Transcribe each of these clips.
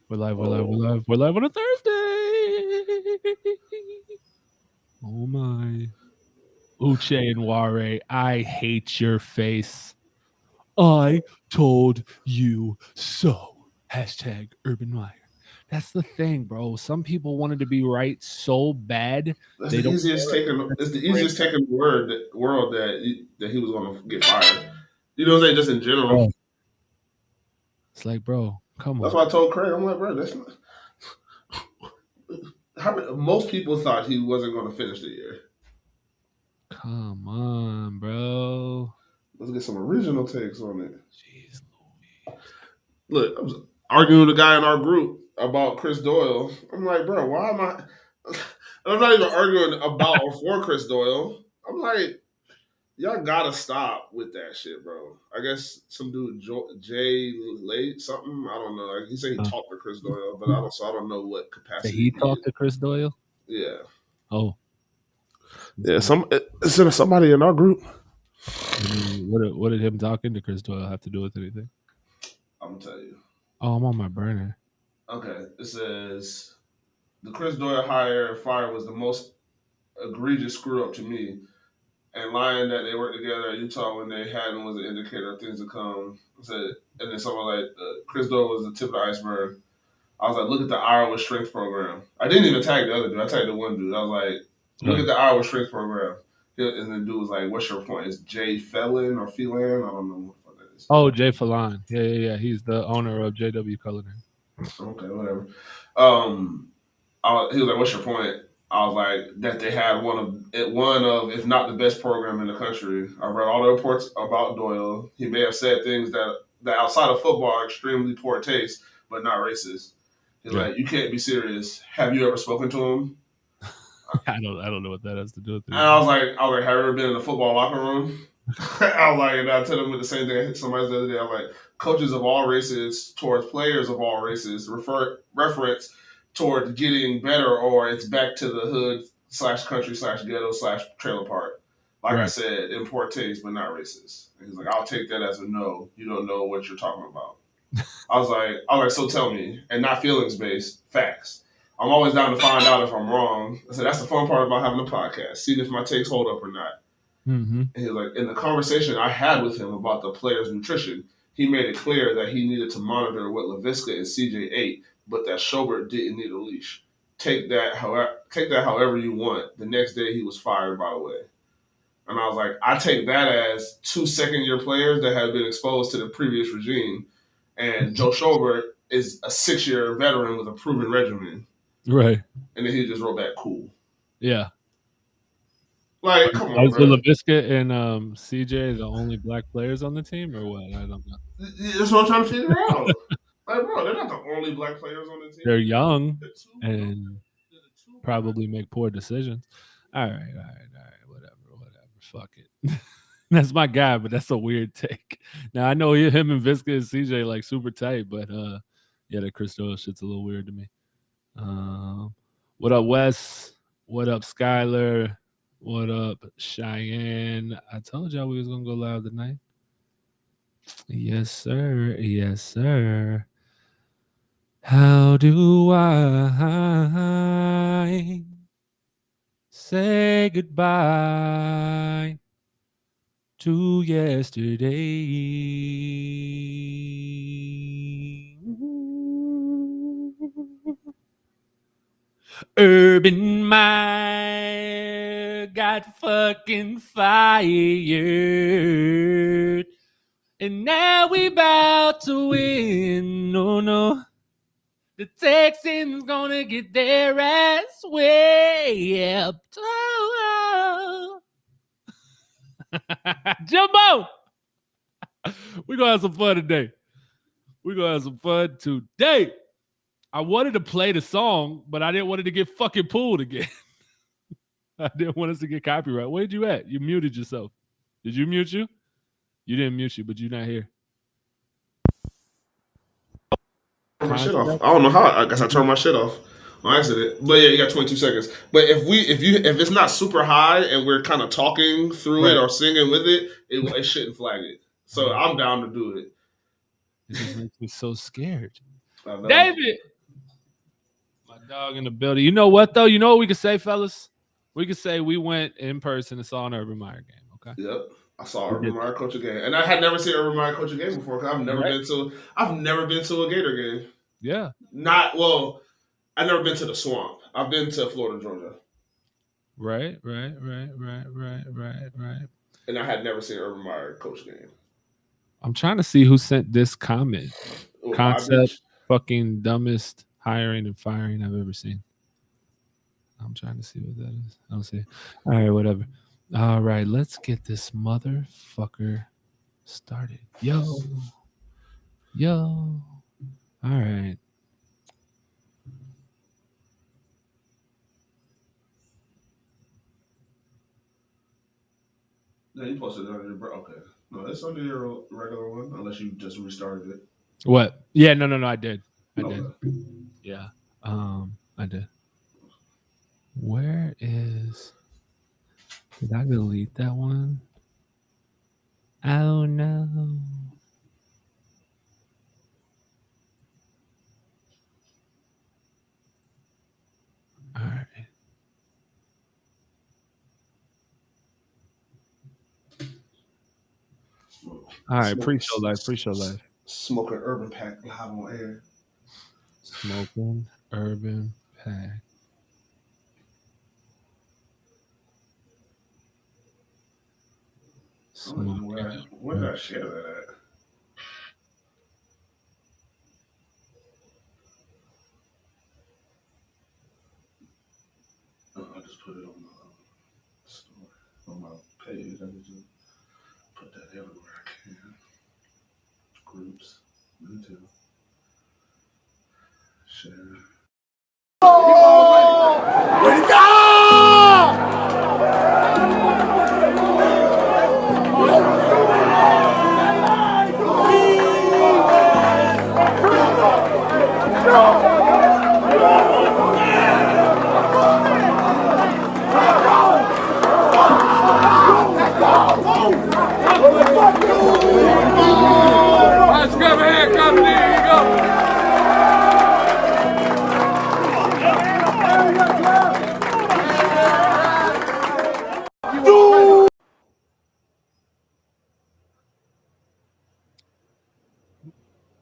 We're live on a Thursday. Oh my. Uche and Ware, I hate your face. I told you so. Hashtag Urban Meyer. That's the thing, bro. Some people wanted to be right so bad That's they the don't easiest care. taken. It's the easiest taken world that he was going to get fired. You know what I'm saying? Just in general. Bro, it's like, bro, come That's on. why I told Craig. I'm like, bro, that's not. Most people thought he wasn't going to finish the year. Come on, bro. Let's get some original takes on it. Jeez Louise. Look, I was arguing with a guy in our group about Chris Doyle. I'm like, bro, why am I? I'm not even arguing about or for Chris Doyle. I'm like, y'all gotta stop with that shit, bro. I guess some dude Jay Late something. I don't know. Like, he said he talked to Chris Doyle, but I don't know what Did capacity he he talk is. to Chris Doyle? Yeah, Oh. yeah. Somebody in our group. What did him talking to Chris Doyle have to do with anything? I'm gonna tell you. Oh, I'm on my burner. Okay, it says the Chris Doyle fire was the most egregious screw up to me. And lying that they worked together at Utah when they hadn't was an indicator of things to come. Said, and then someone like Chris Doyle was the tip of the iceberg. I was like, look at the Iowa strength program. I didn't even tag the other dude. I tagged the one dude. I was like, look at the Iowa strength program. And the dude was like, what's your point? Is Jay Felon or Phelan? I don't know what that is. Oh, Jay Fallon. Yeah. He's the owner of JW Culinary. Okay, whatever. He was like, what's your point? I was like, that they had one of, if not the best program in the country. I read all the reports about Doyle. He may have said things that outside of football are extremely poor taste, but not racist. He's like, you can't be serious. Have you ever spoken to him? I don't know what that has to do with it. And I was like, have you ever been in a football locker room? I was like, and I told him with the same thing I hit somebody the other day. I was like, coaches of all races towards players of all races reference toward getting better, or it's back to the hood / country / ghetto / trailer park. Like I said, in poor taste, but not racist. And he's like, I'll take that as a no. You don't know what you're talking about. I was like, so tell me, and not feelings based, facts. I'm always down to find out if I'm wrong. I said, that's the fun part about having a podcast, seeing if my takes hold up or not. Mm-hmm. And he was like, in the conversation I had with him about the player's nutrition, he made it clear that he needed to monitor what Laviska and CJ ate, but that Schobert didn't need a leash. Take that however you want. The next day he was fired, by the way. And I was like, I take that as 2 second-year players that had been exposed to the previous regime, and Joe Schobert is a 6-year veteran with a proven regimen. Right. And then he just wrote back, cool. Yeah. Like, come on, bro. LaVisca and CJ the only black players on the team, or what? I don't know. That's what I'm trying to figure out. Like, bro, they're not the only black players on the team. They're young and probably make poor decisions. All right. Whatever. Fuck it. That's my guy, but that's a weird take. Now I know him and Visca and CJ like super tight, but yeah, the Chris Doyle shit's a little weird to me. What up, Wes? What up, Skylar? What up, Cheyenne? I told y'all we was gonna go live tonight. Yes, sir. Yes, sir. How do I say goodbye to yesterday? Urban Meyer got fucking fired. And now we about to win. No. The Texans gonna get their ass whipped. Oh. Jumbo! We're gonna have some fun today. I wanted to play the song, but I didn't want it to get fucking pulled again. I didn't want us to get copyright. Where'd you at? You muted yourself. Did you mute you? You didn't mute you, but you're not here. My shit off. I don't know how. I guess I turned my shit off on accident. But yeah, you got 22 seconds. But if it's not super high and we're kind of talking through it or singing with it, it shouldn't flag it. So I'm down to do it. It just makes me so scared. David, my dog in the building. You know what though? You know what we could say, fellas? We could say we went in person and saw an Urban Meyer game. Okay. Yep. I saw Urban Meyer coach a game, and I had never seen Urban Meyer coach a game before because I've never been to a Gator game. Yeah. I've never been to the Swamp. I've been to Florida, Georgia. Right. And I had never seen Urban Meyer coach a game. I'm trying to see who sent this comment. Concept fucking dumbest hiring and firing I've ever seen. I'm trying to see what that is. I don't see it. All right, whatever. All right, let's get this motherfucker started. Yo. All right. No, you posted it on your okay. No, it's under your regular one, unless you just restarted it. What? Yeah, no, I did. I did. Yeah. I did. Where is... Did I delete that one? Oh no. All right. All right, pre-show life. Smoking Urban Pack live on air. Smoking Urban Pack. Where did I share that at? I just put it on the store, on my page. I need to put that everywhere I can. Groups, me too. Share. Where'd he go? Let's go here, company.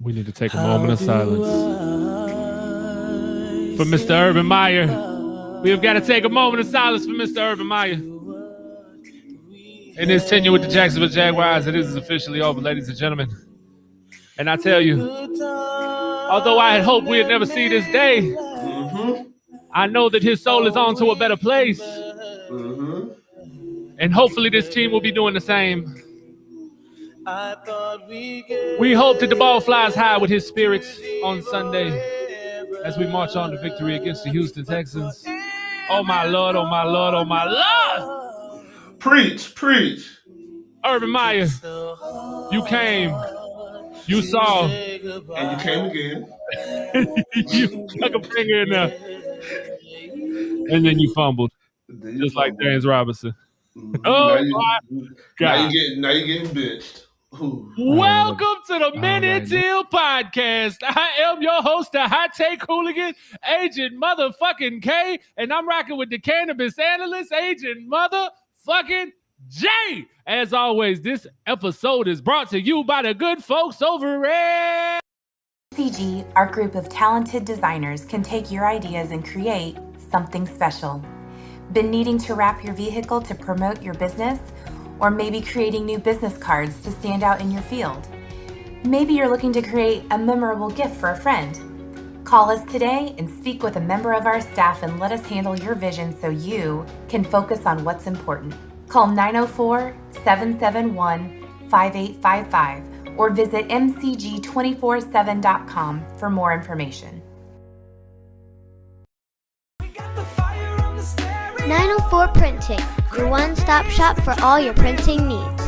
We need to take a moment of silence for Mr. Urban Meyer. We have got to take a moment of silence for Mr. Urban Meyer. In his tenure with the Jacksonville Jaguars, it is officially over, ladies and gentlemen. And I tell you, although I had hoped we'd never see this day, I know that his soul is on to a better place. And hopefully this team will be doing the same. We hope that the ball flies high with his spirits on Sunday as we march on to victory against the Houston Texans. Oh my Lord, oh my Lord, oh my Lord! Preach. Urban Meyer, you came, you saw, and you came again. You stuck a finger in there, and then you fumbled, just like James Robinson. Oh my God! Now you're getting benched. Welcome to the Minute Till Podcast. I am your host, the Hot Take Hooligan, Agent Motherfucking K, and I'm rocking with the Cannabis Analyst, Agent Motherfucking J. As always, this episode is brought to you by the good folks over at MCG. Our group of talented designers can take your ideas and create something special. Been needing to wrap your vehicle to promote your business? Or maybe creating new business cards to stand out in your field. Maybe you're looking to create a memorable gift for a friend. Call us today and speak with a member of our staff and let us handle your vision so you can focus on what's important. Call 904-771-5855 or visit mcg247.com for more information. 904 Printing, your one-stop shop for all your printing needs.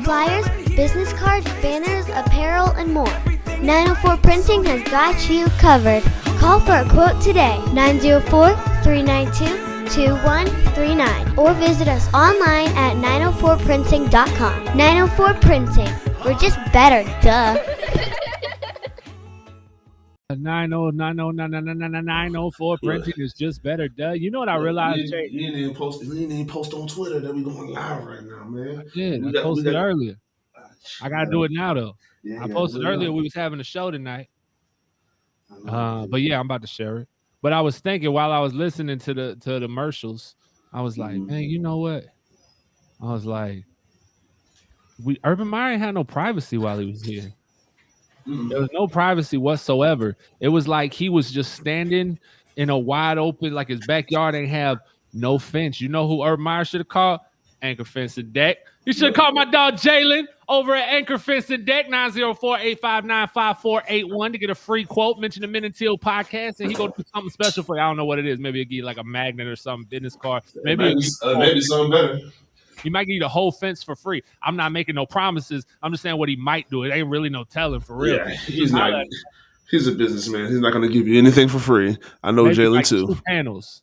Flyers, business cards, banners, apparel, and more. 904 Printing has got you covered. Call for a quote today, 904-392-2139, or visit us online at 904printing.com. 904 Printing, we're just better, duh. 904 printing is just better. Duh. You know what I realized, Jay? You didn't even post on Twitter that we going live right now, man. I did. I posted earlier. I gotta do it now though. I posted earlier. We was having a show tonight. But yeah, I'm about to share it. But I was thinking while I was listening to the commercials, I was like, man, you know what? I was like, Urban Meyer ain't had no privacy while he was here. There was no privacy whatsoever. It was like he was just standing in a wide open, like his backyard ain't have no fence. You know who Urban Meyer should have called? Anchor Fence and Deck. You should have called my dog Jalen over at Anchor Fence and Deck, 904-859-5481 to get a free quote. Mention the Men and Teal podcast, and he go do something special for you. I don't know what it is. Maybe it'll give you like a magnet or some business card. Maybe something better. He might give you the whole fence for free. I'm not making no promises. I'm just saying what he might do. It ain't really no telling for real. Yeah, he's a businessman. He's not going to give you anything for free. I know Jalen like too. 2 panels.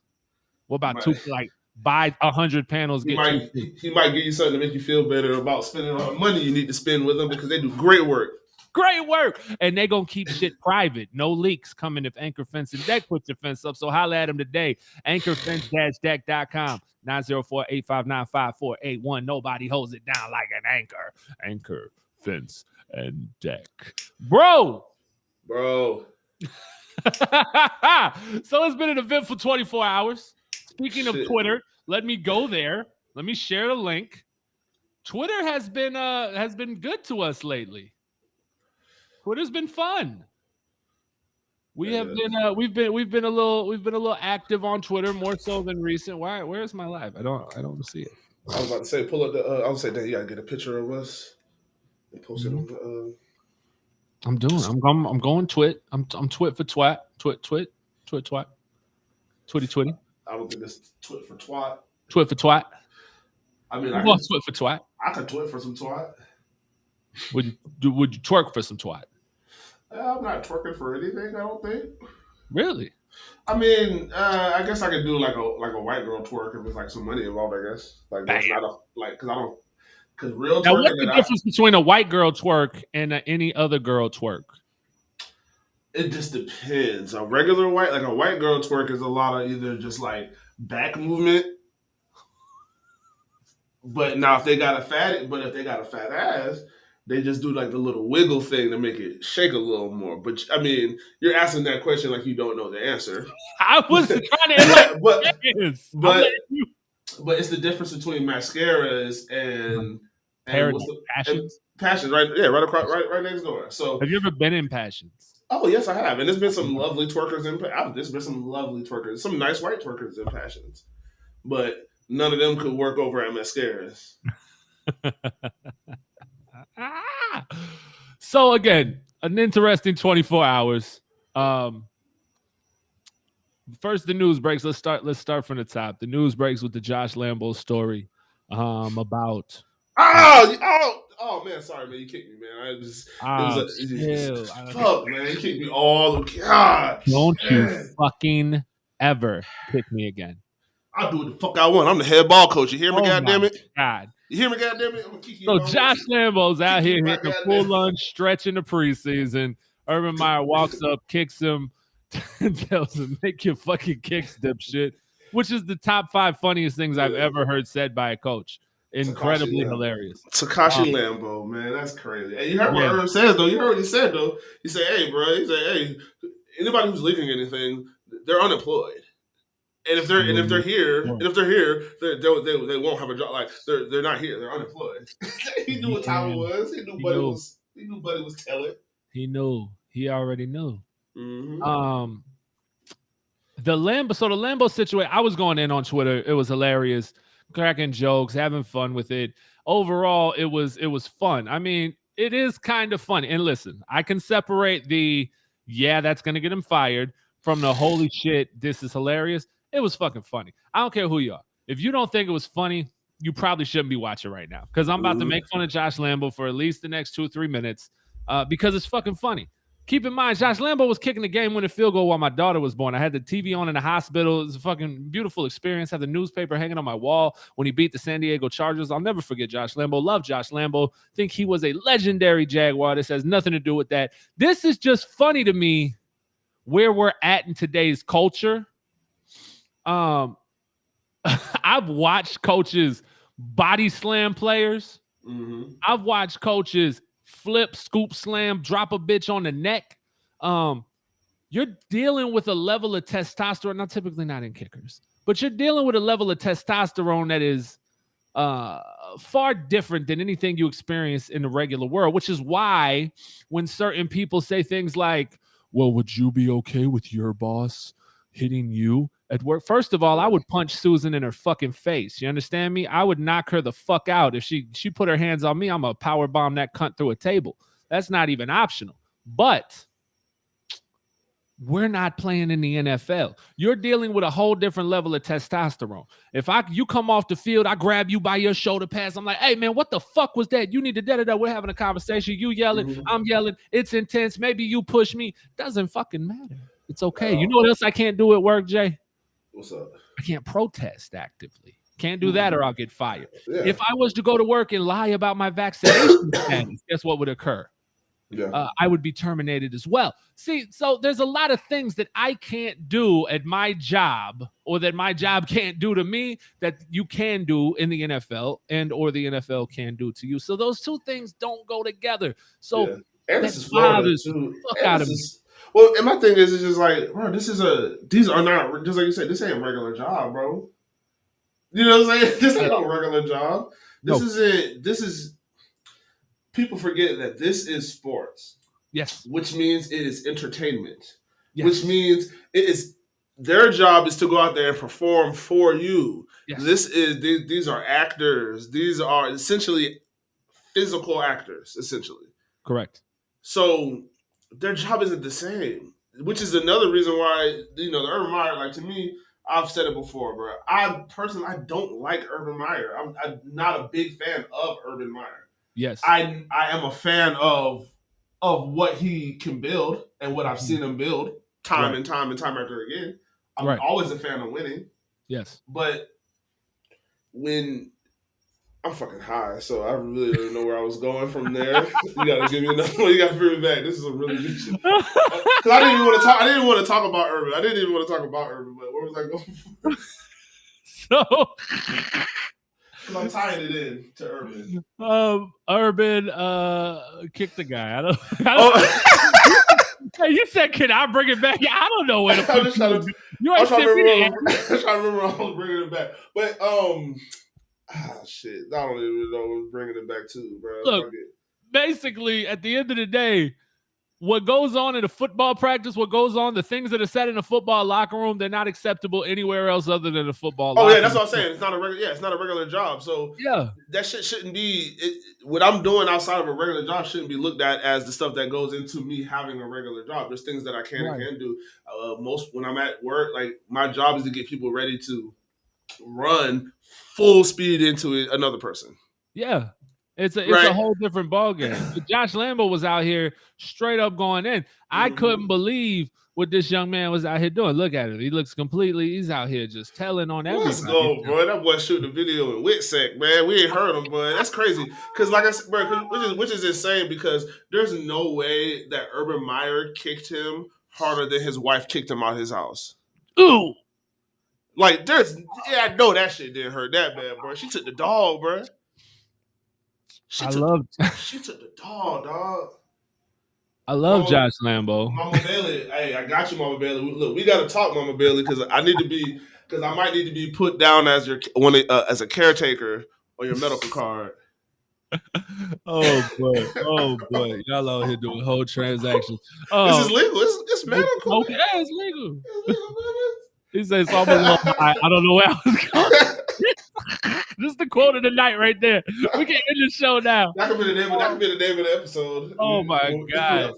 What about two? Like buy 100 panels. He might give you something to make you feel better about spending all the money you need to spend with them because they do great work. Great work. And they going to keep shit private. No leaks coming if Anchor Fence and Deck puts your fence up. So holla at them today. AnchorFence-Deck.com. 904-859-5481. Nobody holds it down like an anchor. Anchor Fence and Deck. Bro. Bro. So it's been an eventful 24 hours. Speaking of Twitter, let me go there. Let me share the link. Twitter has been good to us lately. Twitter's been fun. We've been a little active on Twitter, more so than recent. Where's my live? I don't see it. I was about to say, pull up the. I was saying that you gotta get a picture of us and post it on the. I'm going twit. I'm twit for twat. Twit twat. Twitty. I don't think it's twit for twat. Twit for twat. I mean, I want twit for twat. I could twit for some twat. Would you twerk for some twat? I'm not twerking for anything. I don't think. Really? I mean, I guess I could do like a white girl twerk if there's like some money involved. I guess like that's not because real. Now, what's the difference between a white girl twerk and any other girl twerk? It just depends. A regular white girl twerk is a lot of either just like back movement. But now if they got a fat ass, they just do like the little wiggle thing to make it shake a little more. But I mean, you're asking that question like you don't know the answer. I was trying to but it's the difference between mascaras and Passions. Passions, right? Yeah, right across, right next door. So have you ever been in Passions? Oh yes, I have, and there's been some lovely twerkers some nice white twerkers in Passions, but none of them could work over at mascaras. So again, an interesting 24 hours. First, the news breaks. Let's start from the top. The news breaks with the Josh Lambo story about. Oh man, sorry man, you kicked me, man. Fuck man, you kicked me all. God, don't you fucking ever kick me again. I'll do what the fuck I want. I'm the head ball coach. You hear me, goddamn it? God. You hear me, goddamn it? I'm gonna kick you. So Josh Lambo's out here hitting a full lunge stretch in the preseason. Urban Meyer walks up, kicks him, and tells him, "Make your fucking kicks, dipshit," which is the top 5 funniest things I've ever heard said by a coach. Incredibly hilarious. Takashi Lambo, man, that's crazy. And you heard what Herb says though. You heard what he said though. He said, "Hey, bro," he said, "Hey, anybody who's leaking anything, they're unemployed." And if they're here, they won't have a job. Like they're not here. They're unemployed. He knew what time it was. He knew Buddy was telling. He knew. He already knew. Mm-hmm. The Lambo situation. I was going in on Twitter. It was hilarious, cracking jokes, having fun with it. Overall, it was fun. I mean, it is kind of fun. And listen, I can separate that's gonna get him fired from the holy shit. This is hilarious. It was fucking funny. I don't care who you are. If you don't think it was funny, you probably shouldn't be watching right now because I'm about to make fun of Josh Lambo for at least the next 2-3 minutes because it's fucking funny. Keep in mind, Josh Lambo was kicking the game-winning field goal while my daughter was born. I had the TV on in the hospital. It was a fucking beautiful experience. I had the newspaper hanging on my wall when he beat the San Diego Chargers. I'll never forget Josh Lambo. Love Josh Lambo. Think he was a legendary Jaguar. This has nothing to do with that. This is just funny to me where we're at in today's culture, I've watched coaches body slam players. Mm-hmm. I've watched coaches flip, scoop, slam, drop a bitch on the neck. You're dealing with a level of testosterone, now typically not in kickers, but you're dealing with a level of testosterone that is far different than anything you experience in the regular world, which is why when certain people say things like, well, would you be okay with your boss hitting you at work? First of all, I would punch Susan in her fucking face. You understand me? I would knock her the fuck out. If she put her hands on me, I'm a power bomb that cunt through a table. That's not even optional. But we're not playing in the NFL. You're dealing with a whole different level of testosterone. If you come off the field, I grab you by your shoulder pads. I'm like, hey, man, what the fuck was that? You need to da-da-da. We're having a conversation. You yelling. I'm yelling. It's intense. Maybe you push me. Doesn't fucking matter. It's okay. You know what else I can't do at work, Jay? What's up? I can't protest actively. Can't do that or I'll get fired. Yeah. If I was to go to work and lie about my vaccination status, guess what would occur? Yeah. I would be terminated as well. See, so there's a lot of things that I can't do at my job or that my job can't do to me that you can do in the NFL and or the NFL can do to you. So those two things don't go together. So and this is Florida too. Fuck out of me. Well, and my thing is, it's just like, bro, these are not, just like you said, this ain't a regular job, bro. You know what I'm saying? This ain't a regular job. This is people forget that this is sports. Yes. Which means it is entertainment. Yes. Which means it is their job is to go out there and perform for you. Yes. These are actors. These are essentially physical actors, essentially. Correct. So their job isn't the same, which is another reason why, the Urban Meyer, like, to me, I've said it before, bro. I don't like Urban Meyer. I'm not a big fan of Urban Meyer. Yes. I am a fan of what he can build and what I've seen him build time and time after again. I'm always a fan of winning. Yes. But when I'm fucking high, so I really don't know where I was going from there. You gotta give me another one. You gotta bring me back. This is a really good shit. Because I didn't even want to talk about Urban. But where was I going from? So I'm tying it in to Urban. Urban kicked the guy. I don't Hey, you said, can I bring it back? Yeah, I don't know where the fuck I'm trying to remember I was bringing it back. But shit, I don't even know what's bringing it back to, bro. Look, basically, at the end of the day, what goes on in a football practice, the things that are said in a football locker room, they're not acceptable anywhere else other than a football locker room. Oh, yeah, that's what I'm saying. It's not a regular job. So that shit shouldn't be what I'm doing outside of a regular job shouldn't be looked at as the stuff that goes into me having a regular job. There's things that I can and can't do. Most when I'm at work, like, my job is to get people ready to run full speed into another person. Yeah. It's a whole different ballgame. Josh Lambo was out here straight up going in. I couldn't believe what this young man was out here doing. Look at him. He looks he's out here just telling on everybody. Let's go, bro. That boy shooting a video in Witsec, man. We ain't heard him, but that's crazy. Because, like I said, bro, which is insane, because there's no way that Urban Meyer kicked him harder than his wife kicked him out of his house. Ooh. Like, I know that shit didn't hurt that bad, bro. She took the dog, bro. She took the dog. I love Josh Lambo. Mama Bailey, hey, I got you, Mama Bailey. Look, we got to talk, Mama Bailey, because I might need to be put down as as a caretaker on your medical card. Oh boy, y'all out here doing whole transactions. This is legal. It's medical. Okay, it's legal. He says it's almost a little high. I don't know where I was going. This is the quote of the night right there. We can end the show now. That could be the name of the episode. Oh my God.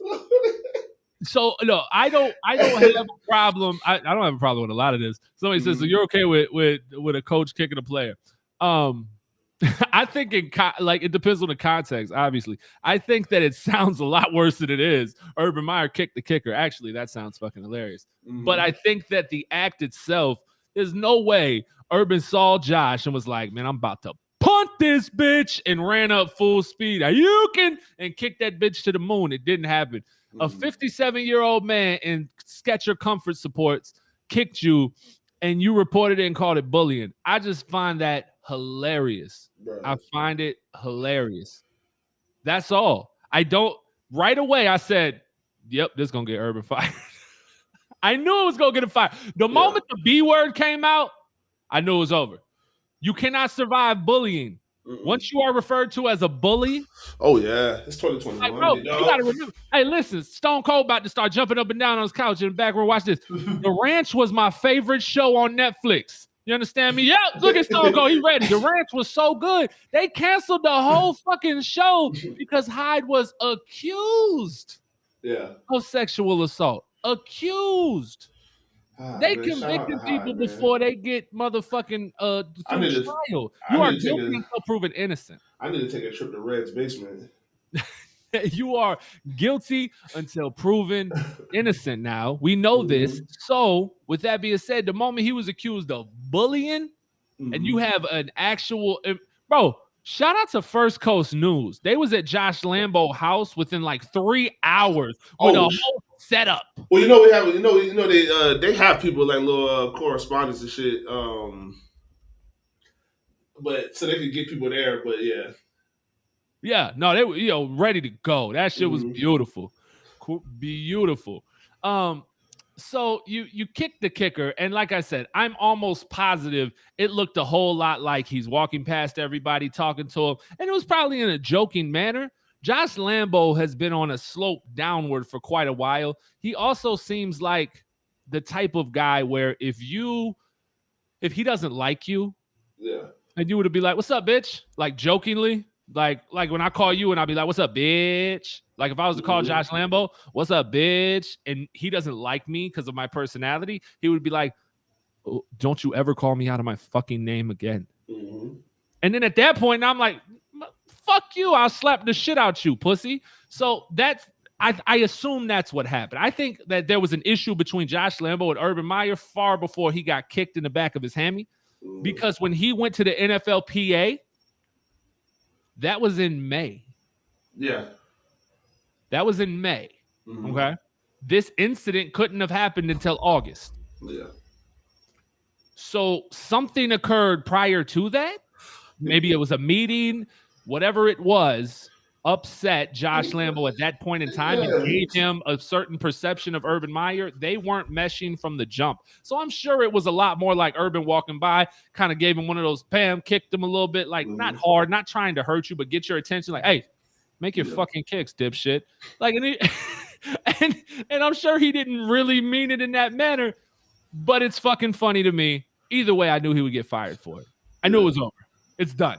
So no, I don't have a problem. I don't have a problem with a lot of this. Somebody says, so you're okay with a coach kicking a player. I think it depends on the context, obviously. I think that it sounds a lot worse than it is. Urban Meyer kicked the kicker. Actually, that sounds fucking hilarious. But I think that the act itself, there's no way Urban saw Josh and was like, man, I'm about to punt this bitch, and ran up full speed. And kick that bitch to the moon. It didn't happen. A 57-year-old man in Skechers comfort supports kicked you, and you reported it and called it bullying. I just find that hilarious. Bro. I find it hilarious. That's all. I don't. Right away, I said, "Yep, this is gonna get Urban fired." I knew it was gonna get him fired. The moment the B word came out, I knew it was over. You cannot survive bullying. Once you are referred to as a bully. Oh yeah, it's 2021. Like, bro, you gotta remember. Hey, listen, Stone Cold about to start jumping up and down on his couch in the back room. Watch this. The Ranch was my favorite show on Netflix. You understand me? Yeah, look at Stone Cold. He's ready. The Ranch was so good. They canceled the whole fucking show because Hyde was accused of sexual assault. Accused. They convicted people before they get motherfucking through trial. You are guilty until proven innocent. I need to take a trip to Red's basement. You are guilty until proven innocent now. We know this. So, with that being said, the moment he was accused of bullying, and you have an actual... Bro, shout out to First Coast News. They was at Josh Lambeau's house within like 3 hours with a whole setup. Well, you know, we have, they have people like little correspondents and shit. But so they could get people there, but yeah. Yeah, no, they were ready to go. That shit was beautiful. Beautiful. So you kicked the kicker, and like I said, I'm almost positive it looked a whole lot like he's walking past everybody, talking to him, and it was probably in a joking manner. Josh Lambeau has been on a slope downward for quite a while. He also seems like the type of guy where if he doesn't like you, and you would be like, "What's up, bitch?" Like jokingly. Like when I call you and I'll be like, "What's up, bitch?" Like if I was to call Josh Lambeau, "What's up, bitch?" and he doesn't like me because of my personality, he would be like, "Oh, don't you ever call me out of my fucking name again." And then at that point, I'm like, "Fuck you, I'll slap the shit out you, pussy." So that's I assume that's what happened. I think that there was an issue between Josh Lambeau and Urban Meyer far before he got kicked in the back of his hammy, because when he went to the NFLPA, that was in May. Yeah. That was in May. Okay. This incident couldn't have happened until August. Yeah. So something occurred prior to that. Maybe it was a meeting, whatever it was, upset Josh Lambeau at that point in time and gave him a certain perception of Urban Meyer. They weren't meshing from the jump. So I'm sure it was a lot more like Urban walking by, kind of gave him one of those, bam, kicked him a little bit, like not hard, not trying to hurt you, but get your attention. Like, hey, make your fucking kicks, dipshit. Like, and I'm sure he didn't really mean it in that manner, but it's fucking funny to me. Either way, I knew he would get fired for it. I knew it was over. It's done.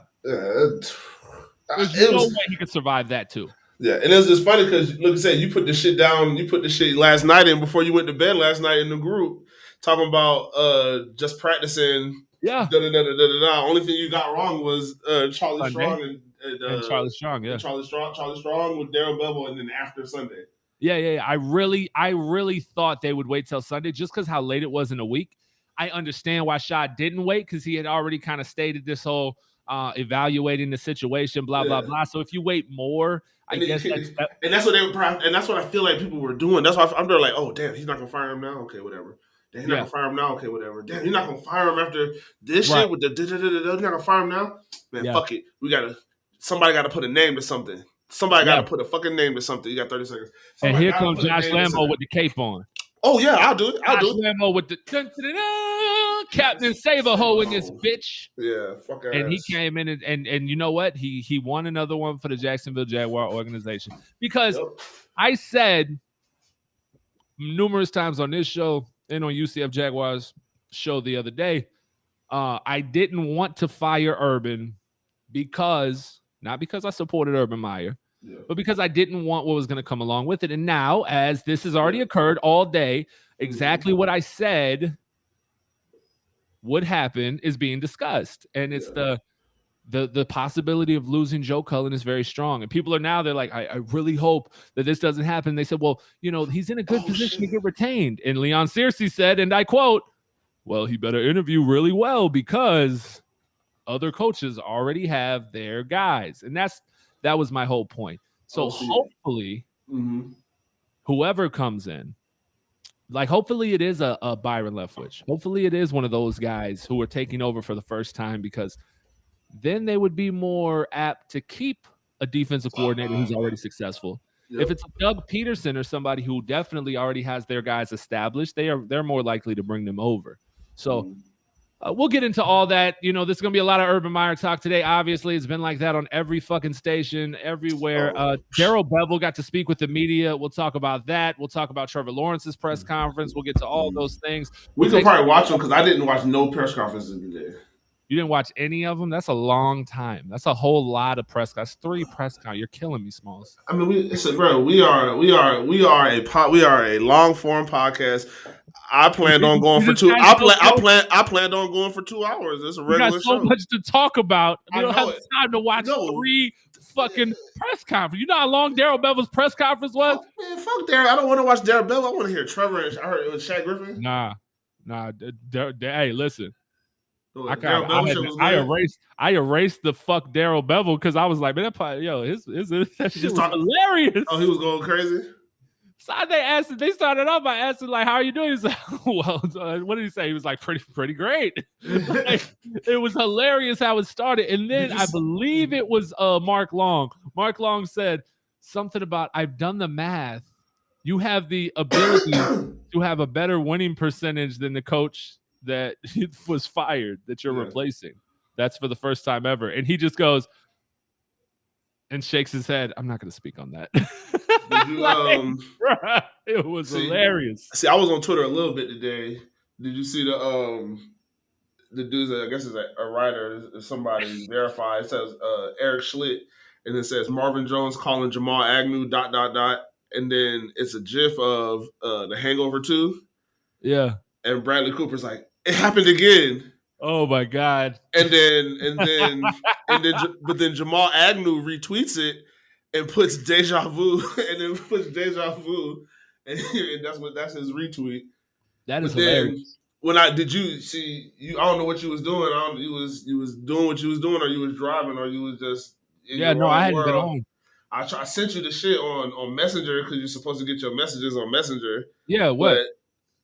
There's no way he could survive that too. Yeah, and it was just funny because, like I said, you put the shit down. You put the shit last night in before you went to bed last night in the group, talking about just practicing. Yeah. Only thing you got wrong was Charlie Strong and Charlie Strong. Yeah. Charlie Strong with Darryl Bevel, and then after Sunday. Yeah. I really thought they would wait till Sunday just because how late it was in the week. I understand why Shad didn't wait because he had already kind of stated this whole evaluating the situation, blah blah blah. So if you wait more, I guess that's what they were, and that's what I feel like people were doing. That's why I'm there like, oh damn, he's not gonna fire him now. Okay, whatever. Damn, he's not gonna fire him now. Okay, whatever. Damn, you're not gonna fire him after this shit with the you're not gonna fire him now. Man, fuck it. Somebody gotta put a name to something. Somebody gotta put a fucking name to something. You got 30 seconds. And here comes Josh Lambeau with the cape on. Oh yeah, I'll do it. Josh Lambeau with the Captain Save-A-Ho in this bitch. Yeah, fuck ass. And he came in and you know what? He won another one for the Jacksonville Jaguar organization. Because I said numerous times on this show and on UCF Jaguars show the other day, I didn't want to fire Urban not because I supported Urban Meyer, but because I didn't want what was going to come along with it. And now, as this has already occurred all day, exactly what I said would happen is being discussed. And it's the possibility of losing Joe Cullen is very strong. And people are now, they're like, I really hope that this doesn't happen. They said, well, he's in a good position to get retained. And Leon Searcy said, and I quote, well, he better interview really well because other coaches already have their guys. And that was my whole point. So hopefully whoever comes in, like hopefully it is a Byron Leftwich. Hopefully it is one of those guys who are taking over for the first time, because then they would be more apt to keep a defensive coordinator who's already successful. Yep. If it's a Doug Peterson or somebody who definitely already has their guys established, they're more likely to bring them over. So we'll get into all that. You know, there's going to be a lot of Urban Meyer talk today. Obviously, it's been like that on every fucking station, everywhere. Darrell Bevell got to speak with the media. We'll talk about that. We'll talk about Trevor Lawrence's press conference. We'll get to all those things. We can probably watch them because I didn't watch no press conferences today. You didn't watch any of them? That's a long time. That's a whole lot of press. That's 3 press conferences. You're killing me, Smalls. I mean, we are a long form podcast. I planned on going for 2. I planned on going for 2 hours. It's a regular show. You got so much to talk about. You don't have time to watch 3 fucking press conferences. You know how long Darrell Bevell's press conference was? Man, fuck Darrell. I don't want to watch Darrell Bevell. I want to hear Trevor. And I heard it was Shaq Griffin. Nah. Hey, listen. I erased the fuck Darrell Bevell because I was like, man, that probably, that shit was hilarious. Oh, he was going crazy. So they started off by asking, like, how are you doing? He's like, well, what did he say? He was like, pretty great. Like, it was hilarious how it started. And then I believe it was Mark Long. Mark Long said something about, I've done the math. You have the ability to have a better winning percentage than the coach that was fired that you're replacing. That's for the first time ever. And he just goes and shakes his head. I'm not going to speak on that. It was hilarious. See, I was on Twitter a little bit today. Did you see the dudes that I guess is a writer, somebody verified? It says Eric Schlitt, and it says Marvin Jones calling Jamal Agnew ... And then it's a GIF of The Hangover 2. Yeah. And Bradley Cooper's like, it happened again. Oh my God. But then Jamal Agnew retweets it and puts deja vu, and that's his retweet. That is hilarious. Did you see? I don't know what you was doing. You was doing what you was doing, or you was driving, or you was just I hadn't been on. I sent you the shit on Messenger because you're supposed to get your messages on Messenger. Yeah, what? But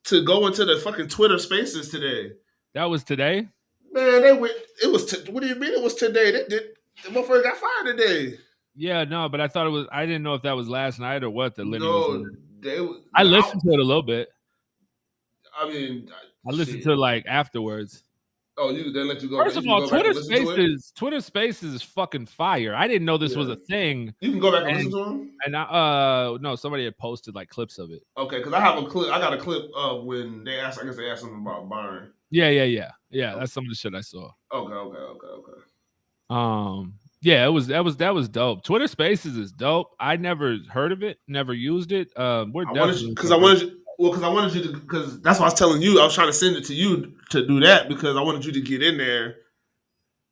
to go into the fucking Twitter Spaces today. That was today? Man, they went. It was. What do you mean it was today? The motherfucker got fired today. Yeah, no, but I thought it was. I didn't know if that was last night or what. That Lenny was. I listened to it a little bit. I mean, I listened to it like afterwards. Oh, they let you go. First of all, Twitter Spaces is fucking fire. I didn't know this was a thing. You can go back and listen to them. And no, somebody had posted like clips of it. Okay, because I have a clip. I got a clip of when they asked. I guess they asked them about Byron. Yeah. That's some of the shit I saw. Okay. Yeah, that was dope. Twitter Spaces is dope. I never heard of it, never used it. I wanted you to, because that's what I was telling you. I was trying to send it to you to do that because I wanted you to get in there.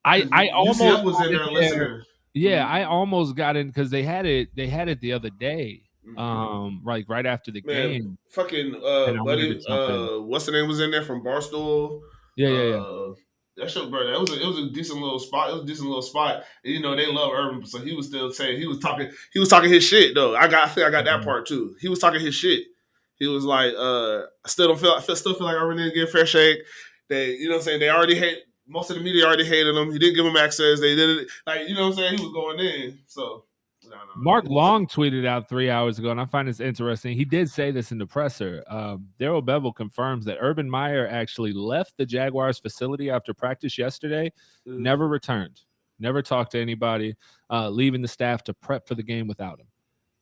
I almost was in there listening. Yeah, I almost got in because they had it the other day. Like right after the game. Fucking buddy, what's the name was in there from Barstool? Yeah. That shit, bro. It was a decent little spot. And, you know, they love Urban, so he was still saying he was talking his shit though. I got that part too. He was talking his shit. He was like, I still feel like Urban didn't get a fair shake. They, you know what I'm saying? They already most of the media already hated him. He didn't give him access. They did it like, you know what I'm saying? He was going in. So Mark Long tweeted out 3 hours ago, and I find this interesting. He did say this in the presser. Darrell Bevell confirms that Urban Meyer actually left the Jaguars facility after practice yesterday, never returned, never talked to anybody, leaving the staff to prep for the game without him.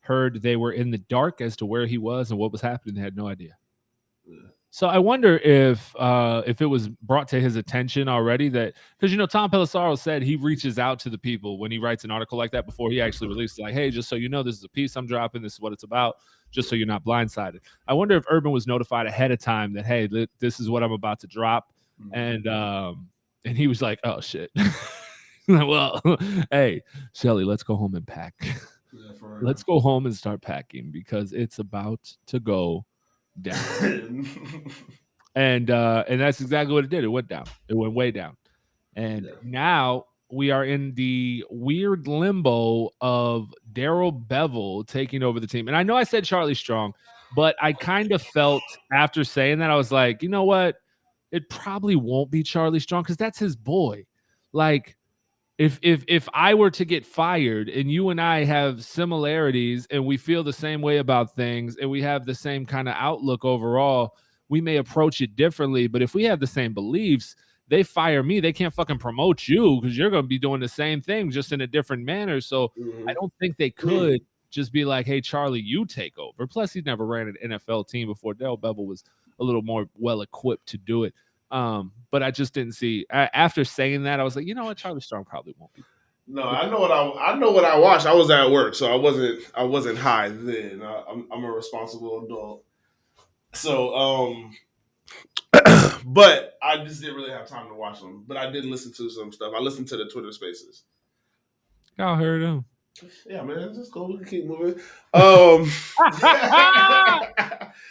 Heard they were in the dark as to where he was and what was happening. They had no idea. So I wonder if it was brought to his attention already that, because, you know, Tom Pelissaro said he reaches out to the people when he writes an article like that before he actually releases it. Like, hey, just so you know, this is a piece I'm dropping. This is what it's about, just so you're not blindsided. I wonder if Urban was notified ahead of time that, hey, this is what I'm about to drop. And he was like, oh, shit. Well, hey, Shelly, let's go home and pack. Let's go home and start packing because it's about to go down. and that's exactly what it did. It went down. It went way down. And now we are in the weird limbo of Darrell Bevell taking over the team. And I know I said Charlie Strong, but I kind of felt after saying that, I was like, you know what? It probably won't be Charlie Strong because that's his boy. Like, if I were to get fired and you and I have similarities and we feel the same way about things and we have the same kind of outlook overall, we may approach it differently. But if we have the same beliefs, they fire me, they can't fucking promote you because you're going to be doing the same thing just in a different manner. So I don't think they could just be like, hey, Charlie, you take over. Plus, he never ran an NFL team before. Darrell Bevell was a little more well-equipped to do it. But I just didn't see. After saying that, I was like, you know what, Charlie Strong probably won't be. No, I know what I watched. I was at work, so I wasn't high then. I'm a responsible adult. So but I just didn't really have time to watch them. But I did listen to some stuff. I listened to the Twitter Spaces. Y'all heard him. Yeah, man, it's just cool. We can keep moving. But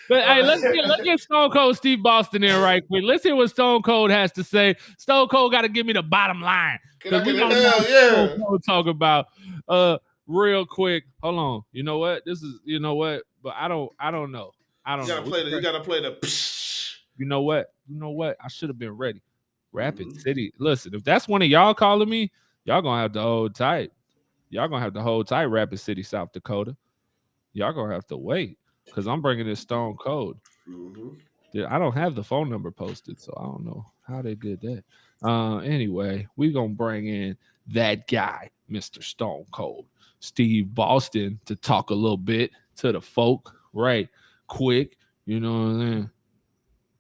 hey, let's get Stone Cold Steve Boston in right quick. Let's hear what Stone Cold has to say. Stone Cold got to give me the bottom line. Because we don't know what Stone Cold talk about. Real quick. Hold on. You know what? But I don't know. You gotta play the You know what? I should have been ready. Rapid City. Listen, if that's one of y'all calling me, y'all gonna have to hold tight. Rapid City, South Dakota. Y'all gonna have to wait because I'm bringing this Stone Cold. I don't have the phone number posted, so I don't know how they did that. Anyway, we gonna bring in that guy, Mr. Stone Cold, Steve Boston, to talk a little bit to the folk, right? Quick, you know what I'm saying?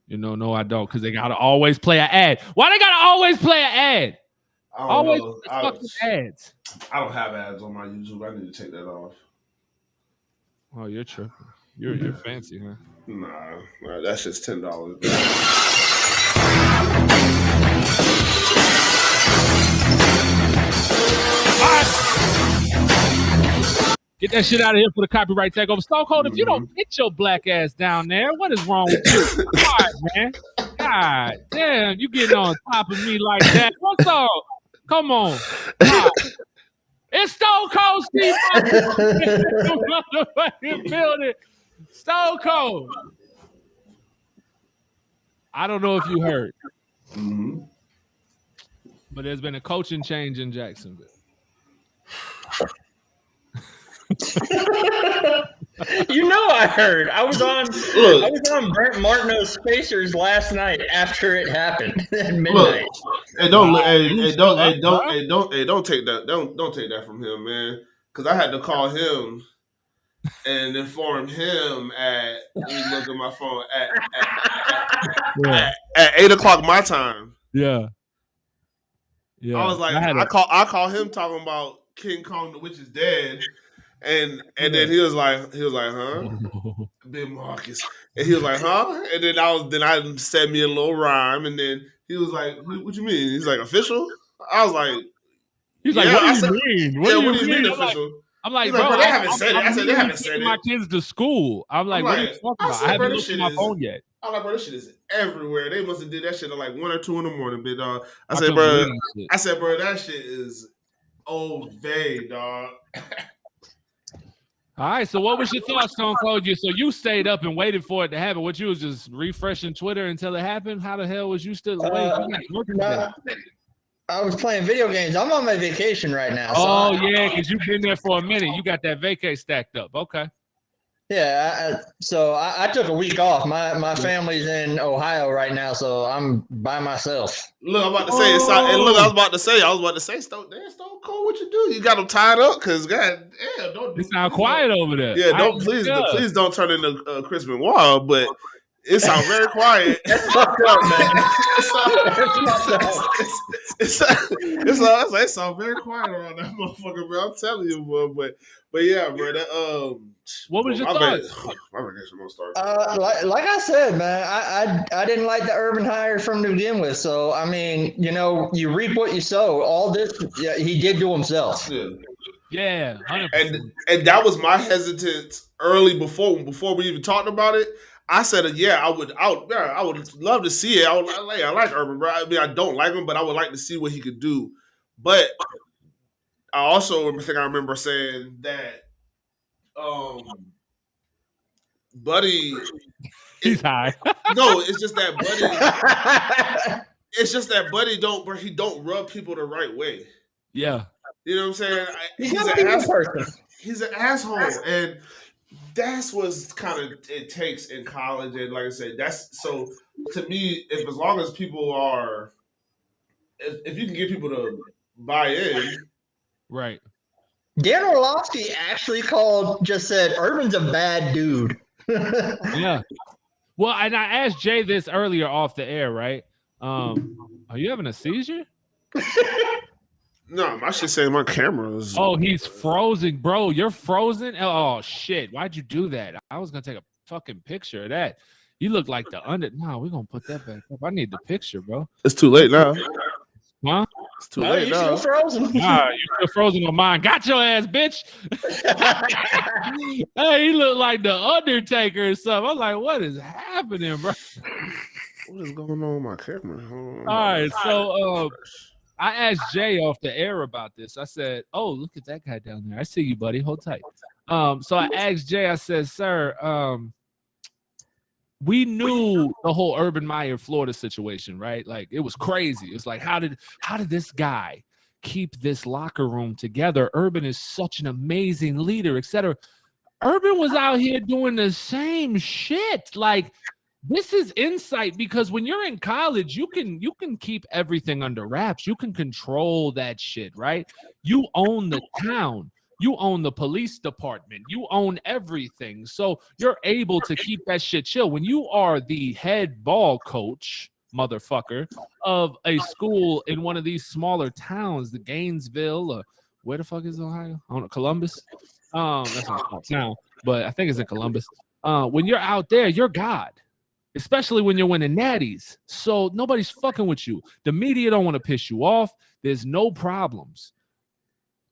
No, I don't, because they gotta always play an ad. Why they gotta always play an ad? Always fucking ads. I don't have ads on my YouTube. I need to take that off. Oh, you're tripping. You're fancy, huh? Nah, that's just $10. Get that shit out of here for the copyright takeover. Stone Cold, if you don't get your black ass down there, what is wrong with you? All right, man. God damn, you getting on top of me like that. What's up? Come on. Wow. It's Stone Cold Steve motherfucking building. Stone Cold. I don't know if you heard. But there's been a coaching change in Jacksonville. You know I heard. I was on Brent Martineau's Spacers last night after it happened at midnight. Don't take that from him, man. Because I had to call him and inform him let me look at my phone at 8:00 my time. Yeah. I was like, I call him talking about King Kong the Witch is dead. And then he was like, huh? Big Marcus. And he was like, huh? And then I said me a little rhyme, and then he was like, what you mean? He's like, official? I was like, he's like, what do you mean? What do you mean official? I'm like, bro, they haven't said it. I said they haven't said it. My kids to school. I'm like, what are you talking about? I haven't looked at my phone yet. I'm like, bro, this shit is everywhere. They must have did that shit at like 1 or 2 in the morning, big dog. I said, bro, that shit is old vague, dog. All right, so what was your thoughts, Stone Cold? So you stayed up and waited for it to happen. What, you was just refreshing Twitter until it happened? How the hell was you still waiting? I was playing video games. I'm on my vacation right now. So yeah, because you've been there for a minute. You got that vacay stacked up. Okay. Yeah, so I took a week off. My family's in Ohio right now, so I'm by myself. Look, I'm about to say, I was about to say, Stone Cold, what you do? You got them tied up? Because, God damn, don't do. You sound quiet over there. Yeah, please don't turn into Chris Benoit, but it sounds very quiet. It's fucked up, man. It sounds very quiet around that motherfucker, bro. I'm telling you, bro. But yeah, bro. That what was your thoughts? My vacation won't start. Like I said, man, I didn't like the Urban hire from to begin with. So I mean, you reap what you sow. All this, he did to himself. Yeah, 100%. And that was my hesitance early before we even talked about it. I said, I would love to see it. I like Urban, bro. I mean, I don't like him, but I would like to see what he could do But I also think I remember saying that Buddy, He's high. no, it's just that Buddy. It's just that Buddy don't rub people the right way. Yeah. You know what I'm saying? He's not a person. He's an asshole, and that's what's kind of it takes in college. And like I said, that's so to me. If as long as people are, if you can get people to buy in, Right. Dan Orlovsky actually just said Urban's a bad dude. Yeah. Well, and I asked Jay this earlier off the air, right? Are you having a seizure? No, I should say my camera is. Oh, he's frozen, bro. You're frozen. Oh shit! Why'd you do that? I was gonna take a fucking picture of that. You look like the under. No, we're gonna put that back up. I need the picture, bro. It's too late now. Huh? It's too late now. You're still frozen. Nah, you're still frozen on mine. Got your ass, bitch. Hey, he looked like the Undertaker or something. I'm like, what is happening, bro? What is going on with my camera? All right, so I asked Jay off the air about this. I said, "Oh, look at that guy down there. I see you, buddy. Hold tight." So I asked Jay. I said, "Sir, we knew the whole Urban Meyer Florida situation, right? Like it was crazy. It was like, how did this guy keep this locker room together? Urban is such an amazing leader, etc." Urban was out here doing the same shit. Like this is insight because when you're in college, you can keep everything under wraps. You can control that shit, right? You own the town. You own the police department. You own everything. So you're able to keep that shit chill. When you are the head ball coach, motherfucker, of a school in one of these smaller towns, the Gainesville, where the fuck is Ohio? I don't know, Columbus. That's not a small town, but I think it's in Columbus. When you're out there, you're God. Especially when you're winning natties. So nobody's fucking with you. The media don't want to piss you off. There's no problems.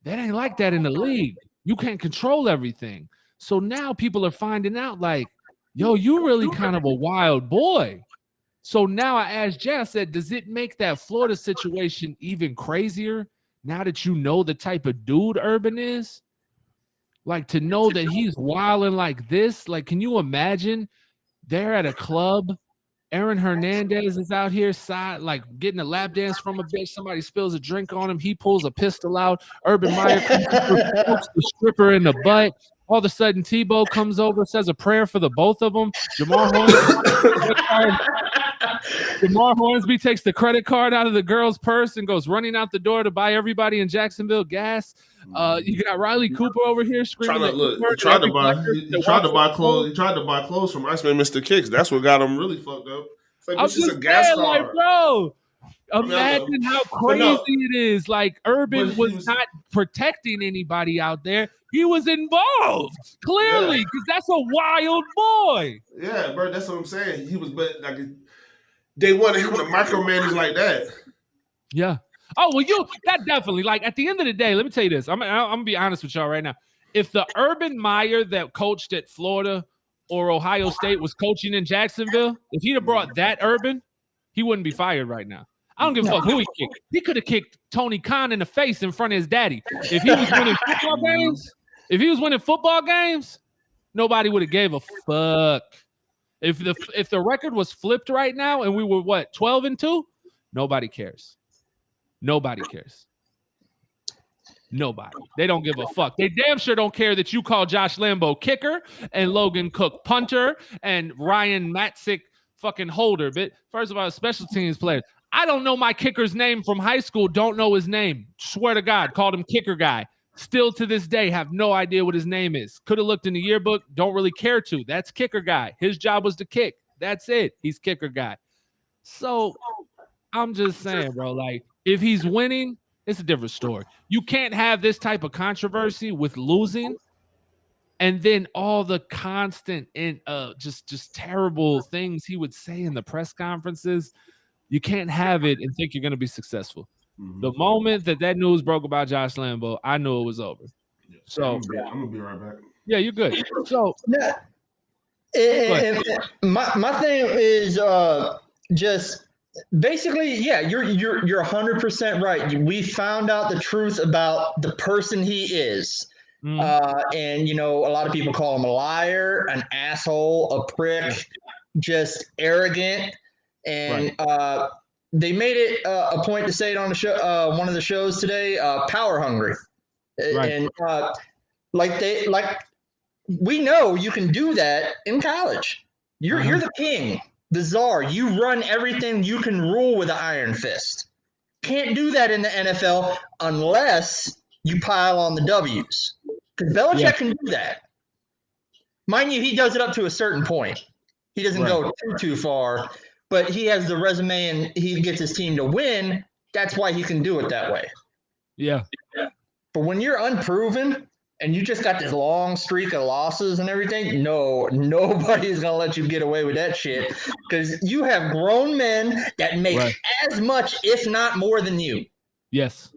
That ain't like that in the league. You can't control everything. So now people are finding out like, yo, you really kind of a wild boy. So now I asked Jay, I said, does it make that Florida situation even crazier now that you know the type of dude Urban is? Like to know that he's wilding like this? Like, can you imagine they're at a club. Aaron Hernandez is out here like getting a lap dance from a bitch. Somebody spills a drink on him. He pulls a pistol out. Urban Meyer pokes the stripper in the butt. All of a sudden, Tebow comes over, says a prayer for the both of them. Jamar Hornsby takes the credit card out of the girl's purse and goes running out the door to buy everybody in Jacksonville gas. You got Riley Cooper over here screaming. He tried to buy clothes from Iceman Mr. Kicks. That's what got him really fucked up. It's like, it's just a gas card. Like, bro, imagine how crazy it is. Like Urban was not protecting anybody out there. He was involved clearly because that's a wild boy. Yeah, bro, that's what I'm saying. He was, but like they wanted him to micromanage like that. Yeah. Oh, well, that definitely, like, at the end of the day, let me tell you this. I'm going to be honest with y'all right now. If the Urban Meyer that coached at Florida or Ohio State was coaching in Jacksonville, if he'd have brought that Urban, he wouldn't be fired right now. I don't give a fuck who he kicked. He could have kicked Tony Khan in the face in front of his daddy. If he was winning football games, nobody would have gave a fuck. If the record was flipped right now and we were, 12-2? Nobody cares. Nobody cares. Nobody. They don't give a fuck. They damn sure don't care that you call Josh Lambo kicker and Logan Cook punter and Ryan Matzik fucking holder. But first of all, special teams players. I don't know my kicker's name from high school. Don't know his name. Swear to God, called him kicker guy. Still to this day, have no idea what his name is. Could have looked in the yearbook. Don't really care to. That's kicker guy. His job was to kick. That's it. He's kicker guy. So I'm just saying, bro, like, if he's winning, it's a different story. You can't have this type of controversy with losing and then all the constant and just terrible things he would say in the press conferences. You can't have it and think you're going to be successful. Mm-hmm. The moment that news broke about Josh Lambo, I knew it was over. So I'm going to be right back. Yeah, you're good. So my thing is just Basically, yeah, you're 100% right. We found out the truth about the person he is. And a lot of people call him a liar, an asshole, a prick, just arrogant. And they made it a point to say it on the show, one of the shows today, power hungry. Right. And we know you can do that in college. You're the king, the czar. You run everything. You can rule with an iron fist. Can't do that in the NFL unless you pile on the W's. Because Belichick can do that. Mind you, he does it up to a certain point. He doesn't go too far, but he has the resume and he gets his team to win. That's why he can do it that way. Yeah. But when you're unproven and you just got this long streak of losses and everything, nobody's going to let you get away with that shit, because you have grown men that make as much, if not more than you. Yes.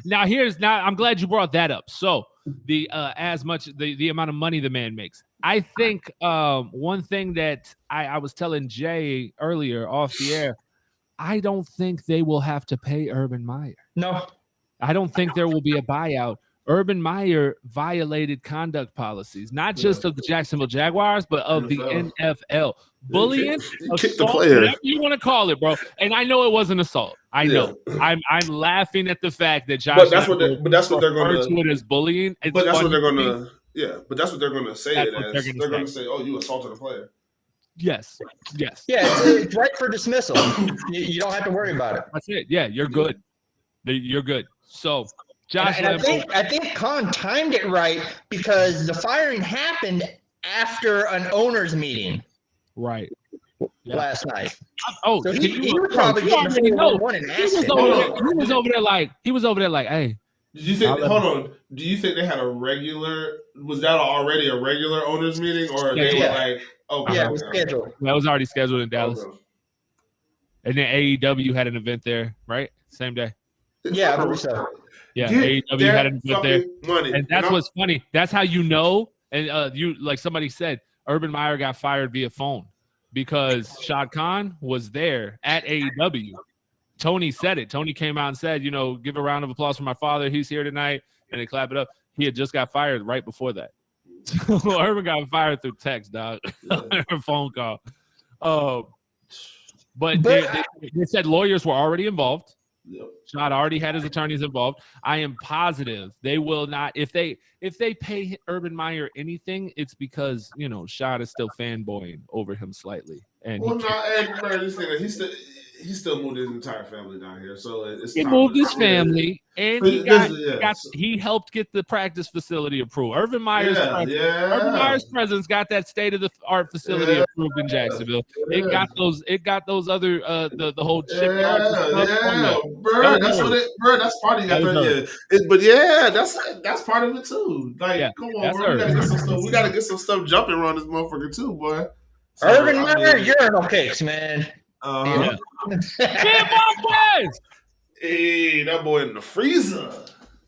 Now I'm glad you brought that up. So the as much the amount of money the man makes. I think one thing that I was telling Jay earlier off the air, I don't think they will have to pay Urban Meyer. No. I don't think there will be a buyout. Urban Meyer violated conduct policies, not just of the Jacksonville Jaguars, but of the NFL. Bullying, assault, whatever you want to call it, bro. And I know it wasn't assault. I know. I'm laughing at the fact that Josh. But that's what they're going to do it as bullying. But that's what they're going to. Yeah, but that's what they're going to say it as. They're going to say, "Oh, you assaulted a player." Yes. Yeah, it's right for dismissal. You don't have to worry about it. That's it. Yeah, you're good. You're good. So. Josh, and I think Khan timed it right, because the firing happened after an owners meeting. Right. Last night. Oh, so he was probably getting a 4-1 and he was over there like, hey. Did you think? Hold on. Do you think they had a regular? Was that already a regular owners meeting, or they were like, okay? Yeah, it was scheduled. That was already scheduled in Dallas. Okay. And then AEW had an event there, right? Same day. Yeah, I believe so. Yeah, AEW had an event there. Money. And that's what's funny. That's how you know. And you, like somebody said, Urban Meyer got fired via phone because Shad Khan was there at AEW. Tony said it. Tony came out and said, give a round of applause for my father. He's here tonight. And they clap it up. He had just got fired right before that. So Urban got fired through text, dog. A phone call. But they said lawyers were already involved. Yep. Shad already had his attorneys involved. I am positive they will not. If they pay Urban Meyer anything, it's because Shad is still fanboying over him slightly. And he still moved his entire family down here, so he moved his family, and he helped get the practice facility approved. Urban Meyer's presence got that state of the art facility approved in Jacksonville. It got those other the whole shipyard. Bro, that's part of it. That's part of it too. Like, come on, bro, we gotta get some stuff jumping around this motherfucker too, boy. So, Urban Meyer, urinal cakes, man. Hey, that boy in the freezer.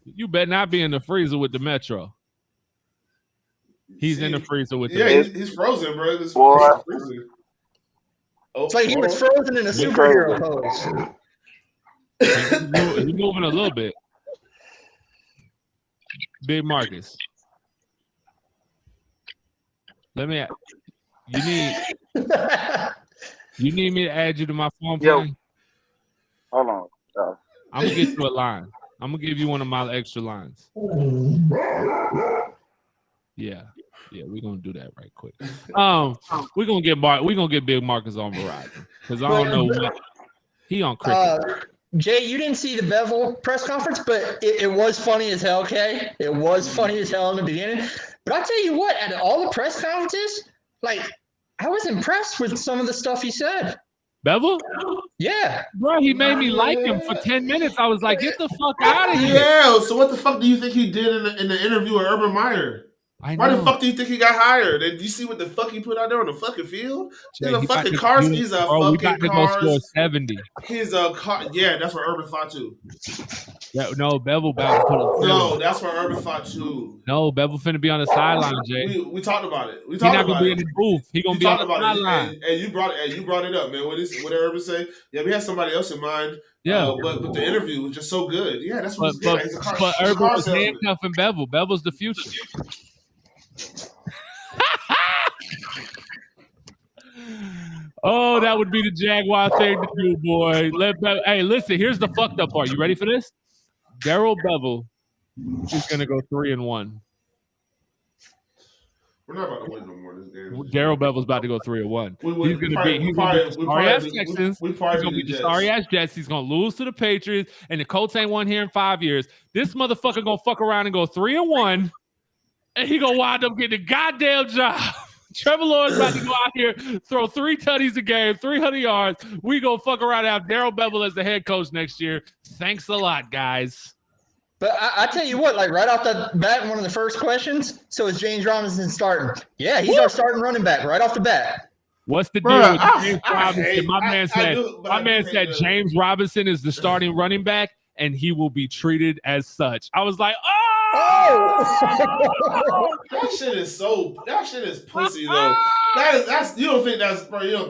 You better not be in the freezer with the Metro. He's in the freezer with the Metro. He's frozen, bro. This freezer. It's like he was frozen in a superhero pose. He's moving a little bit. Big Marcus. You need me to add you to my phone plan? Hold on. I'm going to get you a line. I'm going to give you one of my extra lines. Yeah, we're going to do that right quick. We're going to get Big Marcus on Verizon, because I don't know what he on cricket. Jay, you didn't see the Bevel press conference, but it was funny as hell, okay? It was funny as hell in the beginning. But I'll tell you what, out of all the press conferences, I was impressed with some of the stuff he said. Bevel? Yeah. Bro, he made me like him for 10 minutes. I was like, get the fuck out of here. Yeah, so what the fuck do you think he did in the interview with Urban Meyer? Why the fuck do you think he got hired? And you see what the fuck he put out there on the fucking field? He's a fucking cars. He's a fucking cars. 70. He's a car. Yeah, that's what Urban thought too. Yeah, no, Bevel about to put up. No, that's what Urban thought too. No, Bevel finna be on the sideline, Jay. We talked about it. He's not gonna be in the booth. He gonna be on the sideline. And you brought it up, man. What did Urban say? Yeah, we had somebody else in mind. Yeah, but the interview was just so good. Yeah, that's what. But Urban was handcuffing Bevel. Bevel's the future. Oh, that would be the Jaguar thing to do, boy. Hey, listen, here's the fucked up part. You ready for this? Darrell Bevel is going to go 3-1. We're not about to win no more this game. Darrell Bevel's about to go 3-1. He's going to beat the sorry-ass Texans. He's going to beat the sorry-ass Jets. He's going to lose to the Patriots, and the Colts ain't won here in 5 years. This motherfucker going to fuck around and go 3-1, and he going to wind up getting a goddamn job. Trevor Lawrence about to go out here, throw 3 tutties a game, 300 yards. We go fuck around and have Darrell Bevel as the head coach next year. Thanks a lot, guys. But I tell you what, like right off the bat, one of the first questions. So is James Robinson starting? Yeah, he's our starting running back right off the bat. What's the deal with James Robinson? My man said James Robinson is the starting running back, and he will be treated as such. I was like, that shit is pussy though. You don't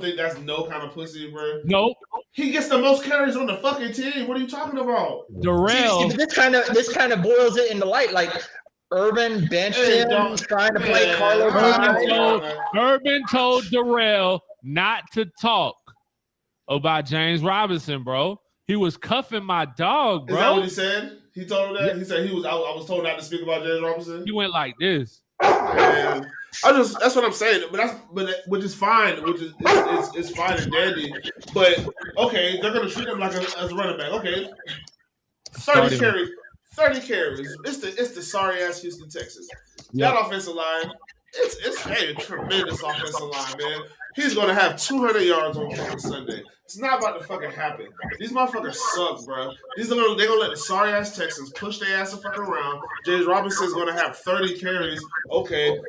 think that's no kind of pussy, bro? Nope. He gets the most carries on the fucking team. What are you talking about? Darrell. This kind of boils it into light. Like Urban benched him, trying to play Carlo. Urban told Darrell not to talk about James Robinson, bro. He was cuffing my dog, bro. Is that what he said? He told him that? He said I was told not to speak about James Robinson? He went like this. Man, that's what I'm saying. Which is fine. It's fine and dandy. But okay, they're gonna treat him like as a running back. Okay. 30 carries. It's the sorry ass Houston Texans. Yep. That offensive line, it's a tremendous offensive line, man. He's gonna have 200 yards on fucking Sunday. It's not about to fucking happen. These motherfuckers suck, bro. They're gonna let the sorry ass Texans push their ass the fuck around. James Robinson's gonna have 30 carries. Okay,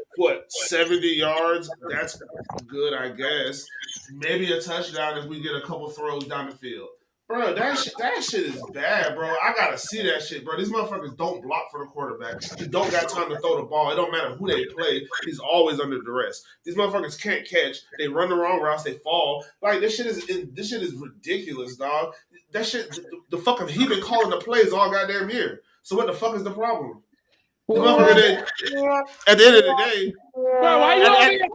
70 yards? That's good, I guess. Maybe a touchdown if we get a couple throws down the field. Bro, that shit is bad, bro. I gotta see that shit, bro. These motherfuckers don't block for the quarterback. He don't got time to throw the ball. It don't matter who they play. He's always under duress. These motherfuckers can't catch. They run the wrong routes. They fall. Like this shit is ridiculous, dog. That shit, the fucking he been calling the plays all goddamn year. So what the fuck is the problem? The motherfucker at the end of the day, bro, why you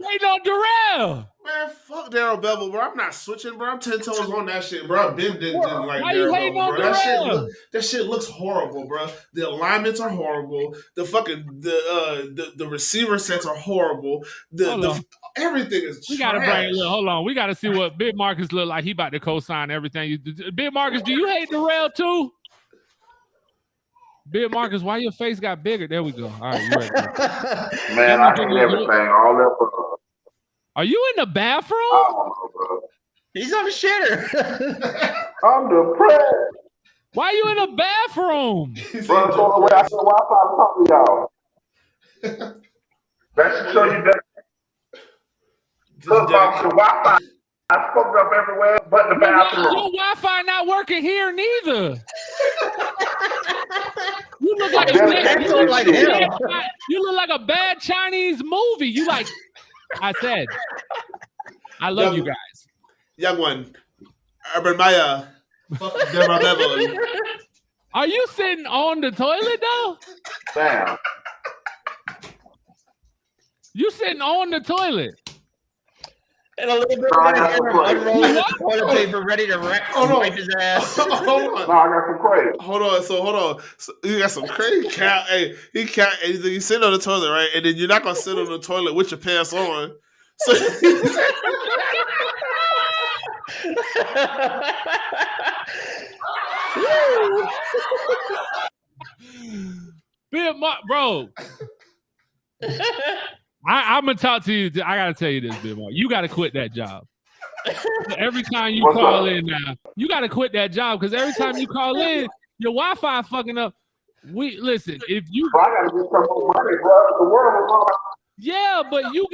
waiting on Darrell? Man, fuck Darrell Bevel, bro. I'm not switching, bro. I'm 10 toes on that shit, bro. I've been didn't like Darrell Bevel, bro. That shit looks horrible, bro. The alignments are horrible. The fucking the receiver sets are horrible. Everything is we gotta trash. hold on. We gotta see what Big Marcus look like. He about to co-sign everything. Big Marcus, do you hate Darrell too? Big Marcus, why your face got bigger? There we go. All right, you ready? Man, I hate everything. All that. Are you in the bathroom? He's on the shitter. I'm depressed. Why are you in the bathroom? Bro, so the way I said Wi-Fi to talk to y'all. That should show you that. Look, the Wi-Fi. I spoke up everywhere but the bathroom. Your Wi-Fi not working here neither. You look like a bad Chinese movie. You like I said. I love you guys. Young one. Urban Meyer. Are you sitting on the toilet though? Damn. You sitting on the toilet. And a little bit unrolling toilet paper ready to wipe his ass. Hold on. No, I got some crazy. Hold on. So you got some crazy cat. Hey, you sit on the toilet, right? And then you're not gonna sit on the toilet with your pants on. So bro. I'm gonna talk to you. I gotta tell you this, Big Mark. You gotta quit that job. Every time you call in now, you gotta quit that job because every time you call in, your Wi-Fi fucking up. listen. If you, I gotta get some more money, bro. The world is all. yeah, but you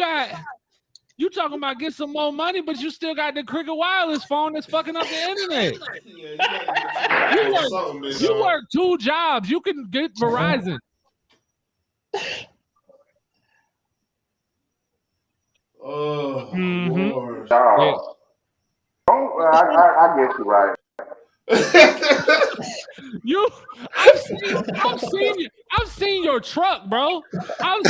talking about get some more money, but you still got the Cricket Wireless phone that's fucking up the internet. You work 2 jobs. You can get Verizon. Oh, Lord. Yeah. I get you right. I've seen your truck, bro. I've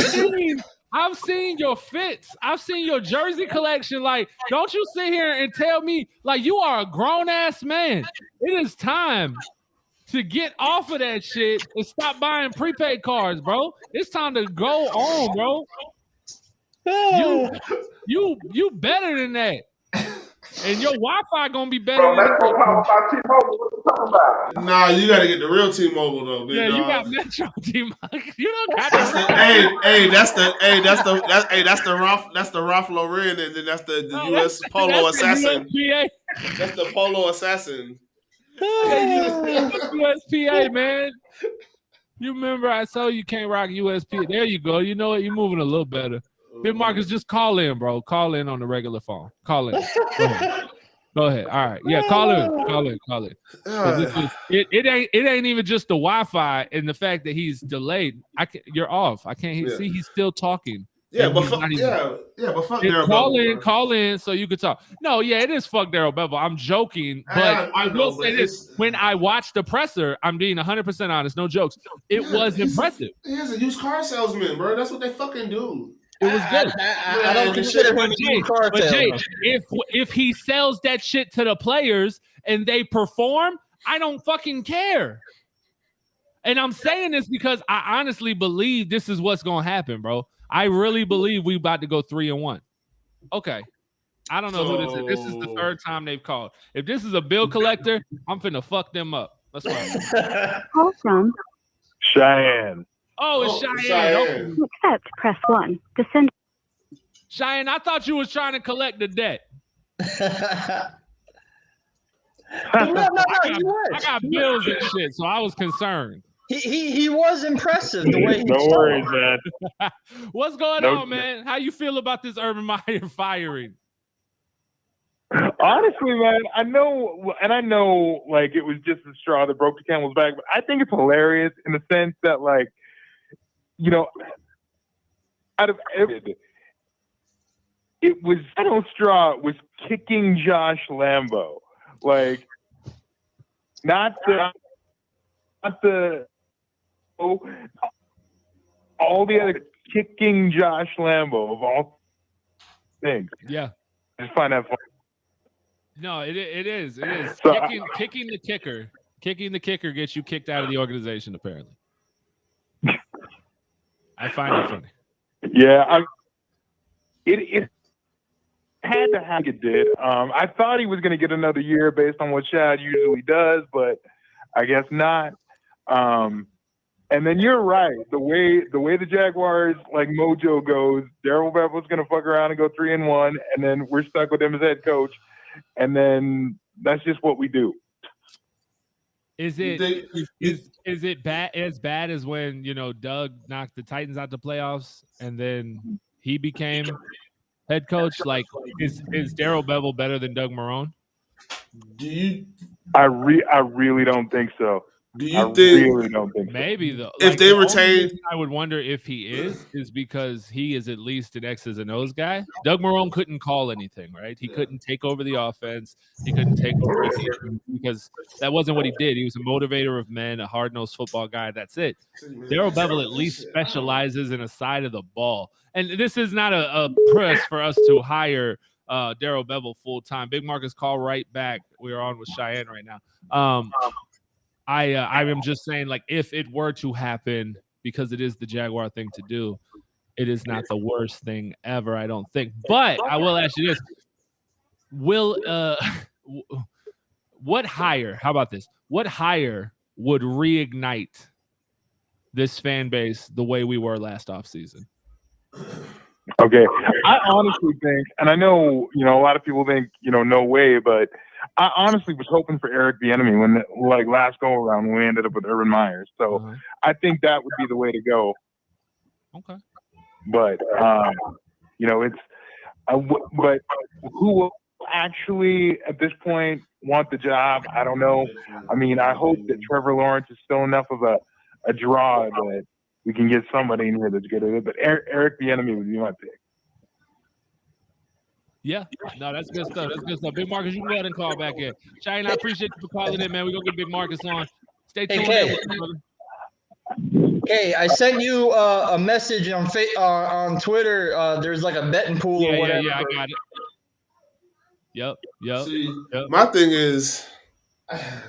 seen your fits. I've seen your jersey collection. Like, don't you sit here and tell me like you are a grown ass man. It is time to get off of that shit and stop buying prepaid cards, bro. It's time to go on, bro. You better than that. And your Wi-Fi gonna be better than that. About T-Mobile. What you talking about? Nah, you gotta get the real T-Mobile though, big dog. You got Metro T-Mobile. You don't got that's the Ralph Lauren, and then that's the US Polo Assassin. That's the Polo Assassin. USPA, man. You remember I told you can't rock USP. There you go. You know what? You're moving a little better. Big Marcus, just call in, bro. Call in on the regular phone. Call in. Go ahead. All right. Yeah, call in. It ain't even just the Wi-Fi and the fact that he's delayed. You're off. I can't see he's still talking. Yeah, but fuck Daryl Bevel. Call in so you could talk. No, yeah, it is fuck Daryl Bevel. I'm joking, but I will say this. When I watched the presser, I'm being 100% honest, no jokes. It was impressive. He's a used car salesman, bro. That's what they fucking do. It was good. I don't consider him a used car salesman. If he sells that shit to the players and they perform, I don't fucking care. And I'm saying this because I honestly believe this is what's gonna happen, bro. I really believe we about to go 3-1. Okay. I don't know who this is. This is the 3rd time they've called. If this is a bill collector, I'm finna fuck them up. That's right. Call from Cheyenne. Oh, it's Cheyenne. To accept, press 1. To send. Cheyenne, I thought you was trying to collect the debt. No, I got bills and shit, so I was concerned. He was impressive the way he No worries, man. What's going on, man? How you feel about this Urban Meyer firing? Honestly, man, I know, like, it was just the straw that broke the camel's back, but I think it's hilarious in the sense that, like, you know, out of everything, it was final straw was kicking Josh Lambo, like, not the all the other kicking Josh Lambo of all things. Yeah, I just find that funny. No, it is. So kicking the kicker. Kicking the kicker gets you kicked out of the organization, apparently. I find it funny. Yeah, it had to happen. It did. I thought he was going to get another year based on what Shad usually does, but I guess not. And then you're right. The way the Jaguars like mojo goes, Daryl Bevel's going to fuck around and go 3-1, and then we're stuck with him as head coach. And then that's just what we do. Is it as bad as when, you know, Doug knocked the Titans out the playoffs and then he became head coach? Like, is Daryl Bevel better than Doug Marrone? I really don't think so. Really don't think so. Maybe though. If they retain, I would wonder if he is because he is at least an X's and O's guy. Doug Marrone couldn't call anything, right? He couldn't take over the offense. He couldn't take over the defense because that wasn't what he did. He was a motivator of men, a hard-nosed football guy. That's it. Daryl Bevel at least specializes in a side of the ball. And this is not a press for us to hire Daryl Bevel full-time. Big Marcus, call right back. We are on with Cheyenne right now. I am just saying, like, if it were to happen, because it is the Jaguar thing to do, it is not the worst thing ever, I don't think. But I will ask you this. What hire, how about this? What hire would reignite this fan base the way we were last offseason? Okay. I honestly think, and I know, a lot of people think, no way, but I honestly was hoping for Eric Bieniemy when last go around when we ended up with Urban Meyer. So I think that would be the way to go. Okay. But but who will actually at this point want the job? I don't know. I mean, I hope that Trevor Lawrence is still enough of a draw that we can get somebody in here that's good at it. But Eric Bieniemy would be my pick. Yeah, no, that's good stuff. That's good stuff. Big Marcus, you can go ahead and call back in. Shane, I appreciate you for calling in, man. We're going to get Big Marcus on. Stay tuned in. Okay, I sent you a message on Twitter. There's like a betting pool or whatever. Yeah, I got it. Yep. See, my thing is,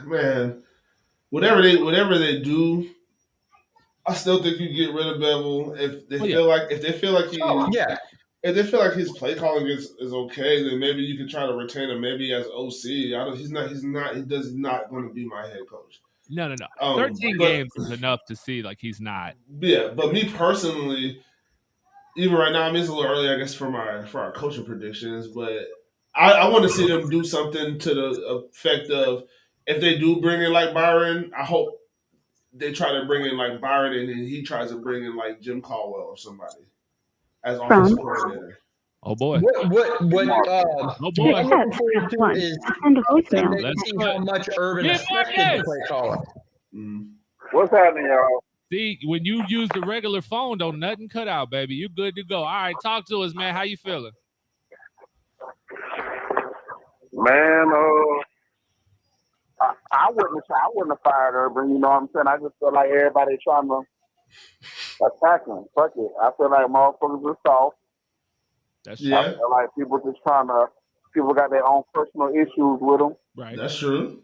man, whatever they do, I still think you get rid of Bevel if they feel like his play calling is okay, then maybe you can try to retain him maybe as OC. He's not going to be my head coach. No. 13 games is enough to see like he's not. Yeah, but me personally, even right now, I mean it's a little early, I guess, for our coaching predictions, but I want to see them do something to the effect of if they do bring in like Byron, I hope they try to bring in like Byron and then he tries to bring in like Jim Caldwell or somebody as offensive coordinator. Oh boy! What? Oh boy! I'm looking forward to is Let's see how much Urban affected the play calling. What's happening, y'all? See, when you use the regular phone, don't nothing cut out, baby. You good to go. All right, talk to us, man. How you feeling? Man, I wouldn't have fired Urban. You know what I'm saying? I just feel like everybody trying to attack him. Fuck it. I feel like motherfuckers are soft. That's true. I feel like people got their own personal issues with them. Right. That's true.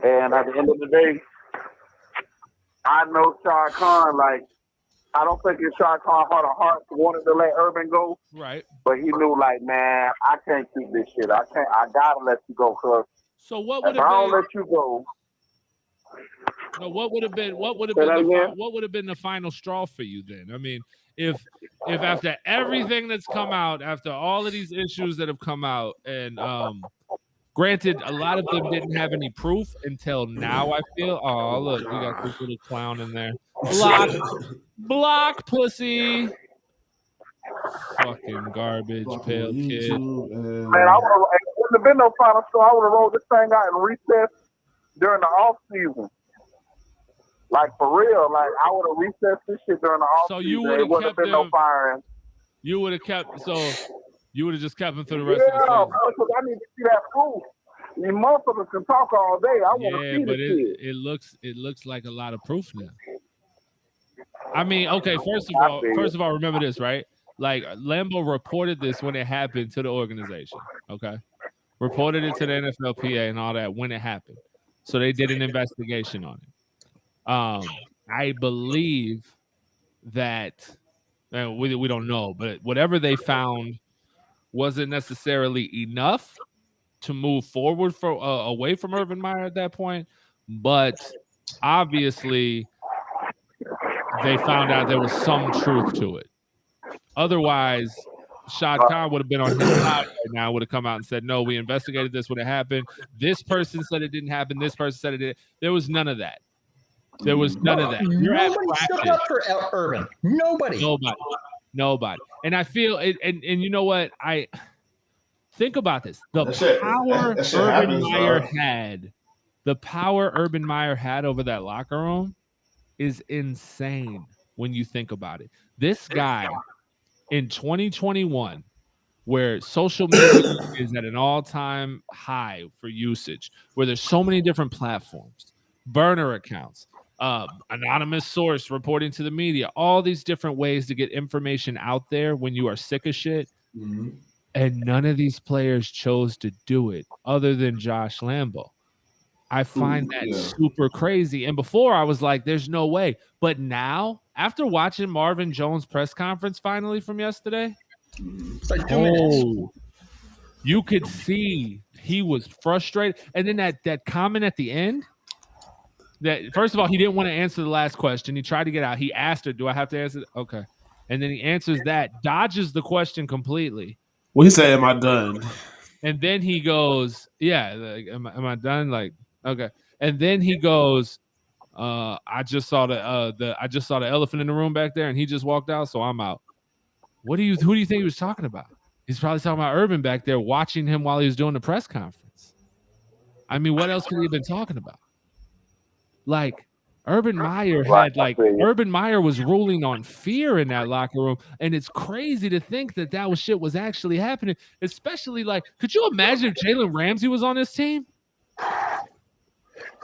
And at the end of the day, I know Shad Khan, I don't think if Shad Khan had a heart wanted to let Urban go. Right. But he knew, man, I can't keep this shit. I gotta let you go, cuz. So what would have been? I don't let you go. No, what would have been the final straw for you then? I mean, if after everything that's come out, after all of these issues that have come out, and granted, a lot of them didn't have any proof until now. I feel. Oh, look, we got this little clown in there. Block, pussy. Fucking garbage, pale kid. Man, I wouldn't have been no final straw. I would have rolled this thing out in recess during the off season. For real, I would have recessed this shit during the off season. You would have kept been no firing. You would have just kept him through the rest of the season. Yeah, because I need to see that proof. I mean, motherfuckers can talk all day. I want to see this shit. It looks like a lot of proof now. I mean, okay, first of all, remember this, right? Lambeau reported this when it happened to the organization, okay? Reported it to the NFLPA and all that when it happened. So they did an investigation on it. I believe that we don't know, but whatever they found wasn't necessarily enough to move forward away from Urban Meyer at that point. But obviously, they found out there was some truth to it. Otherwise, Shad Khan would have been on his side right now, would have come out and said, no, we investigated this when it happened. This person said it didn't happen. This person said it did. There was none of that. There was none of that. Nobody stood up for Urban. Nobody. And I feel it, and you know what? I think about this. The power Urban Meyer had over that locker room is insane when you think about it. This guy in 2021, where social media is at an all-time high for usage, where there's so many different platforms, burner accounts, anonymous source reporting to the media, all these different ways to get information out there when you are sick of shit. Mm-hmm. And none of these players chose to do it other than Josh Lambeau. I find that super crazy. And before I was like, there's no way. But now, after watching Marvin Jones' press conference finally from yesterday, it's like 2 minutes. You could see he was frustrated. And then that comment at the end, that first of all, he didn't want to answer the last question. He tried to get out. He asked her, do I have to answer? Okay. And then he answers that, dodges the question completely. Well, he said, "Am I done?" And then he goes, "Yeah, like, am I done?" Like, okay. And then he goes, I just saw the elephant in the room back there, and he just walked out, so I'm out. Who do you think he was talking about? He's probably talking about Urban back there watching him while he was doing the press conference. I mean, what else could he have been talking about? Like, Urban Meyer Urban Meyer was ruling on fear in that locker room, and it's crazy to think that shit was actually happening. Especially, like, could you imagine if Jalen Ramsey was on this team?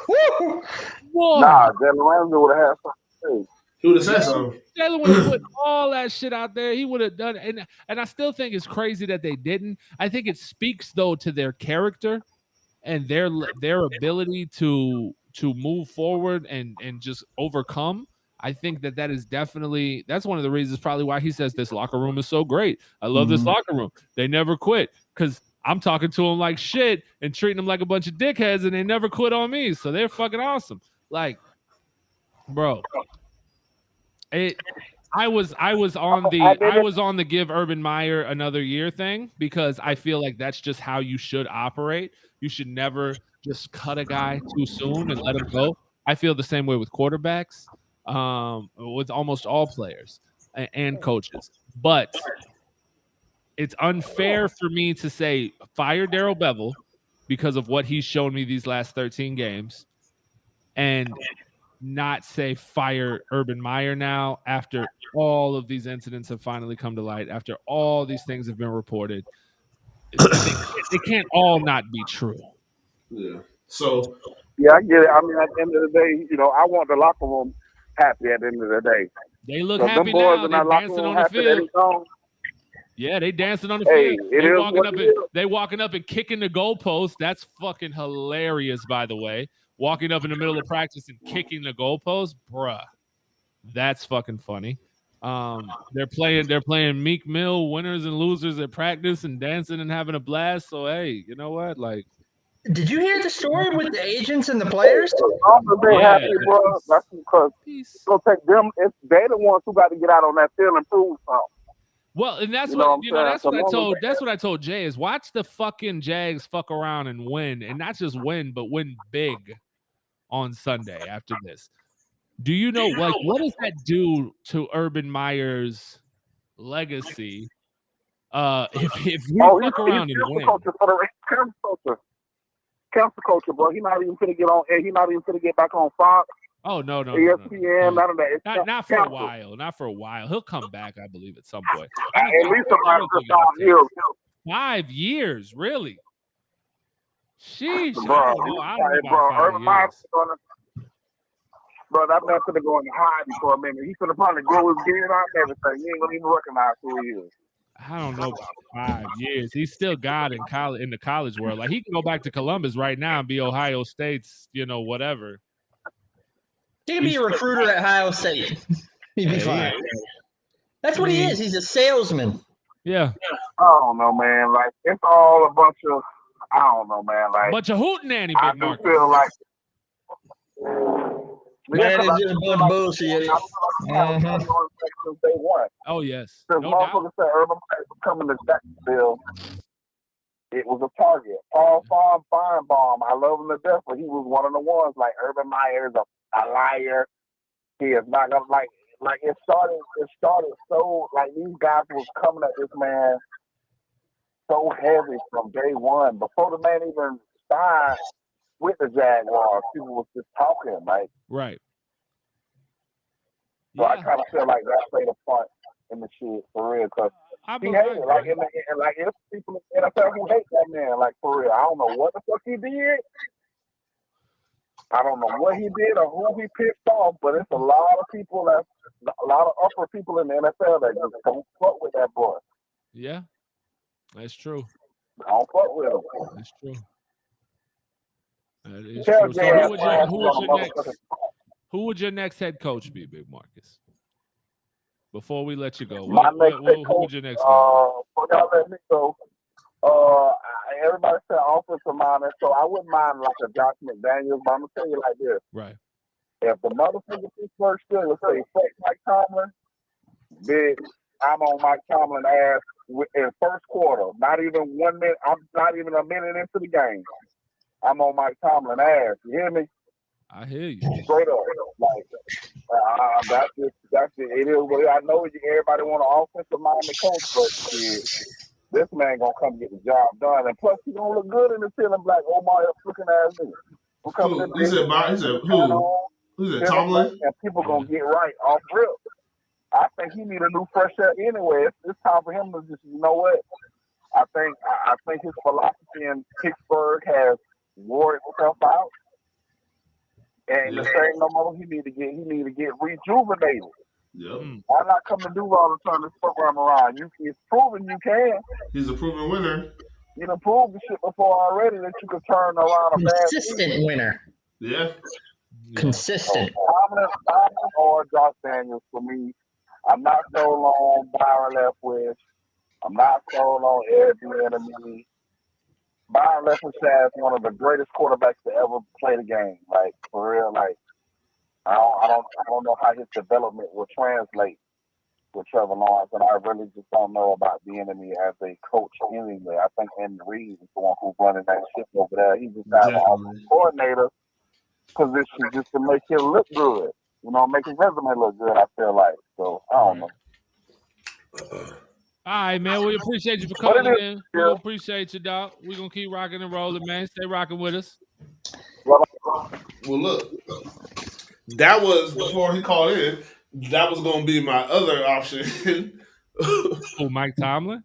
Boy. Nah, Jalen Ramsey would have had something. He would have said something. Jalen would have put all that shit out there. He would have done it. And I still think it's crazy that they didn't. I think it speaks, though, to their character and their ability to move forward and just overcome. I think that is definitely, that's one of the reasons probably why he says this locker room is so great. I love this locker room. They never quit, because I'm talking to them like shit and treating them like a bunch of dickheads, and they never quit on me. So they're fucking awesome. Like, bro, I was on the give Urban Meyer another year thing, because I feel like that's just how you should operate. You should never just cut a guy too soon and let him go. I feel the same way with quarterbacks, with almost all players and coaches. But it's unfair for me to say fire Darrell Bevell because of what he's shown me these last 13 games, and not say fire Urban Meyer now after all of these incidents have finally come to light, after all these things have been reported. They can't all not be true. Yeah. So. Yeah, I get it. I mean, at the end of the day, you know, I want the locker room happy at the end of the day. They look happy now. They're dancing on the field. Yeah, they dancing on the field. They walking up and kicking the goalpost. That's fucking hilarious, by the way. Walking up in the middle of practice and kicking the goalpost, bruh. That's fucking funny. They're playing Meek Mill, winners and losers at practice, and dancing and having a blast. So hey, you know what? Like, did you hear the story with the agents and the players? They're happy, bro. That's because it's gonna take them. They're the ones who got to get out on that field and prove something. Well, and that's what I told Jay is watch the fucking Jags fuck around and win, and not just win, but win big on Sunday after this. Do you know, like, what does that do to Urban Meyer's legacy? If we fuck around and win. Council culture, bro. He's not even gonna get on. He's not even gonna get back on Fox. Oh no, ESPN, none of that. Not for a while. Not for a while. He'll come back, I believe, at some point. At least about 5 years. 5 years, really? Sheesh. Bro, I don't know about 5 years. Bro, that man's gonna go in the hiding for a minute. He's gonna probably grow his beard out and everything. He ain't gonna even recognize who he is. I don't know about 5 years. He's still God in the college world. Like, he can go back to Columbus right now and be Ohio State's, whatever. He can be a recruiter at Ohio State. He'd be fine. That's what he is. He's a salesman. Yeah. I don't know, man. Like, it's all a bunch of, I don't know, man. Like, bunch of hootenanny, I do feel like. Man, it's just a bunch of bullshit. Oh, yes. Because motherfuckers said Urban Meyer was coming to Jacksonville. It was a target. Paul Feinbaum, I love him to death, but he was one of the ones. Like, Urban Meyer is a liar. He is not gonna like it started so like these guys was coming at this man so heavy from day one. Before the man even signed with the Jaguars, people was just talking, like, right. So I kind of feel like that played a part in the shit for real, because he hated like there's people in the NFL who hate that man, like, for real. I don't know what the fuck he did. I don't know what he did or who he pissed off, but it's a lot of upper people in the NFL that just don't fuck with that boy. Yeah, that's true. Don't fuck with him. That's true. That is true. So who would your next head coach be, Big Marcus? Before we let you go, who would your next coach? Before y'all let me go, everybody said offensive minded, so I wouldn't mind like a Josh McDaniels, but I'm gonna tell you like this. Right. If the motherfucker Pittsburgh Steelers say fuck Mike Tomlin, Big, I'm on Mike Tomlin ass in first quarter. Not even 1 minute. I'm not even a minute into the game. I'm on Mike Tomlin ass. You hear me? I hear you. Straight up. Like, that's it. It is what I know. Everybody want an offensive minded coach, but shit, this man gonna come get the job done. And plus, he gonna look good in the ceiling black Omar looking ass nigga. He said who? Who's it? Tomlin? And people gonna get right off rip. I think he need a new fresh air anyway. It's time for him to just, you know what? I think his philosophy in Pittsburgh has wore itself out. And the same no more. He need to get rejuvenated. Yep. I'm not coming to do all the turn this program around. It's proven you can. He's a proven winner. You done proved the shit before already that you can turn around a consistent winner. Yeah. Consistent. Tomlin or Josh Daniels for me. I'm not sold on Byron Leftwich. I'm not sold on Eric Bieniemy. Byron Leftwich has one of the greatest quarterbacks to ever play the game. Like, for real, like, I don't know how his development will translate with Trevor Lawrence, and I really just don't know about Bieniemy as a coach anyway. I think Andy Reid is the one who's running that ship over there. He just got an coordinator position just to make him look good. You know, make his resume look good, I feel like. So, I don't know. All right, man. We appreciate you for calling in. We appreciate you, dog. We're going to keep rocking and rolling, man. Stay rocking with us. Well, look. That was, before he called in, that was going to be my other option. Mike Tomlin?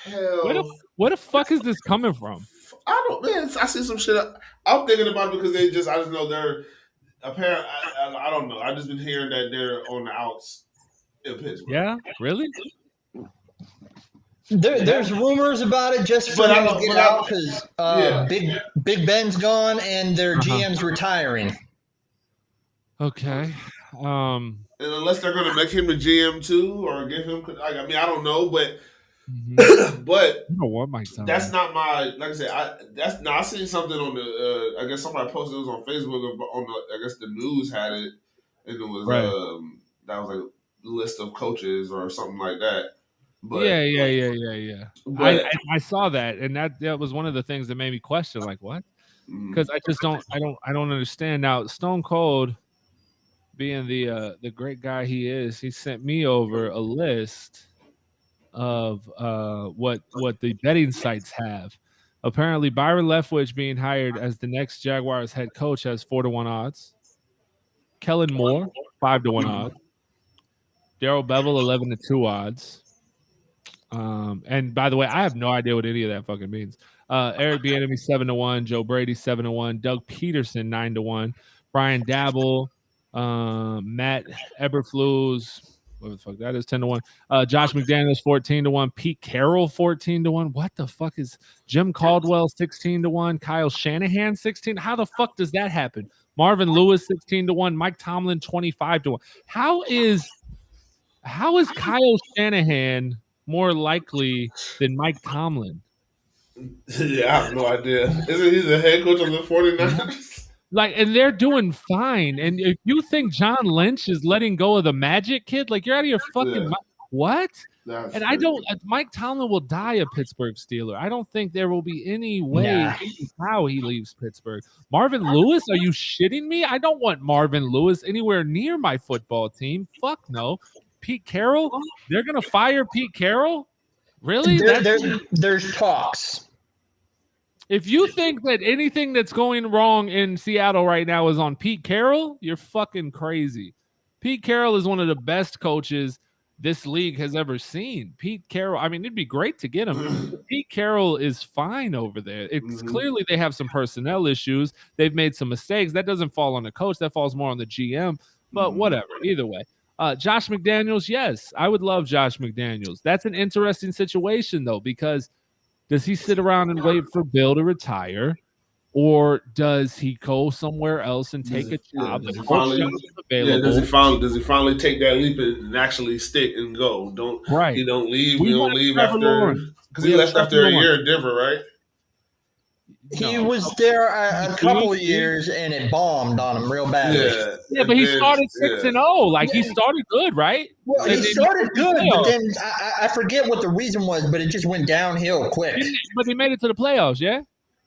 Hell. Where the fuck is this coming from? I see some shit. I'm thinking about it because I just know they're, apparently, I don't know. I've just been hearing that they're on the outs in Pittsburgh. Yeah? Really? There's rumors about it just for them to get out because Big Ben's gone and their GM's retiring. And Okay. unless they're going to make him the GM too or give him, I don't know, but but you know what, Mike Tomlin? That's not my, like I said, I seen something on the, I guess somebody posted it was on Facebook on the, I guess the news had it, and it was that was like a list of coaches or something like that. But, yeah. But, I saw that, and that was one of the things that made me question, like, what? Because I just don't understand. Now, Stone Cold, being the great guy he is, he sent me over a list of what the betting sites have. Apparently, Byron Leftwich being hired as the next Jaguars head coach has 4-1 odds. Kellen Moore 5-1 odds. Darrell Bevel 11-2 odds. And by the way, I have no idea what any of that fucking means. Eric Bieniemy 7-1, Joe Brady 7-1, Doug Peterson 9-1, Brian Dabble, Matt Eberflus, what the fuck that is, 10-1. Josh McDaniels 14-1, Pete Carroll 14-1. What the fuck is Jim Caldwell 16-1, Kyle Shanahan 16? How the fuck does that happen? Marvin Lewis 16-1, Mike Tomlin 25-1. How is Kyle Shanahan more likely than Mike Tomlin? Yeah, I have no idea. Isn't he the head coach of the 49ers? And they're doing fine. And if you think John Lynch is letting go of the Magic kid, like, you're out of your fucking mind. What? That's and crazy. Mike Tomlin will die a Pittsburgh Steeler. I don't think there will be any way how he leaves Pittsburgh. Marvin Lewis, are you shitting me? I don't want Marvin Lewis anywhere near my football team. Fuck no. Pete Carroll? They're going to fire Pete Carroll? Really? There's talks. If you think that anything that's going wrong in Seattle right now is on Pete Carroll, you're fucking crazy. Pete Carroll is one of the best coaches this league has ever seen. Pete Carroll, I mean, it'd be great to get him. Pete Carroll is fine over there. It's clearly they have some personnel issues. They've made some mistakes. That doesn't fall on the coach. That falls more on the GM. But whatever. Either way. Josh McDaniels, yes. I would love Josh McDaniels. That's an interesting situation, though, because does he sit around and wait for Bill to retire, or does he go somewhere else and take a job? Does he finally take that leap and actually stick and go? He don't leave. We don't leave after, because he left after a year in Denver, right? He No. was there a couple of years, and it bombed on him real badly. Yeah, but he started 6-0. Like he started good, right? Well, he started good, but then I forget what the reason was, but it just went downhill quick. But he made it to the playoffs, yeah?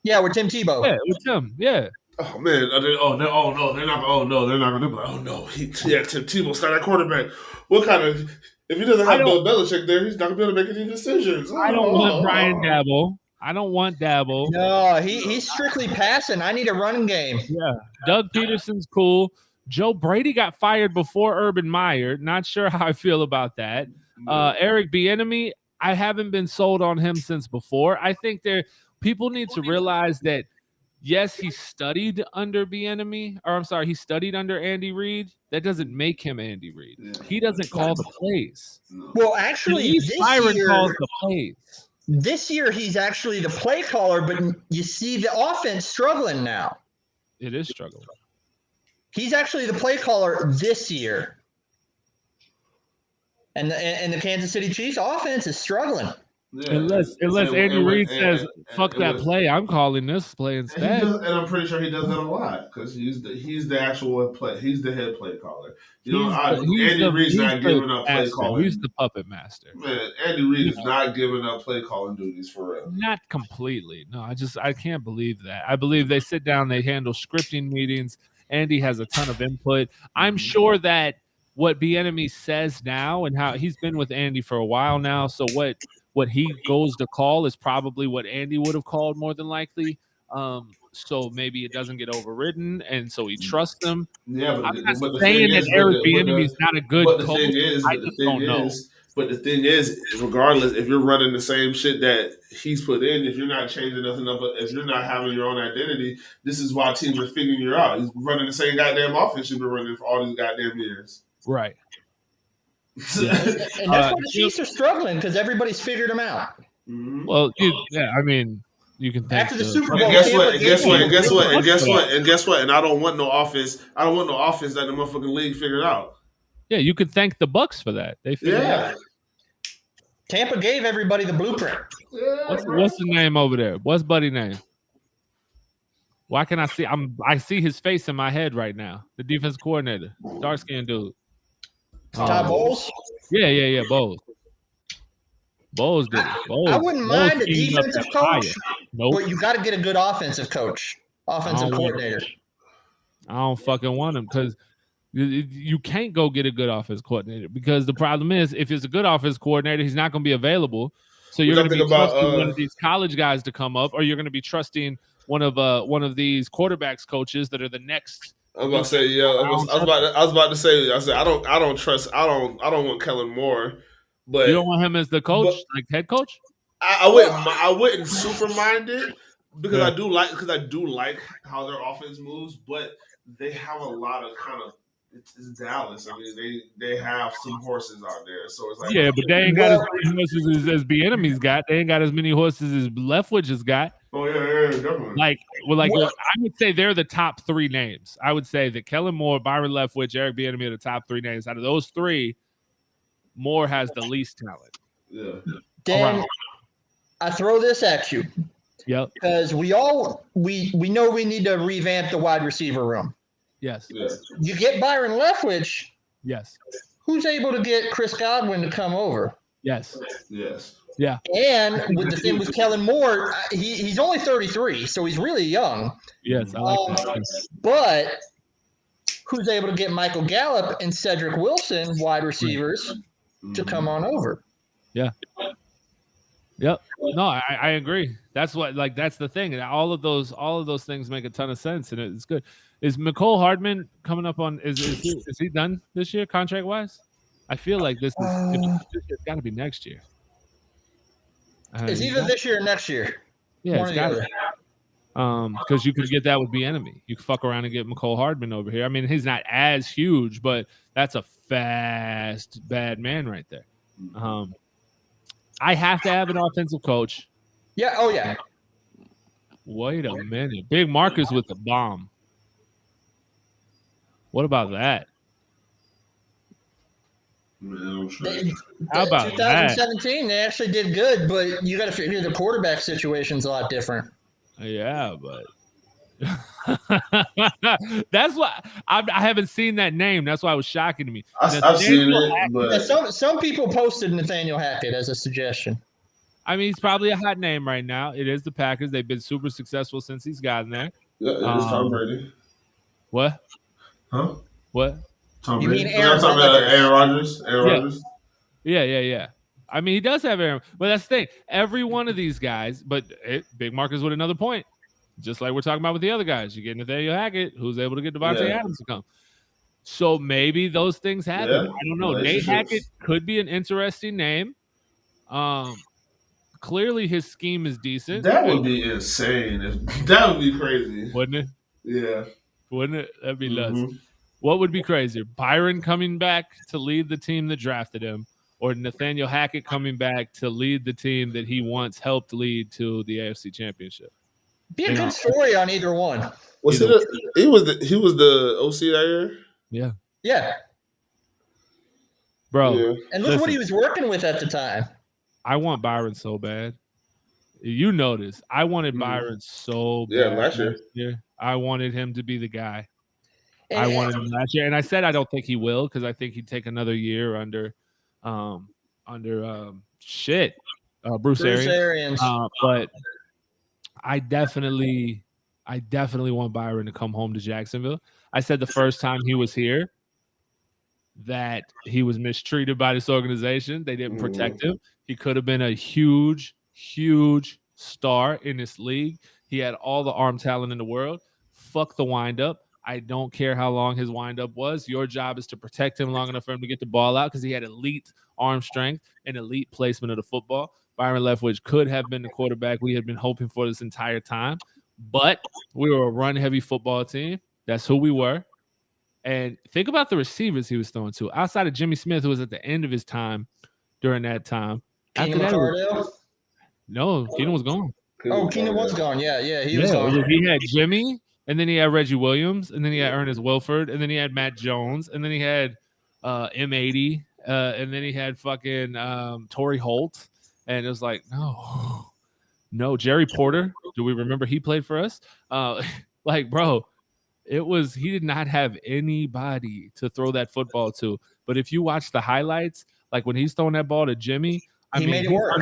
Yeah, with Tim Tebow. Yeah, with Tim, yeah. Oh man! They're not. They're not gonna be like, oh no, Tim Tebow started quarterback. What kind of? If he doesn't have Bill Belichick there, he's not gonna be able to make any decisions. I don't want Brian Dabble. I don't want Dabble. No, he's strictly passing. I need a running game. Yeah, Doug Peterson's cool. Joe Brady got fired before Urban Meyer. Not sure how I feel about that. Eric Bieniemy, I haven't been sold on him since before. I think people need to realize that. Yes, he studied under Bieniemy, or I'm sorry, he studied under Andy Reid. That doesn't make him Andy Reid. Yeah. He doesn't call the plays. Well, actually, Byron calls the plays. This year, he's actually the play caller, but you see the offense struggling now. It is struggling. He's actually the play caller this year. And the Kansas City Chiefs offense is struggling. Yeah. Unless Andy Reid says, fuck that play, I'm calling this play instead. And I'm pretty sure he does that a lot because he's the actual play. He's the head play caller. Andy Reid's not giving up play calling. He's the puppet master. Man, Andy Reid is not giving up play calling duties for real. Not completely. No, I can't believe that. I believe they sit down, they handle scripting meetings. Andy has a ton of input. I'm sure that what Bieniemy says now and how he's been with Andy for a while now, so what he goes to call is probably what Andy would have called more than likely. So maybe it doesn't get overridden, and so he trusts them. Yeah, but I'm not saying that Eric Bieniemy is not a good coach. But the thing is, regardless, if you're running the same shit that he's put in, if you're not changing nothing up, if you're not having your own identity, this is why teams are figuring you out. He's running the same goddamn offense you've been running for all these goddamn years. Right. And that's why the Chiefs are struggling because everybody's figured them out. Mm-hmm. Well, I mean, you can thank after the Super Bowl. And guess what? And I don't want no offense. I don't want no offense that the motherfucking league figured out. Yeah, you could thank the Bucks for that. They figured it out. Tampa gave everybody the blueprint. Yeah, what's the name over there? What's Buddy's name? Why can I see? I see his face in my head right now. The defense coordinator, dark skinned dude. Todd Bowles? Yeah, Bowles. Bowles did it. I wouldn't mind a defensive coach, but you got to get a good offensive coach, offensive coordinator. I don't fucking want him because you can't go get a good offense coordinator because the problem is if it's a good offense coordinator, he's not going to be available. So you're going to be trusting one of these college guys to come up, or you're going to be trusting one of these quarterbacks coaches that are the next. I was about to say, yeah. I was about to say. I said, I don't want Kellen Moore, but you don't want him as the coach, like head coach. I wouldn't super mind it because I do like how their offense moves, but they have a lot of kind of. It's Dallas. I mean, they have some horses out there, so it's like but they ain't got as many horses as Bieniemy's got. They ain't got as many horses as Leftwich has got. Oh yeah, definitely. I would say they're the top three names. I would say that Kellen Moore, Byron Leftwich, Eric Bieniemy are the top three names. Out of those three, Moore has the least talent. Yeah. Dan, I throw this at you. Yep. Because we know we need to revamp the wide receiver room. Yes. You get Byron Leftwich. Yes. Who's able to get Chris Godwin to come over? Yes. Yeah. And with the thing with Kellen Moore, he's only 33, so he's really young. Yes, I like that. But who's able to get Michael Gallup and Cedric Wilson, wide receivers, to come on over? Yeah. Yep. No, I agree. That's that's the thing. And all of those things make a ton of sense, and it's good. Is McCole Hardman coming up on? Is he done this year contract wise? I feel like this it's got to be next year. It's either this year or next year. Yeah, it's got to. Because you could get that with Bieniemy. You could fuck around and get McCole Hardman over here. I mean, he's not as huge, but that's a fast, bad man right there. I have to have an offensive coach. Yeah. Oh yeah. Wait a minute. Big Marcus with the bomb. What about that? How about 2017, they actually did good, but you got to figure the quarterback situation's a lot different. Yeah, but that's why I haven't seen that name. That's why it was shocking to me. I've seen it, but Yeah, some people posted Nathaniel Hackett as a suggestion. I mean, he's probably a hot name right now. It is the Packers. They've been super successful since he's gotten there. yeah, it's Tom Brady. What? Huh? What? Tom You Brady? mean Aaron talking about Aaron Rodgers? Aaron Yeah. Rodgers? Yeah. I mean, he does have Aaron, but that's the thing. Every one of these guys, but Big Marcus with another point, just like we're talking about with the other guys. You get Nathaniel Hackett, who's able to get Devontae Adams to come. So maybe those things happen. Yeah, I don't know. Nate Hackett could be an interesting name. Clearly his scheme is decent. That would be insane. That would be crazy. Wouldn't it? Yeah. Wouldn't it? That'd be nuts. What would be crazier? Byron coming back to lead the team that drafted him, or Nathaniel Hackett coming back to lead the team that he once helped lead to the AFC Championship? Be a good story on either one. Was he was the OC that year? Yeah. Bro. Yeah. And look what he was working with at the time. I want Byron so bad. You notice I wanted Byron so bad. Yeah, last year. I wanted him to be the guy. I wanted him last year, and I said I don't think he will because I think he'd take another year under Bruce Arians. But I definitely want Byron to come home to Jacksonville. I said the first time he was here that he was mistreated by this organization. They didn't protect him. He could have been a huge star in this league. He had all the arm talent in the world. Fuck the windup. I don't care how long his windup was. Your job is to protect him long enough for him to get the ball out because he had elite arm strength and elite placement of the football. Byron Leftwich could have been the quarterback we had been hoping for this entire time, but we were a run-heavy football team. That's who we were. And think about the receivers he was throwing to. Outside of Jimmy Smith, who was at the end of his time during that time. Keenan McCardell? No, Keenan was gone. Keenan was gone. Yeah, he was gone. He had Jimmy, and then he had Reggie Williams, and then he had Ernest Wilford, and then he had Matt Jones, and then he had M80, and then he had fucking Torrey Holt. And it was like, no, Jerry Porter. Do we remember he played for us? Bro, he did not have anybody to throw that football to. But if you watch the highlights, like when he's throwing that ball to Jimmy, he made it work.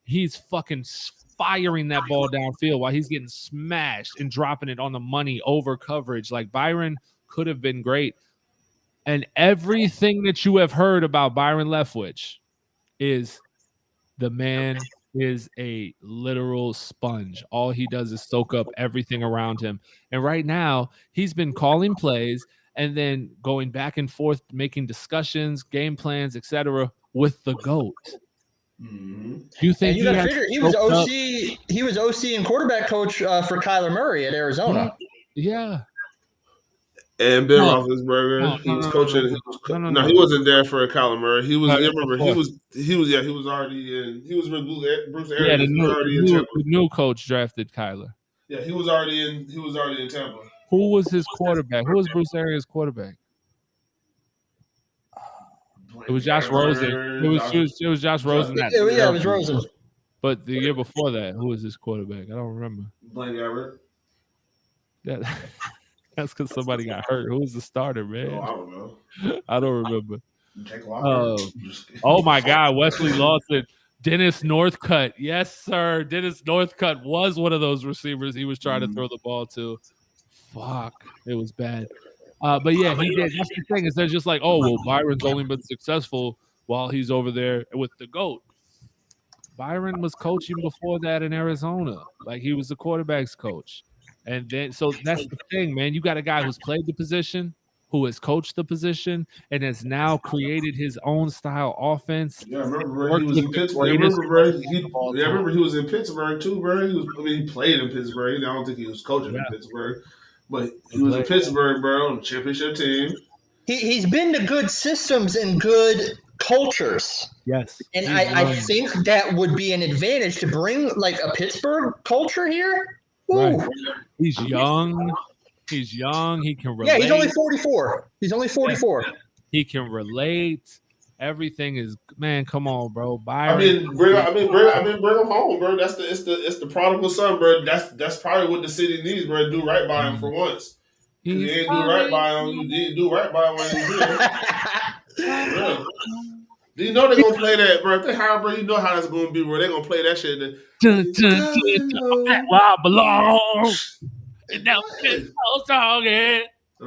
He's fucking firing that ball downfield while he's getting smashed and dropping it on the money over coverage. Like Byron could have been great. And everything that you have heard about Byron Leftwich is the man is a literal sponge. All he does is soak up everything around him. And right now, he's been calling plays and then going back and forth, making discussions, game plans, etc., with the GOAT. Mm-hmm. You think you gotta figure he was OC? He was OC and quarterback coach for Kyler Murray at Arizona. Yeah. And Ben Roethlisberger, he was coaching. No, he wasn't there for Kyler Murray. He was. He was already in. He was with Bruce Arians. The new coach drafted Kyler. Yeah, he was already in. He was already in Tampa. Who was his quarterback? Who was Bruce Arians' quarterback? It was Josh Rosen. It was Josh Rosen. It was Rosen. But the year before that, who was his quarterback? I don't remember. Blaine Gabbert. That's because somebody got hurt. Who was the starter, man? Oh, I don't know. I don't remember. Jake Locker. Oh my God, Wesley Lawson. Dennis Northcutt. Yes, sir. Dennis Northcutt was one of those receivers he was trying to throw the ball to. Fuck. It was bad. But yeah, he did. That's the thing, is they're just like, oh, well, Byron's only been successful while he's over there with the GOAT. Byron was coaching before that in Arizona. Like, he was the quarterback's coach. And then, so that's the thing, man. You got a guy who's played the position, who has coached the position, and has now created his own style offense. Yeah, I remember he was in Pittsburgh. I remember he was in Pittsburgh too, bro. He played in Pittsburgh. I don't think he was coaching in Pittsburgh, but he was in Pittsburgh, bro, on the championship team. He's been to good systems and good cultures. Yes. And I think that would be an advantage to bring like a Pittsburgh culture here. Right. He's young. He can relate. Yeah, he's only 44. He can relate. Everything is, man. Come on, bro. Byron. I mean, bring him home, bro. It's the prodigal son, bro. That's probably what the city needs, bro. Do right by him for once. Because you ain't do right by him. You didn't do right by him when he was here. Bro. Do you know they're gonna play that, bro? If they hire, bro, you know how that's gonna be, bro. They're gonna play that shit. Where I belong.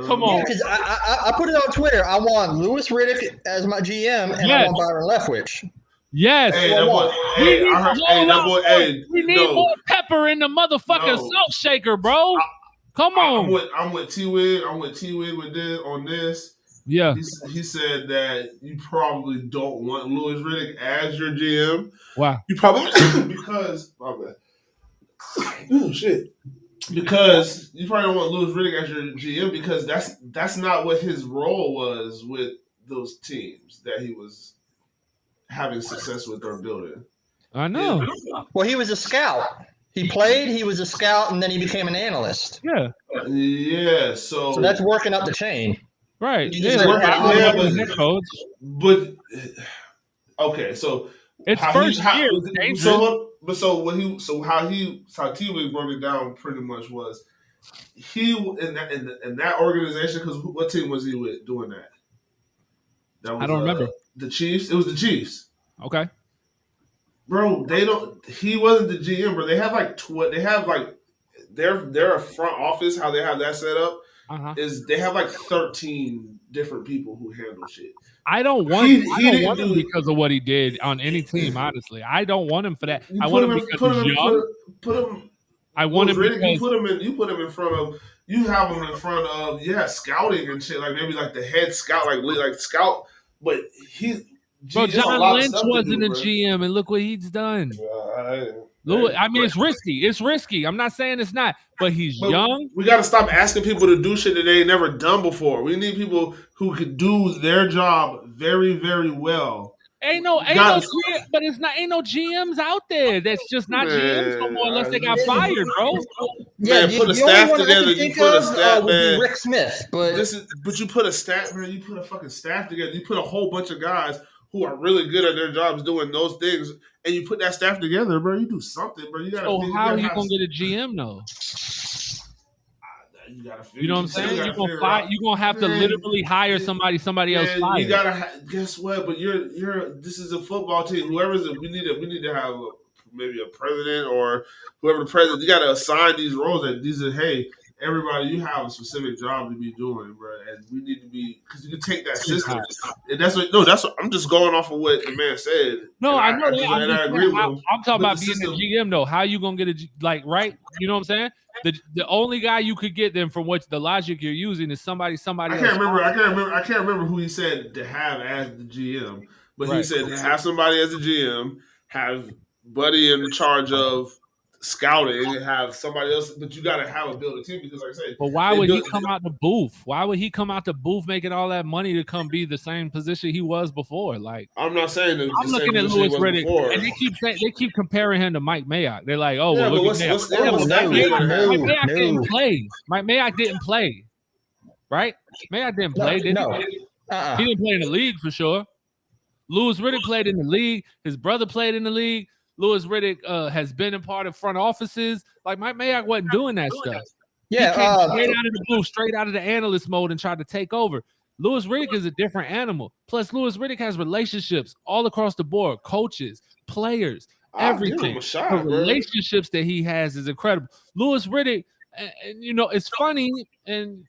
Come on. Because I put it on Twitter. I want Louis Riddick as my GM, and I want Byron Leftwich. Yes. Hey, that boy. We need more pepper in the motherfucking salt shaker, bro. Come on. I'm with T-Wig. I'm with T-Wig on this. Yeah. He said that you probably don't want Louis Riddick as your GM. Wow. You probably because my bad. Oh shit. Because you probably don't want Louis Riddick as your GM because that's not what his role was with those teams that he was having success with or building. I know. Well, he was a scout. He played, he was a scout, and then he became an analyst. Yeah. Yeah. So that's working up the chain. Right. But okay, so it's first year. How T-Wig broke it down pretty much was he in that organization, because what team was he with doing that? That was, I don't remember. The Chiefs. It was the Chiefs. Okay. Bro, he wasn't the GM, bro. They have their front office, how they have that set up. Is they have like 13 different people who handle shit. I don't want him because of what he did on any team, honestly. I don't want him for that. I want him because he's young. I want him because you put him in front of scouting and shit, like maybe like the head scout, like scout, but Bro, John Lynch wasn't a GM, and look what he's done. I mean, it's risky. It's risky. I'm not saying it's not, but he's young. We got to stop asking people to do shit that they ain't never done before. We need people who could do their job very, very well. Ain't no GMs out there that's just not GMs no more unless they got fired, bro. Yeah, man, put a staff together. You put a staff, man. Rick Smith, but you put a staff, man. You put a fucking staff together. You put a whole bunch of guys who are really good at their jobs doing those things, and you put that staff together, bro. You do something, bro. You gotta. So how are you gonna get a GM though? You gotta figure. You know what I'm saying? You're gonna have to literally hire somebody else fired. You gotta guess what? But this is a football team. We need to have maybe a president or whoever the president. You gotta assign these roles that these are. Hey, everybody, you have a specific job to be doing, bro, and we need to be because you can take that system. And that's what I'm just going off of what the man said. No, I know that. I agree with him. I'm talking about being a GM though. How you gonna get right? You know what I'm saying? The only guy you could get them from what the logic you're using is somebody. I can't remember who he said to have as the GM, but he said to have somebody as a GM, have Buddy in charge of scouting, and have somebody else. But you got to have a building team because, like I said, but why would he come out the booth? Why would he come out the booth making all that money to come be the same position he was before? Like, I'm not saying that. I'm looking at Louis Riddick, and they keep comparing him to Mike Mayock. They're like, oh, well, look at Mayock. Mike Mayock didn't play. Mike Mayock didn't play, right? Mayock didn't play, did he? He didn't play in the league for sure. Louis Riddick played in the league. His brother played in the league. Louis Riddick has been a part of front offices. Like Mike Mayock wasn't doing that stuff. Yeah, he came straight out of the booth, straight out of the analyst mode, and tried to take over. Louis Riddick is a different animal. Plus, Louis Riddick has relationships all across the board, coaches, players, everything. The relationships that he has is incredible. Louis Riddick, and you know, it's funny, and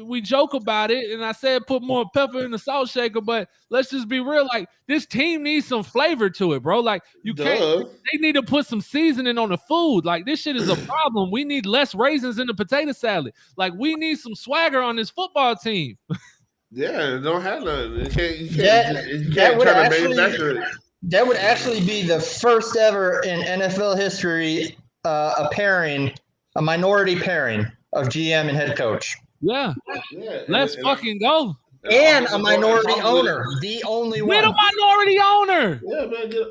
we joke about it, and I said put more pepper in the salt shaker, but let's just be real. Like, this team needs some flavor to it, bro. Like, you can't. They need to put some seasoning on the food. Like, this shit is a problem. We need less raisins in the potato salad. Like, we need some swagger on this football team. Yeah, don't have none. You can't try to manufacture it. That would actually be the first ever in NFL history a minority pairing of GM and head coach. Yeah. Let's fucking go. And a minority owner, the only one. We're the minority owner.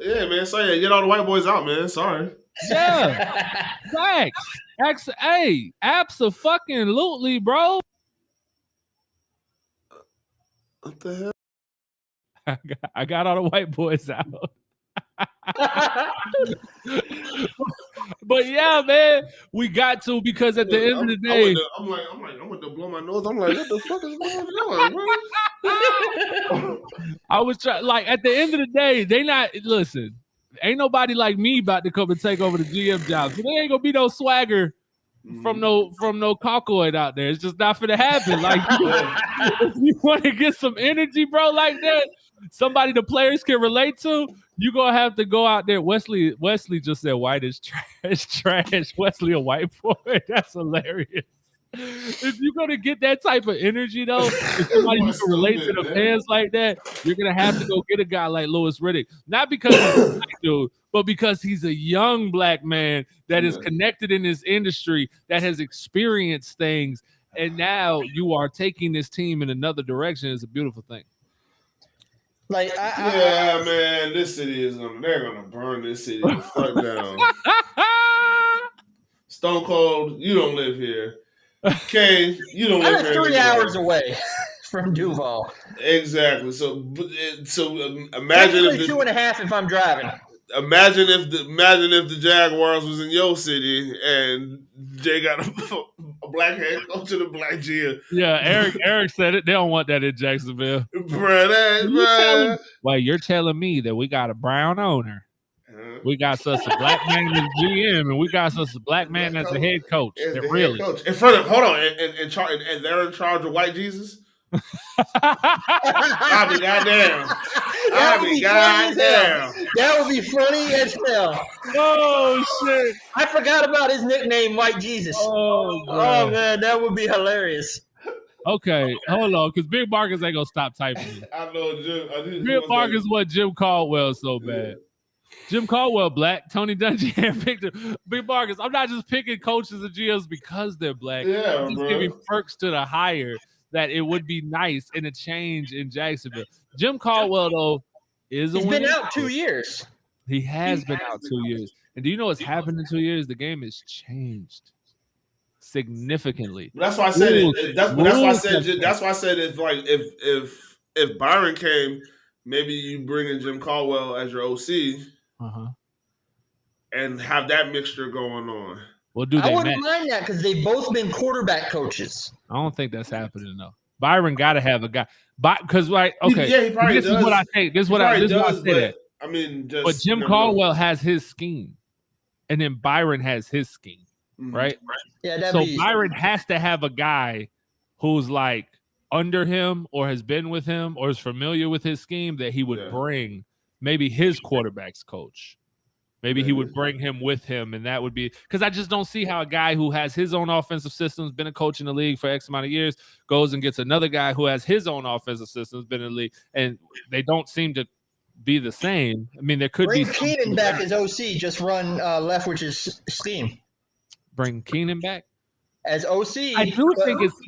Yeah, man. Sorry, get all the white boys out, man. Sorry. Yeah. Facts. Hey, abso-fucking-lutely, bro. What the hell? I got all the white boys out. But yeah, man, we got to, because at the end of the day, I'm going to blow my nose. I'm like, what the fuck is going on, bro? I was trying, like, at the end of the day, they not, listen, ain't nobody like me about to come and take over the GM job. So there ain't gonna be no swagger from no Colcoid out there. It's just not gonna happen. Like, if you want to get some energy, bro, like that, somebody the players can relate to, you gonna have to go out there. Wesley just said white is trash. Wesley a white boy. That's hilarious. If you're gonna get that type of energy, though, if somebody who can relate to the fans like that, you're gonna have to go get a guy like Louis Riddick. Not because he's a black dude, but because he's a young black man that is connected in this industry, that has experienced things, and now you are taking this team in another direction. Is a beautiful thing. Like, man, this city they're gonna burn this city the fuck down. Stone Cold, you don't live here. Kay, you don't live here. I'm 3 hours away from Duval. Exactly. So imagine if 2.5 if I'm driving. Imagine if the Jaguars was in your city and Jay got a black head coach and a black GM. Yeah, Eric said it. They don't want that in Jacksonville. Bro, you're telling me that we got a brown owner. We got us a black man as GM, and we got us a black man as the head coach. Head coach. In front of, hold on, and they're in charge of white Jesus? I'll be goddamn. That would be funny as hell. Oh shit! I forgot about his nickname, White Jesus. Oh man, that would be hilarious. Okay, hold on, because Big Marcus ain't gonna stop typing. I know, Jim. Big Marcus what Jim Caldwell so bad. Jim Caldwell black. Tony Dungy picked him. Big Marcus. I'm not just picking coaches and GMs because they're black. Yeah, I'm just giving perks to the hire that it would be nice in a change in Jacksonville. Jim Caldwell, though, is He's been out 2 years. He has been out 2 years. And do you know what's happened in 2 years? The game has changed significantly. That's why I said That's why I said if Byron came, maybe you bring in Jim Caldwell as your OC, and have that mixture going on. Well, I wouldn't mind that because they've both been quarterback coaches. I don't think that's happening though. Byron got to have a guy, because he probably this does. is what I think. This is what I say. I mean, but Jim Caldwell has his scheme, and then Byron has his scheme, right? Yeah. So Byron has to have a guy who's like under him, or has been with him, or is familiar with his scheme, that he would bring maybe his quarterback's coach. Maybe he would bring him with him, and that would be – because I just don't see how a guy who has his own offensive systems, been a coach in the league for X amount of years, goes and gets another guy who has his own offensive systems, been in the league, and they don't seem to be the same. I mean, there could be – Bring Keenan back as OC, just run Leftwich's scheme. Bring Keenan back? As OC. I do think it's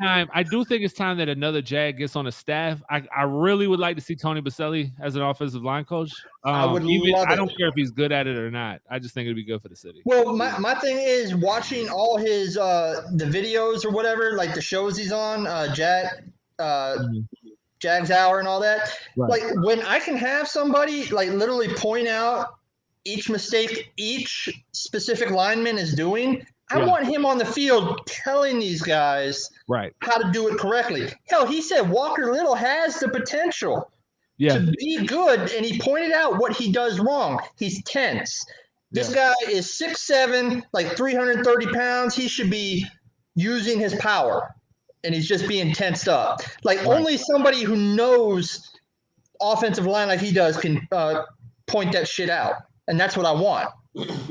time that another Jag gets on the staff. I really would like to see Tony Baselli as an offensive line coach. I would love it. I don't care if he's good at it or not. I just think it'd be good for the city. Well, my thing is watching all his the videos or whatever, like the shows he's on, Jags Hour and all that. Right. Like when I can have somebody like literally point out each mistake each specific lineman is doing. I want him on the field telling these guys how to do it correctly. Hell, he said Walker Little has the potential to be good, and he pointed out what he does wrong. He's tense. This guy is 6'7", like 330 pounds. He should be using his power, and he's just being tensed up. Like only somebody who knows offensive line like he does can point that shit out, and that's what I want.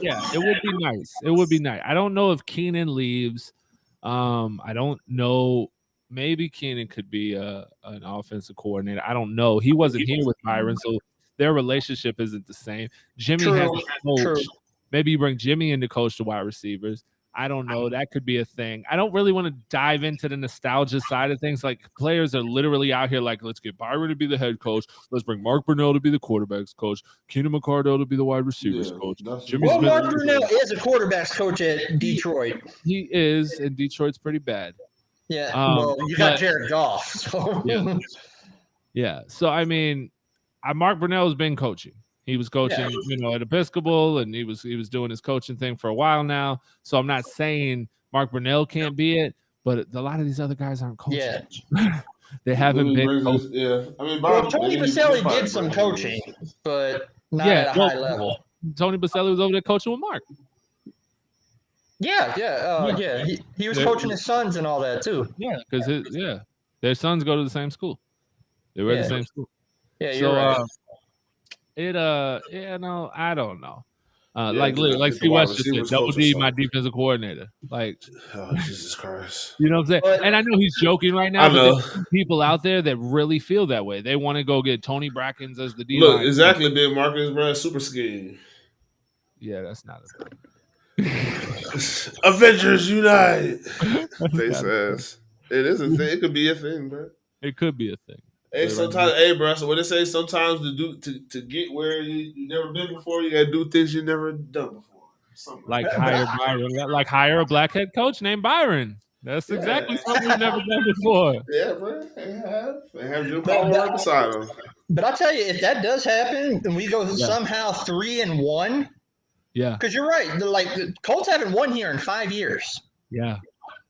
Yeah, it would be nice. It would be nice. I don't know if Keenan leaves. I don't know. Maybe Keenan could be an offensive coordinator. I don't know. He wasn't here with Byron, so their relationship isn't the same. Jimmy has a coach. Maybe you bring Jimmy in to coach the wide receivers. I don't know. That could be a thing. I don't really want to dive into the nostalgia side of things. Like players are literally out here like, let's get Byron to be the head coach. Let's bring Mark Brunell to be the quarterback's coach. Keenan McCardell to be the wide receivers coach. Mark Brunell is a quarterback's coach at Detroit. He is, and Detroit's pretty bad. Yeah. You got Jared Goff. So. Yeah. So, I mean, Mark Brunell's been coaching. He was coaching, at Episcopal, and he was doing his coaching thing for a while now. So I'm not saying Mark Brunell can't be it, but a lot of these other guys aren't coaching. Yeah. They haven't been. I mean, Tony Baselli did some coaching, but not at a high level. Tony Baselli was over there coaching with Mark. Yeah. He was coaching his sons and all that too. Yeah, because their sons go to the same school. They were at the same school. Yeah, you're right. I don't know. Like Steve West just said, Double D, my defensive coordinator. Like, oh, Jesus Christ. You know what I'm saying? And I know he's joking right now, but there's people out there that really feel that way. They want to go get Tony Brackens as the D line. Look, exactly, Ben Marcus, bro. Super scheme. Yeah, that's not Avengers Unite. They says it is a thing. It could be a thing, bro. It could be a thing. Hey, sometimes, bro. So what they say, sometimes to get where you never been before, you gotta do things you never done before. Like hire Byron, like hire a black head coach named Byron. That's exactly something we've never done before. Yeah, bro. They have Jim Paul right beside them. But I'll tell you, if that does happen, and we go somehow 3-1. Yeah, because you're right. The Colts haven't won here in 5 years. Yeah.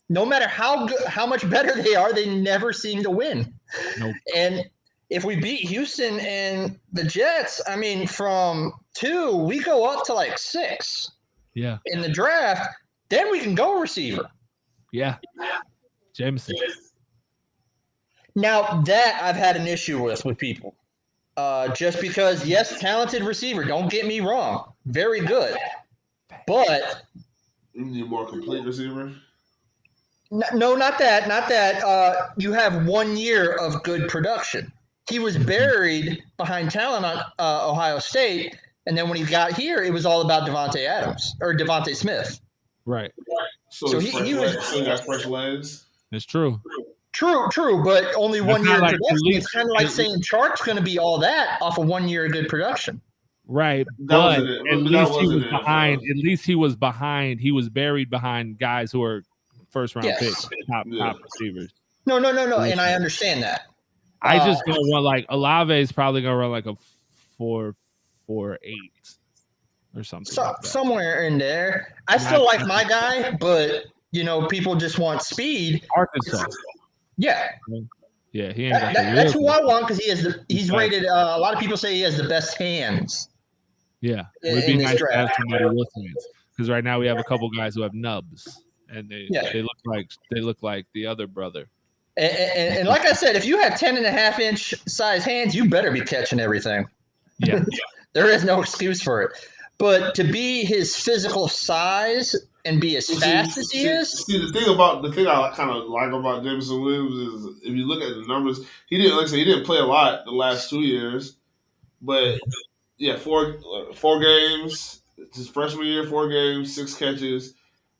No matter how much better they are, they never seem to win. Nope. And if we beat Houston and the Jets, I mean, from 2, we go up to like 6. Yeah. In the draft, then we can go receiver. Yeah. Jameson. Now that I've had an issue with people. Just because, yes, talented receiver, don't get me wrong. Very good. But you need a more complete receiver? No, not that. Not that. You have 1 year of good production. He was buried behind talent on Ohio State, and then when he got here, it was all about Devontae Smith. Right. So he got fresh legs. It's true. True, but only 1 year of production. It's kind of like saying Chark's going to be all that off of 1 year of good production. Right, but at least he was behind. At least he was behind. He was buried behind guys who are first-round picks, top receivers. No, and I understand that. I just don't want like Olave is probably gonna run like a 4.48 or something. Somewhere in there. I still like my guy, but people just want speed. Arkansas. Yeah. Yeah, he ain't got that's who I want because he's rated. A lot of people say he has the best hands. Yeah, it would be nice to have somebody with hands because right now we have a couple guys who have nubs, and they look like the other brother. And like I said, if you have 10.5-inch size hands, you better be catching everything. Yeah, there is no excuse for it. But to be his physical size and be as fast as he is. See, the thing I kind of like about Jameson Williams is if you look at the numbers, he didn't play a lot the last 2 years, but yeah, four games. His freshman year, 4 games, 6 catches,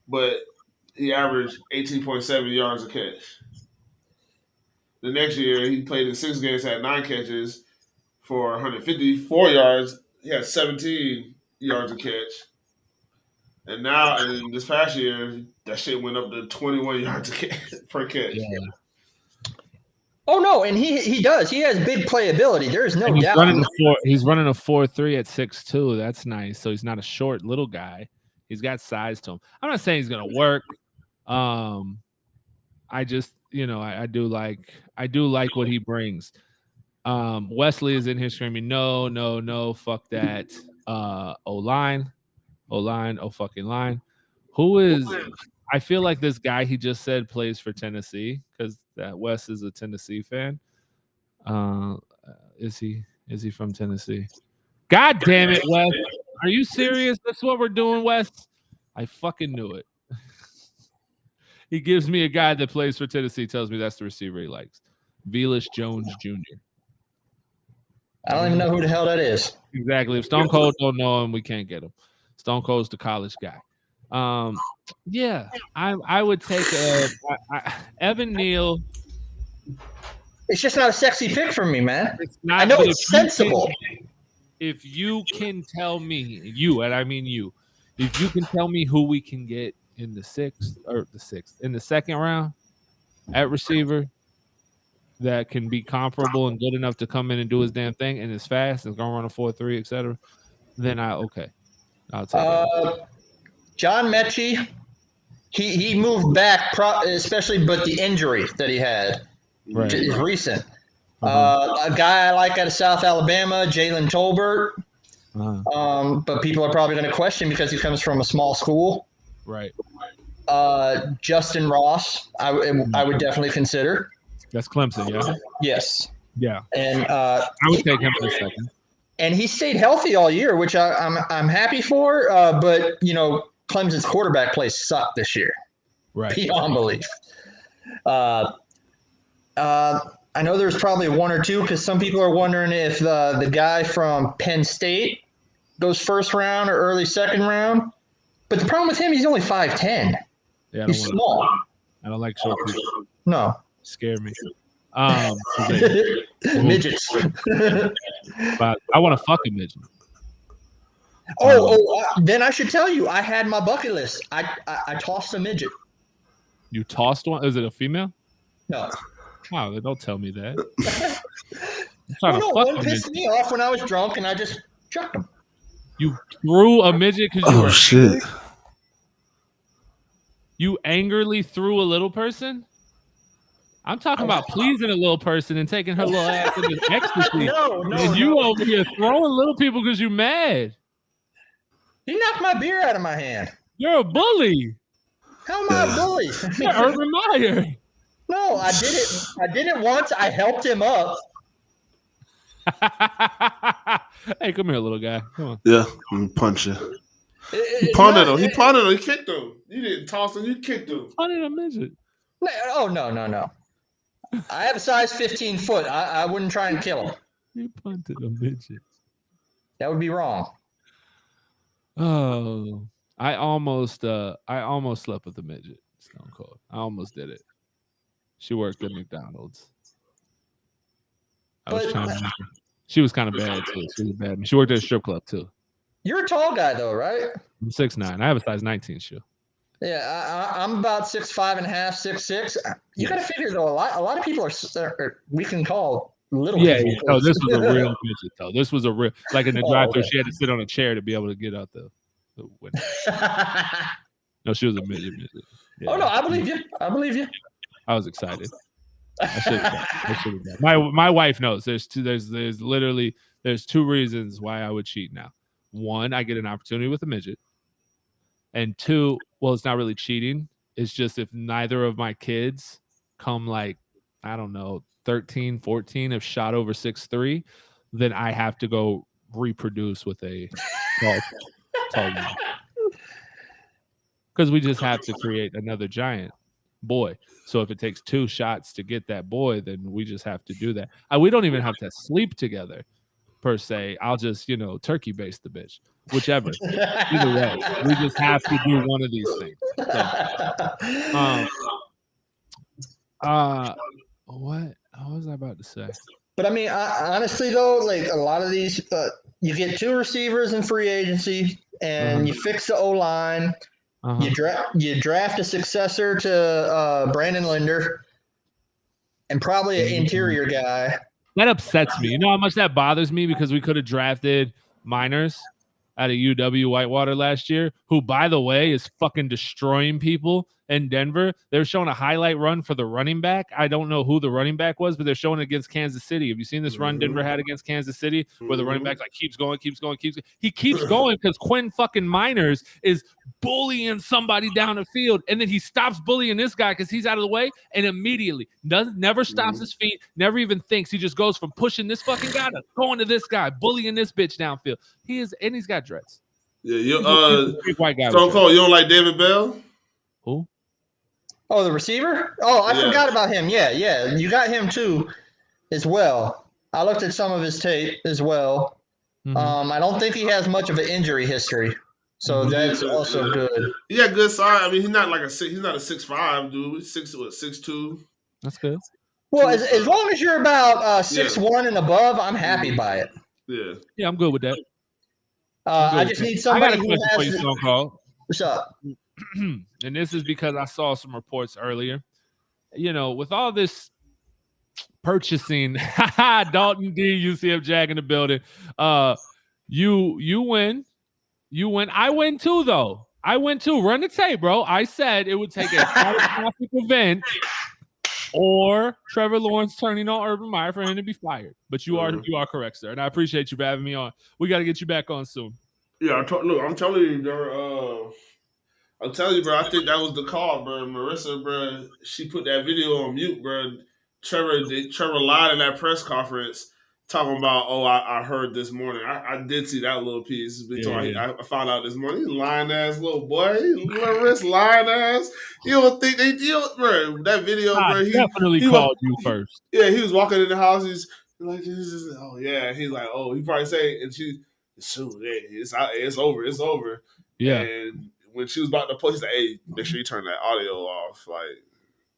but he averaged 18.7 yards a catch. The next year, he played in 6 games, had 9 catches for 154 yards. He had 17 yards a catch. And now, in this past year, that shit went up to 21 yards per catch. Yeah. Oh, no, and he does. He has big playability. There's no doubt. He's running a 4.3 at 6'2". That's nice. So he's not a short little guy. He's got size to him. I'm not saying he's going to work. I just, I do like what he brings. Wesley is in here screaming, no, fuck that. O-line, fucking line. Who is? I feel like this guy he just said plays for Tennessee because that Wes is a Tennessee fan. Is he from Tennessee? God damn it, Wes! Are you serious? That's what we're doing, Wes. I fucking knew it. He gives me a guy that plays for Tennessee, tells me that's the receiver he likes. Velus Jones Jr. I don't even know who the hell that is. Exactly. If Stone Cold don't know him, we can't get him. Stone Cold's the college guy. Yeah, I would take Evan Neal. It's just not a sexy pick for me, man. It's not, I know it's sensible. If you can tell me, and I mean you, if you can tell me who we can get in the 6th in the second round at receiver, that can be comparable and good enough to come in and do his damn thing and is fast and gonna run a 4.3, etc., then I'll take it. John Mechie, he moved back, especially but the injury that he had is recent. A guy I like out of South Alabama, Jalen Tolbert. But people are probably going to question because he comes from a small school. Right. Justin Ross, I would definitely consider. That's Clemson, yeah? Yes. Yeah. And I would take him in a second. And he stayed healthy all year, which I'm happy for. But, you know, Clemson's quarterback play sucked this year. Right. Beyond belief. I know there's probably one or two because some people are wondering if the guy from Penn State goes first round or early second round. But the problem with him, he's only 5'10". Yeah, he's small. I don't like short people. No. Scare me. Midgets. But I want to fuck a midget. Then I should tell you, I had my bucket list. I tossed a midget. You tossed one? Is it a female? No. Wow, don't tell me that. One pissed me off when I was drunk, and I just chucked him. You threw a midget because you were shit. Angry? You angrily threw a little person? I'm talking about pleasing a little person and taking her little ass into ecstasy. And you over here throwing little people because you're mad. He knocked my beer out of my hand. You're a bully. How am I a bully? You're Urban Meyer. No, I did it once. I helped him up. Hey, come here, little guy. Come on. Yeah, I'm gonna punch you. He punted him. He punted him. He kicked him. You didn't toss him. You kicked him. Punted a midget. No. I have a size 15 foot. I wouldn't try and kill him. You punted a midget. That would be wrong. Oh, I almost slept with a midget. Stone Cold. I almost did it. She worked at McDonald's. She was kind of bad too. She was bad. She worked at a strip club too. You're a tall guy though, right? I'm 6'9". I have a size 19 shoe. Yeah, I'm about 6'5.5", 6'6". You got to figure though, a lot of people are we can call little. Yeah. No, this was a real midget though. This was a real, like in the drive-thru, she had to sit on a chair to be able to get out the window. No, she was a midget. Yeah. Oh no, I believe you. I was excited. I should have done. My wife knows. There's two reasons why I would cheat now. One, I get an opportunity with a midget. And two, well, it's not really cheating. It's just if neither of my kids come like, I don't know, 13, 14, have shot over 6'3", then I have to go reproduce with a tall man. Because we just have to create another giant boy. So if it takes 2 shots to get that boy, then we just have to do that. We don't even have to sleep together per se. I'll just, turkey base the bitch, whichever. Either way, we just have to do one of these things. So, what was I about to say? But I mean, honestly though, like a lot of these, you get 2 receivers in free agency, and you fix the O-line. You draft a successor to Brandon Linder, and probably an interior guy. That upsets me. You know how much that bothers me, because we could have drafted Miners out of UW Whitewater last year, who, by the way, is fucking destroying people in Denver. They were showing a highlight run for the running back. I don't know who the running back was, but they're showing it against Kansas City. Have you seen this run Denver had against Kansas City, where the running back keeps going? He keeps going because Quinn fucking Miners is bullying somebody down the field, and then he stops bullying this guy because he's out of the way, and immediately never stops his feet, never even thinks. He just goes from pushing this fucking guy to going to this guy, bullying this bitch downfield. He's got dreads. Yeah, you're big white guy. Stone Cold. You don't like David Bell? Who? Oh, the receiver? Oh, I forgot about him. Yeah. You got him too, as well. I looked at some of his tape as well. I don't think he has much of an injury history, so that's also good. He got good size. I mean, he's not a 6'5" dude. He's 6'2". That's good. Well, as long as you're about 6'1" and above, I'm happy by it. Yeah, I'm good with that. I just need somebody who has. Stone Cold. What's up? And this is because I saw some reports earlier. With all this purchasing. Dalton D, UCF Jag in the building. You win. You win. I win too, though. I win too. Run the tape, bro. I said it would take a catastrophic event or Trevor Lawrence turning on Urban Meyer for him to be fired. But you are correct, sir. And I appreciate you for having me on. We got to get you back on soon. Yeah, look, I'm telling you, bro. I'm telling you, bro. I think that was the call, bro. Marissa, bro. She put that video on mute, bro. Trevor lied in that press conference talking about, I heard this morning. I did see that little piece. I found out this morning. He's lying ass little boy. Marissa lying ass. You don't think they deal, bro? That video, bro. He definitely called you first. Yeah, he was walking in the house. He's like, oh yeah. He's like, he probably say, and she, shoot, it's over. It's over. Yeah. And when she was about to post, he's like, hey, make sure you turn that audio off. Like,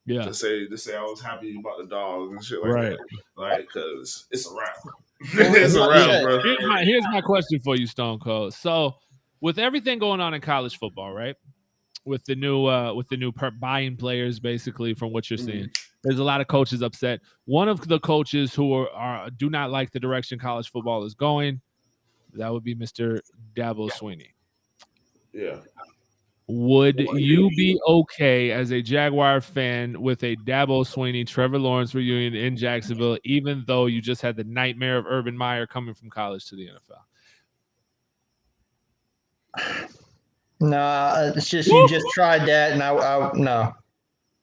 yeah. To say I was happy about the dogs and shit like that. Like, because it's a wrap. It's a wrap, bro. Here's my question for you, Stone Cold. So, with everything going on in college football, right? With the new buying players, basically, from what you're seeing, there's a lot of coaches upset. One of the coaches who do not like the direction college football is going, that would be Mr. Dabo Swinney. Yeah. Would you be okay as a Jaguar fan with a Dabo Swinney, Trevor Lawrence reunion in Jacksonville, even though you just had the nightmare of Urban Meyer coming from college to the NFL? No, it's just you just tried that, and I no.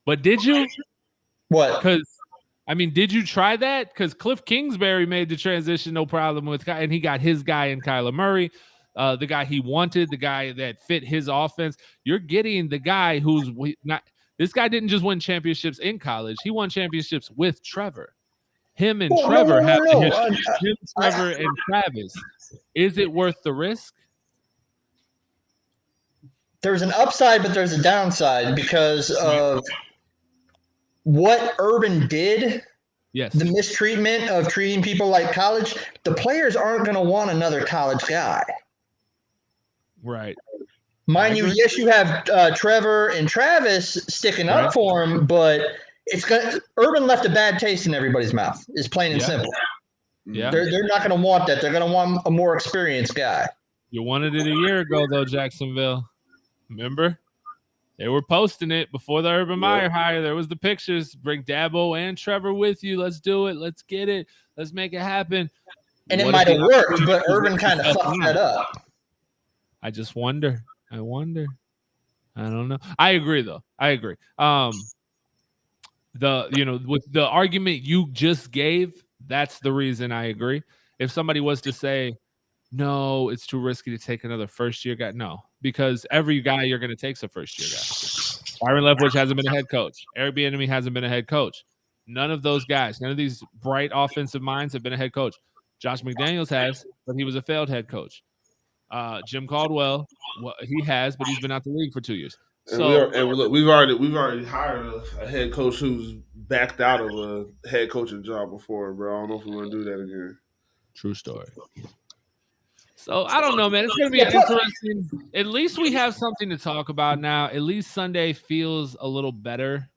But did you? What? Because did you try that? Because Cliff Kingsbury made the transition no problem with, and he got his guy in Kyler Murray. The guy he wanted, the guy that fit his offense. You're getting the guy who's not. This guy didn't just win championships in college. He won championships with Trevor. Him and Trevor have the history. Him, Trevor, and Travis. Is it worth the risk? There's an upside, but there's a downside because of what Urban did. Yes. The mistreatment of treating people like college. The players aren't going to want another college guy. Right. Mind you, yes, you have Trevor and Travis sticking up for him, but Urban left a bad taste in everybody's mouth. It's plain and simple. Yeah. They're not going to want that. They're going to want a more experienced guy. You wanted it a year ago, though, Jacksonville. Remember? They were posting it before the Urban Meyer hire. There was the pictures. Bring Dabo and Trevor with you. Let's do it. Let's get it. Let's make it happen. And it might have worked, but Urban kind of fucked that up. I just wonder. I don't know. I agree, though. I agree. With the argument you just gave, that's the reason I agree. If somebody was to say, no, it's too risky to take another first-year guy. No, because every guy you're going to take is a first-year guy. Byron Leftwich hasn't been a head coach. Eric Bieniemy hasn't been a head coach. None of those guys, none of these bright offensive minds have been a head coach. Josh McDaniels has, but he was a failed head coach. Jim Caldwell, he has, but he's been out the league for 2 years. Look, we've already hired a head coach who's backed out of a head coaching job before, bro. I don't know if we want to do that again. True story. So I don't know, man. It's going to be interesting. At least we have something to talk about now. At least Sunday feels a little better,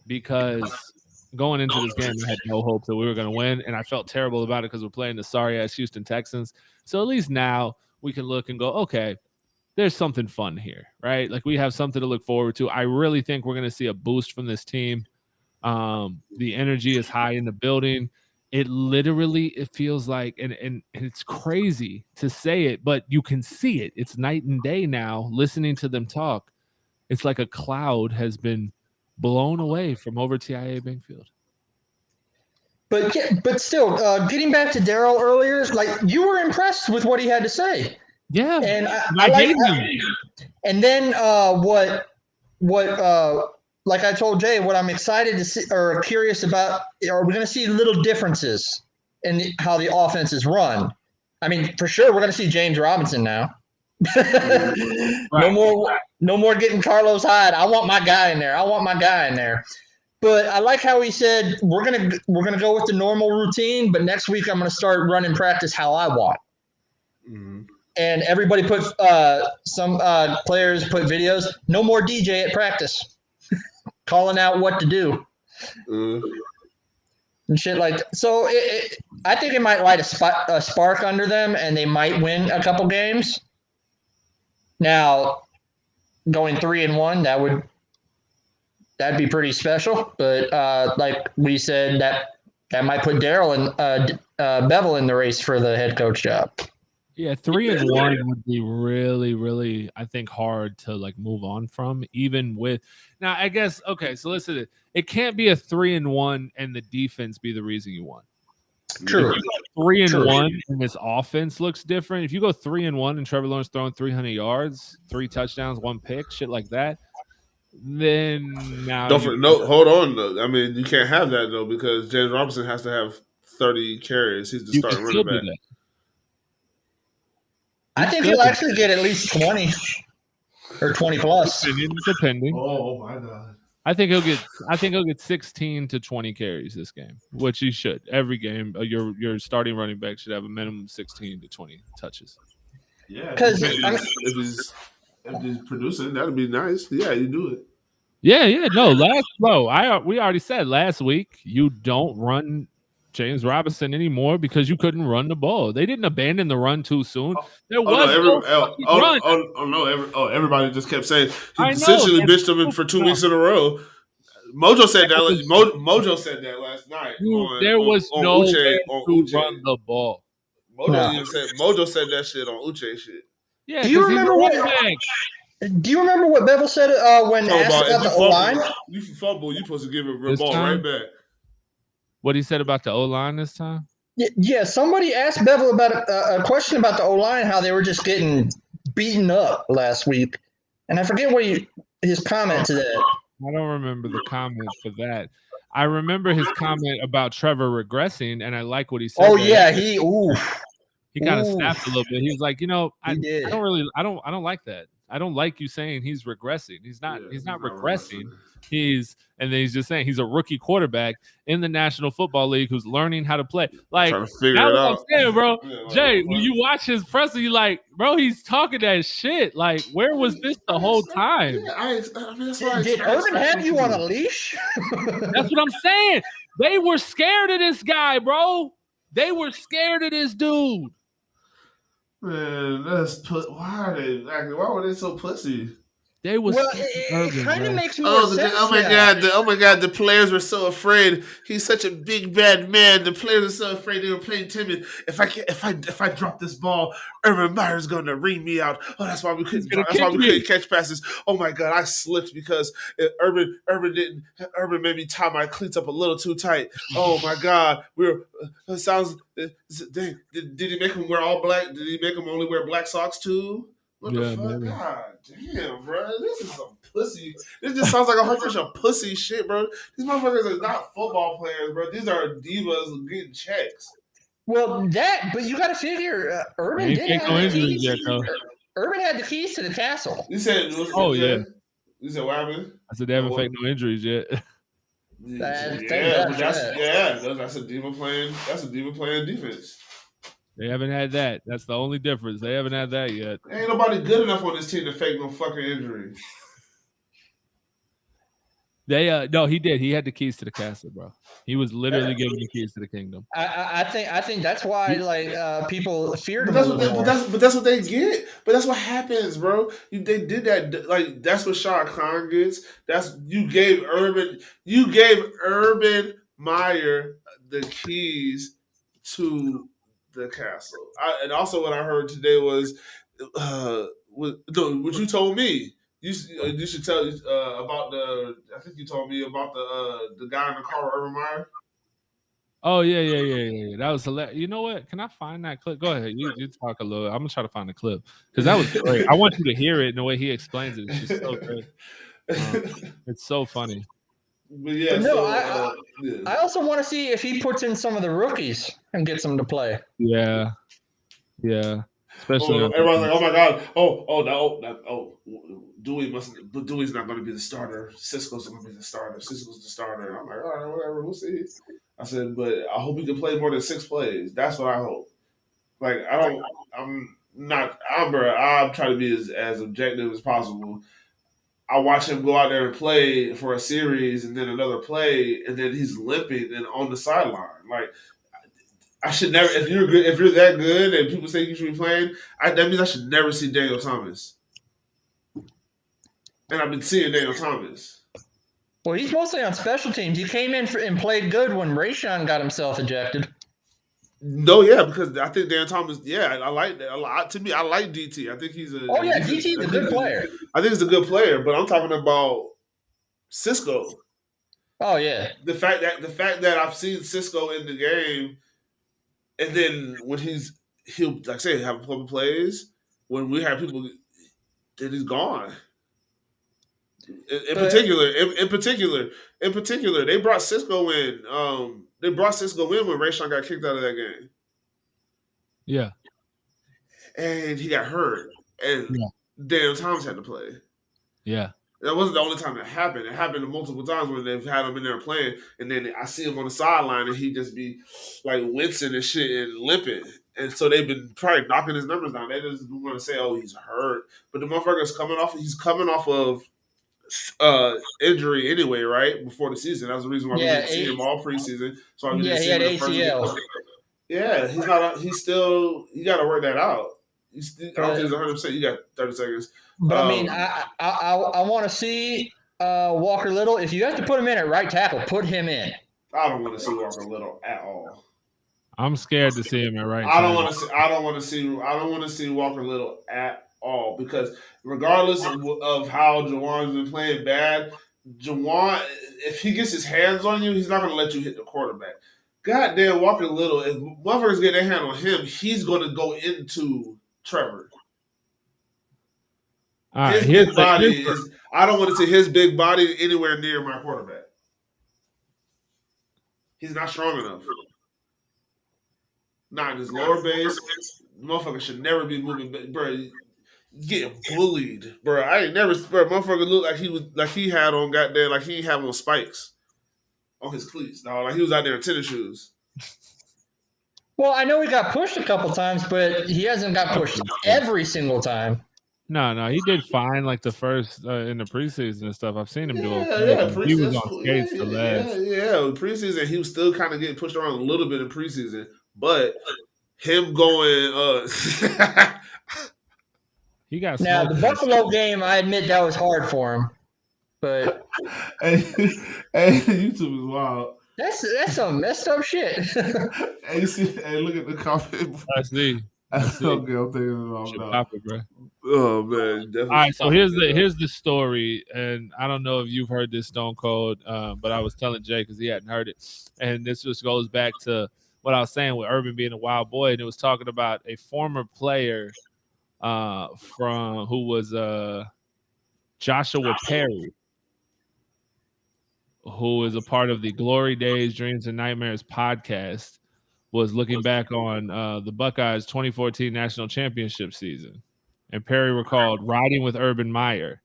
because going into this game, I had no hope that we were going to win, and I felt terrible about it because we're playing the sorry-ass Houston Texans. So at least now we can look and go, okay, there's something fun here, right? Like we have something to look forward to. I really think we're going to see a boost from this team. The energy is high in the building. It feels like, and it's crazy to say it, but you can see it. It's night and day now, listening to them talk. It's like a cloud has been blown away from over TIA Bankfield. But still, getting back to Daryl earlier, like you were impressed with what he had to say. Yeah. And I like that. And then like I told Jay, what I'm excited to see or curious about, are we going to see little differences in how the offense is run? I mean, for sure, we're going to see James Robinson now. No more getting Carlos Hyde. I want my guy in there. But I like how he said we're gonna go with the normal routine, but next week I'm gonna start running practice how I want. Mm-hmm. And everybody put some players put videos. No more DJ at practice, calling out what to do. and shit like that. So I think it might light a spark under them, and they might win a couple games. Now, going 3-1, that'd be pretty special. But like we said, that might put Daryl and Bevel in the race for the head coach job. Yeah, 3-1 would be really, really, I think, hard to like move on from. Even with now, I guess okay. So listen, it can't be a 3-1 and the defense be the reason you won. True. If you go 3-1 and this offense looks different. If you go 3-1 and Trevor Lawrence throwing 300 yards, 3 touchdowns, 1 pick, shit like that, then now hold on though. I mean, you can't have that though because James Robinson has to have 30 carries. He's the starting running back. I think he'll actually get at least 20 or 20 plus. Depending. Oh my god. I think he'll get 16 to 20 carries this game, which he should. Every game, your starting running back should have a minimum of 16 to 20 touches. Yeah, because if he's producing, that'd be nice. Yeah, you do it. Yeah. No, we already said last week you don't run James Robinson anymore because you couldn't run the ball. They didn't abandon the run too soon. There was everybody just kept saying he essentially bitched him for 2 weeks in a row. Mojo said that. Mojo said that last night. There was no way to run the ball. Mojo said that shit on Uche shit. Yeah, do you remember what Bevel said when asked about the O-line? You fumble, you're supposed to give a ball right back. What he said about the O-line this time? Yeah, somebody asked Bevel about a question about the O-line, how they were just getting beaten up last week. And I forget what his comment to that. I don't remember the comment for that. I remember his comment about Trevor regressing, and I like what he said. Oh, yeah, he kind of snapped a little bit. He was like, I don't like that. I don't like you saying he's regressing. He's not regressing. And then he's just saying he's a rookie quarterback in the National Football League who's learning how to play. Like, trying to figure it out. I'm saying, bro. Jay, when you watch his presser, you like, bro, he's talking that shit. Like, where was this the whole time? Yeah, did Urban have you on a leash? That's what I'm saying. They were scared of this guy, bro. They were scared of this dude. Man, why were they so pussy? They was it kind of makes more sense. Oh my god, the players were so afraid. He's such a big bad man. The players are so afraid they were playing timid. If I drop this ball, Urban Meyer's gonna ring me out. Oh, that's why we couldn't catch passes. Oh my god, I slipped because Urban made me tie my cleats up a little too tight. Oh my god, did he make him wear all black? Did he make him only wear black socks too? What the fuck? Maybe. God damn, bro. This is some pussy. This just sounds like a whole bunch of pussy shit, bro. These motherfuckers are not football players, bro. These are divas getting checks. Well, but you got to figure Urban didn't have the keys. Urban had the keys to the castle. You said, yeah. You said what happened? I said they haven't faked no injuries yet. That's a diva playing. That's a diva playing defense. They haven't had that. That's the only difference. They haven't had that yet. Ain't nobody good enough on this team to fake no fucking injury. No, he did. He had the keys to the castle, bro. He was literally giving the keys to the kingdom. I think that's why people feared him. But that's what they get. But that's what happens, bro. They did that. Like that's what Shah Khan gets. You gave Urban Meyer the keys to the castle. And also what I heard today was what you told me. You should tell about I think you told me about the guy in the car with Urban Meyer. Oh yeah. That was hilarious. You know what? Can I find that clip? Go ahead. You talk a little. I'm gonna try to find the clip because that was great. I want you to hear it and the way he explains it. It's just so good. It's so funny. But yeah, I also want to see if he puts in some of the rookies and gets them to play. Yeah. Especially everyone's like, oh my god, Dewey's not going to be the starter. Cisco's going to be the starter. Cisco's the starter. And I'm like, all right, whatever, we'll see. I said, but I hope he can play more than 6 plays. That's what I hope. Like, I'm trying to be as objective as possible. I watch him go out there and play for a series and then another play, and then he's limping and on the sideline. Like, I should never. If you're good, if you're that good, and people say you should be playing, that means I should never see Daniel Thomas. And I've been seeing Daniel Thomas. Well, he's mostly on special teams. He came in and played good when Rayshon got himself ejected. No, yeah, because I think Dan Thomas. Yeah, I like that a lot. To me, I like DT. I think he's a. Oh yeah, DT's a good player. I think he's a good player, but I'm talking about Cisco. Oh yeah, the fact that I've seen Cisco in the game, and then when he'll like say have a couple plays when we have people, then he's gone. In particular, they brought Cisco in. They brought Cisco in when Rayshon got kicked out of that game. Yeah. And he got hurt. And Daniel Thomas had to play. Yeah. That wasn't the only time that happened. It happened multiple times when they've had him in there playing, and then I see him on the sideline and he just be like wincing and shit and limping. And so they've been probably knocking his numbers down. They just want to say, oh, he's hurt. But the motherfucker's he's coming off of injury anyway, right? Before the season. That's the reason why we didn't see him all preseason. So he had ACL. Yeah, he's not. He's still. You got to work that out. I don't think it's 100%. You got 30 seconds. But I mean, I want to see Walker Little. If you have to put him in at right tackle, put him in. I don't want to see Walker Little at all. I'm scared to see him at right. I don't want to see Walker Little at all, because regardless of how Jawan's been playing bad, Jawan, if he gets his hands on you, he's not going to let you hit the quarterback. Goddamn, Walker Little, if motherfuckers get their hand on him, he's going to go into Trevor. All right, I don't want to see his big body anywhere near my quarterback. He's not strong enough. Not in his lower base. Motherfucker should never be moving, bro. Getting bullied, bro. I ain't never, bro. Motherfucker looked like he had on goddamn, like he ain't have on spikes on his cleats, dog. Like he was out there in tennis shoes. Well, I know he got pushed a couple times, but he hasn't got pushed every single time. No, he did fine like the first in the preseason and stuff. I've seen him do it. Yeah, he was on skates the last. Yeah, preseason he was still kind of getting pushed around a little bit in preseason, but him going, he got now the Buffalo game. I admit that was hard for him, but hey, YouTube is wild. That's some messed up shit. Hey, look at the comment. I see. Okay, I'm thinking about it, bro. Oh man! All right, so here's the story, and I don't know if you've heard this, Stone Cold, but I was telling Jay because he hadn't heard it, and this just goes back to what I was saying with Urban being a wild boy, and it was talking about a former player from who was Joshua Perry, who is a part of the Glory Days, Dreams and Nightmares podcast, was looking back on the Buckeyes' 2014 national championship season. And Perry recalled riding with Urban Meyer.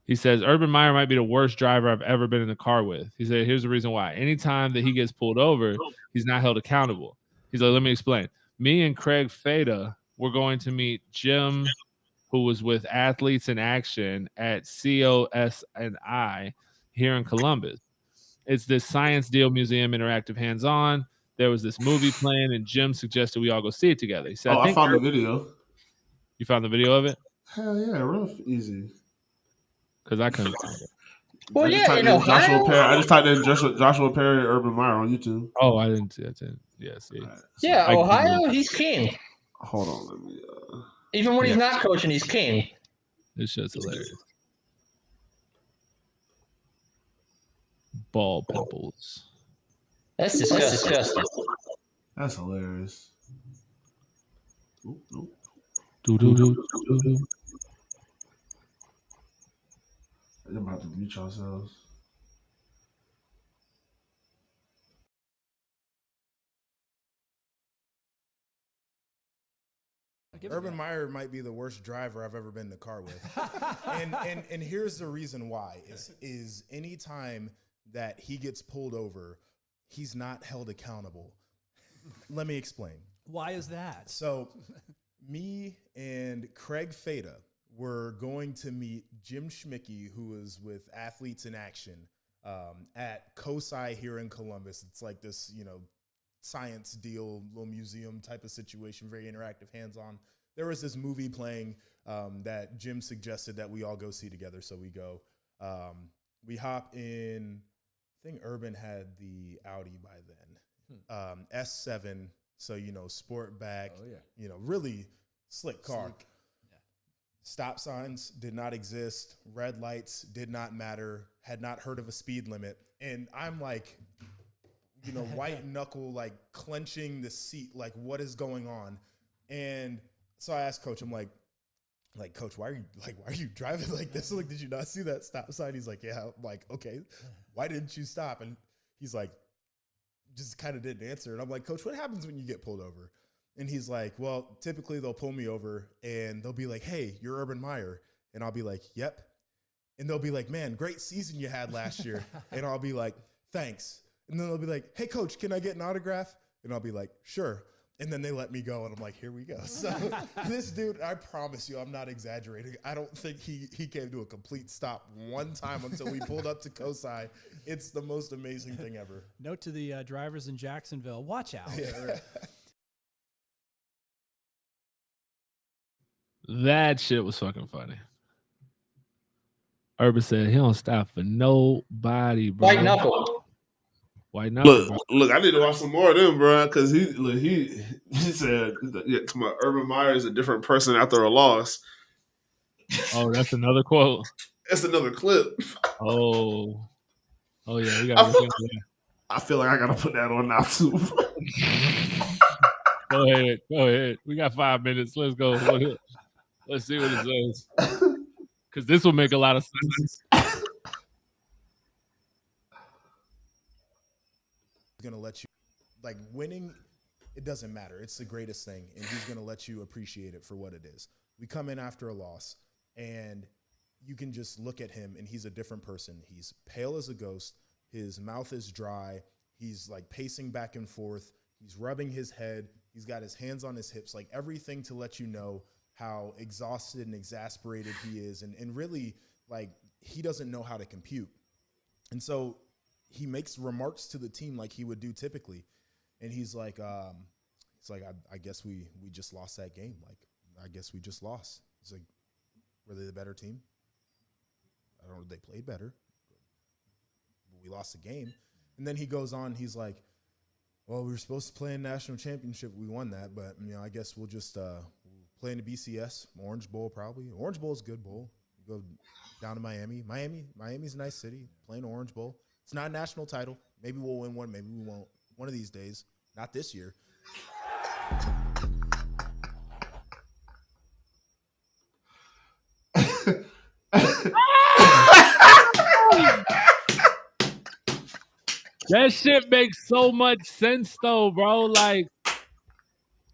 He says, Urban Meyer might be the worst driver I've ever been in the car with. He said, here's the reason why. Anytime that he gets pulled over, he's not held accountable. He's like, let me explain. Me and Craig Fada were going to meet Jim, who was with Athletes in Action at COSNI here in Columbus. It's this Science Deal Museum interactive hands-on. There was this movie playing, and Jim suggested we all go see it together. He said, I found the video. You found the video of it? Hell yeah, real easy. Because I couldn't find it. Well, Joshua Perry. I just typed in Joshua Perry, Urban Meyer on YouTube. Oh, I didn't see it. Yeah, see. Right, yeah, Ohio, he's king. Hold on, let me. Even when he's not coaching, he's king. This shit's hilarious. Ball pimples. That's disgusting. That's hilarious. Nope. You're about to mute yourselves. Urban Meyer might be the worst driver I've ever been in the car with. and here's the reason why is any time that he gets pulled over, he's not held accountable. Let me explain. Why is that? So me and Craig Fada we're going to meet Jim Schmickey, who is with Athletes in Action at COSI here in Columbus. It's like this, science deal, little museum type of situation, very interactive, hands-on. There was this movie playing that Jim suggested that we all go see together. So we go. We hop in. I think Urban had the Audi by then. S7. So, sport back. Oh, yeah. Really slick car. Sleek. Yeah. Stop signs did not exist. Red lights did not matter. Had not heard of a speed limit. And I'm like, white knuckle, like clenching the seat, like what is going on? And so I asked Coach, I'm like, Coach, why are you driving like this? Like, did you not see that stop sign? He's like, yeah. I'm like, okay, why didn't you stop? And he's like, just kind of didn't answer. And I'm like, Coach, what happens when you get pulled over? And he's like, well, typically they'll pull me over and they'll be like, hey, you're Urban Meyer. And I'll be like, yep. And they'll be like, man, great season you had last year. And I'll be like, thanks. And then they'll be like, hey, Coach, can I get an autograph? And I'll be like, sure. And then they let me go, and I'm like, here we go. So this dude, I promise you, I'm not exaggerating. I don't think he came to a complete stop one time until we pulled up to COSI. It's the most amazing thing ever. Note to the drivers in Jacksonville, watch out. Yeah, right. That shit was fucking funny. Urban said he don't stop for nobody, bro. White knuckle. White knuckle. Look, I need to watch some more of them, bro, because he said, come on, Urban Meyer is a different person after a loss. Oh, that's another quote. That's another clip. Oh yeah, we got. I feel like I gotta put that on now too. Go ahead. We got 5 minutes. Let's go. Let's see what it says. Because this will make a lot of sense. Going to let you, like, winning, it doesn't matter. It's the greatest thing, and he's going to let you appreciate it for what it is. We come in after a loss, and you can just look at him, and he's a different person. He's pale as a ghost. His mouth is dry. He's, like, pacing back and forth. He's rubbing his head. He's got his hands on his hips, like everything to let you know how exhausted and exasperated he is. And really, like, he doesn't know how to compute. And so he makes remarks to the team like he would do typically. And he's like, I guess we just lost that game. Like, I guess we just lost. He's like, were they the better team? I don't know. They played better. But we lost the game. And then he goes on. He's like, well, we were supposed to play in national championship. We won that. But, I guess we'll just play in the BCS, Orange Bowl probably. Orange Bowl is a good bowl. You go down to Miami. Miami's a nice city. Playing Orange Bowl. It's not a national title. Maybe we'll win one. Maybe we won't. One of these days. Not this year. That shit makes so much sense, though, bro. Like,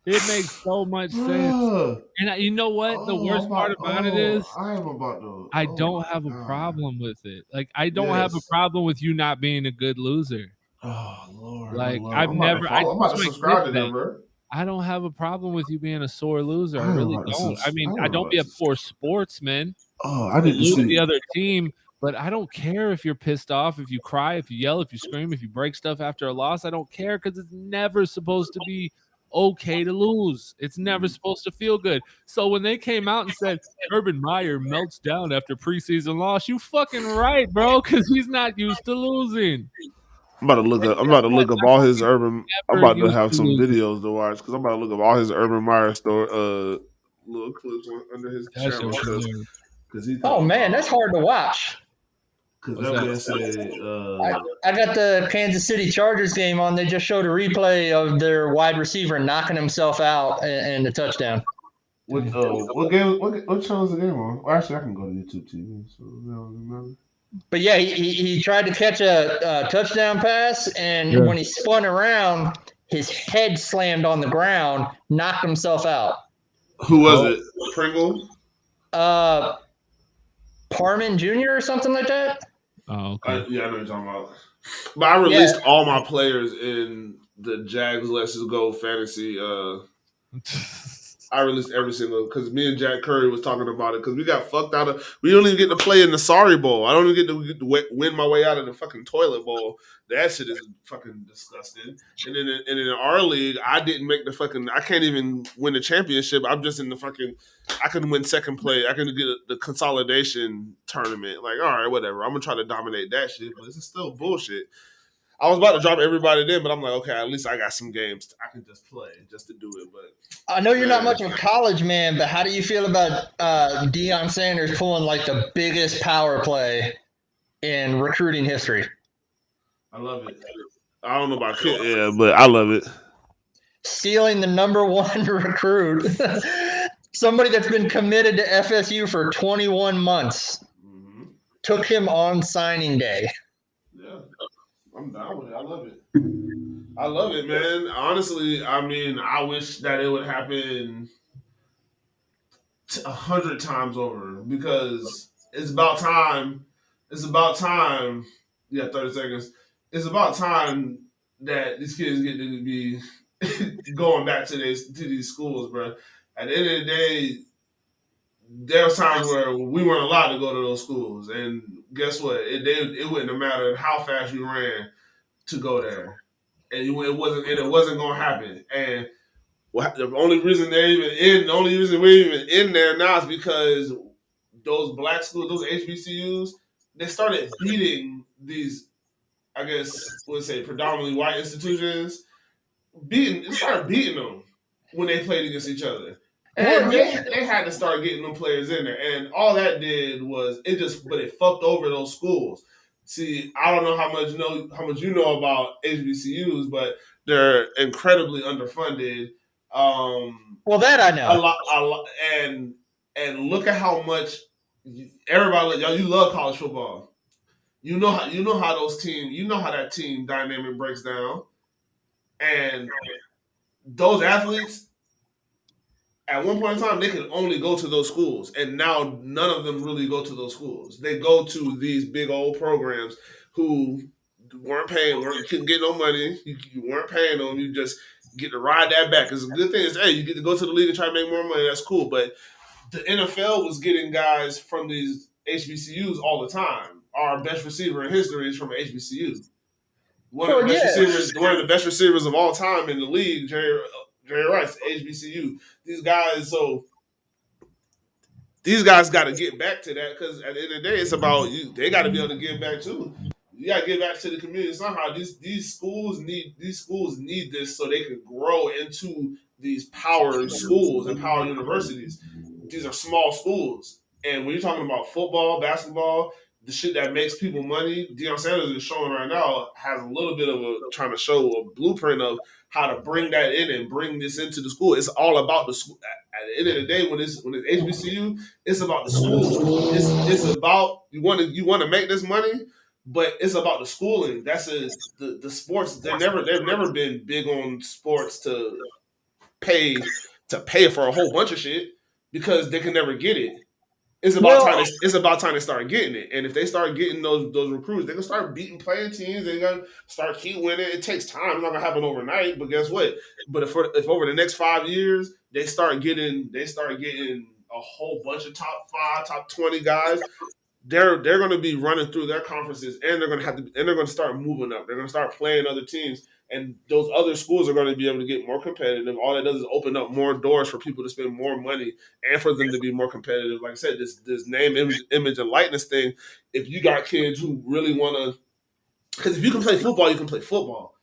it makes so much sense. And you know what? The worst part about it is I don't have a problem with it. Like, I don't have a problem with you not being a good loser. Oh, Lord. Like, Lord. I'm about to subscribe to them, bro. I don't have a problem with you being a sore loser. I really don't. I mean, I don't be a poor sportsman. Oh, I didn't lose see the other team. But I don't care if you're pissed off, if you cry, if you yell, if you scream, if you break stuff after a loss. I don't care because it's never supposed to be okay to lose. It's never supposed to feel good. So when they came out and said Urban Meyer melts down after preseason loss, you fucking right, bro, because he's not used to losing. I'm about to look up all his Urban. I'm about to have some videos to watch because I'm about to look up all his Urban Meyer little clips under his channel. Oh man, that's hard to watch. Because I got the Kansas City Chargers game on. They just showed a replay of their wide receiver knocking himself out and the touchdown. What game? What channel is the game on? Well, actually, I can go to YouTube TV. So I don't remember. But yeah, he tried to catch a touchdown pass, and when he spun around, his head slammed on the ground, knocked himself out. Who was it? Pringle? Parman Jr. or something like that. Oh, okay. Yeah, I know what you're talking about. But I released all my players in the Jags Let's Go fantasy. I I released every single because me and Jack Curry was talking about it because we got fucked out of. We don't even get to play in the Sorry Bowl. I don't even get to win my way out of the fucking toilet bowl. That shit is fucking disgusting. And then in our league, I didn't make the fucking. I can't even win the championship. I'm just in the fucking. I can win second place. I can get the consolidation tournament. Like, all right, whatever. I'm gonna try to dominate that shit, but this is still bullshit. I was about to drop everybody then, but I'm like, okay, at least I got some games I can just play just to do it. But I know you're not much of a college man, but how do you feel about Deion Sanders pulling like the biggest power play in recruiting history? I love it. I don't know about yeah, but I love it. Stealing the number one recruit, somebody that's been committed to FSU for 21 months, took him on signing day. Yeah. I'm down with it. I love it. I love it, man. Honestly, I mean, I wish that it would happen 100 times over because it's about time. It's about time. Yeah, 30 seconds. It's about time that these kids get to be going back to these schools, bro. At the end of the day, there was times where we weren't allowed to go to those schools, and guess what? It wouldn't have mattered how fast you ran to go there, and it wasn't going to happen. And the only reason we're even in there now is because those black schools, those HBCUs, they started beating these, I guess, let's say predominantly white institutions. They started beating them when they played against each other. And they had to start getting them players in there. And all that did was it fucked over those schools. See, I don't know how much you know about HBCUs, but they're incredibly underfunded. Well, that I know. A lot, and look at how much everybody, y'all, you love college football. You know how those teams, you know how that team dynamic breaks down. And those athletes, at one point in time, they could only go to those schools, and now none of them really go to those schools. They go to these big old programs who couldn't get no money. You weren't paying them. You just get to ride that back. Because the good thing is, hey, you get to go to the league and try to make more money. That's cool. But the NFL was getting guys from these HBCUs all the time. Our best receiver in history is from an HBCU. One of the best receivers of all time in the league, Jerry Rice, HBCU. These guys got to get back to that because at the end of the day, it's about you. They got to be able to give back too. You got to give back to the community somehow. These schools need this so they can grow into these power schools and power universities. These are small schools, and when you're talking about football, basketball, the shit that makes people money, Deion Sanders is showing right now has a little bit of trying to show a blueprint of how to bring that in and bring this into the school. It's all about the school. At the end of the day, when it's HBCU, it's about the school. It's about you want to make this money, but it's about the schooling. That's the sports. They've never been big on sports to pay for a whole bunch of shit because they can never get it. It's about time they start getting it, and if they start getting those recruits, they can start beating playing teams. They're gonna start keep winning. It takes time; it's not gonna happen overnight. But guess what? But if over the next 5 years they start getting a whole bunch of top 5, top 20 guys, they're going to be running through their conferences, and they're going to start moving up. They're going to start playing other teams, and those other schools are going to be able to get more competitive. All that does is open up more doors for people to spend more money and for them to be more competitive. Like I said, this name, image, and likeness thing. If you got kids who really want to, because if you can play football, you can play football.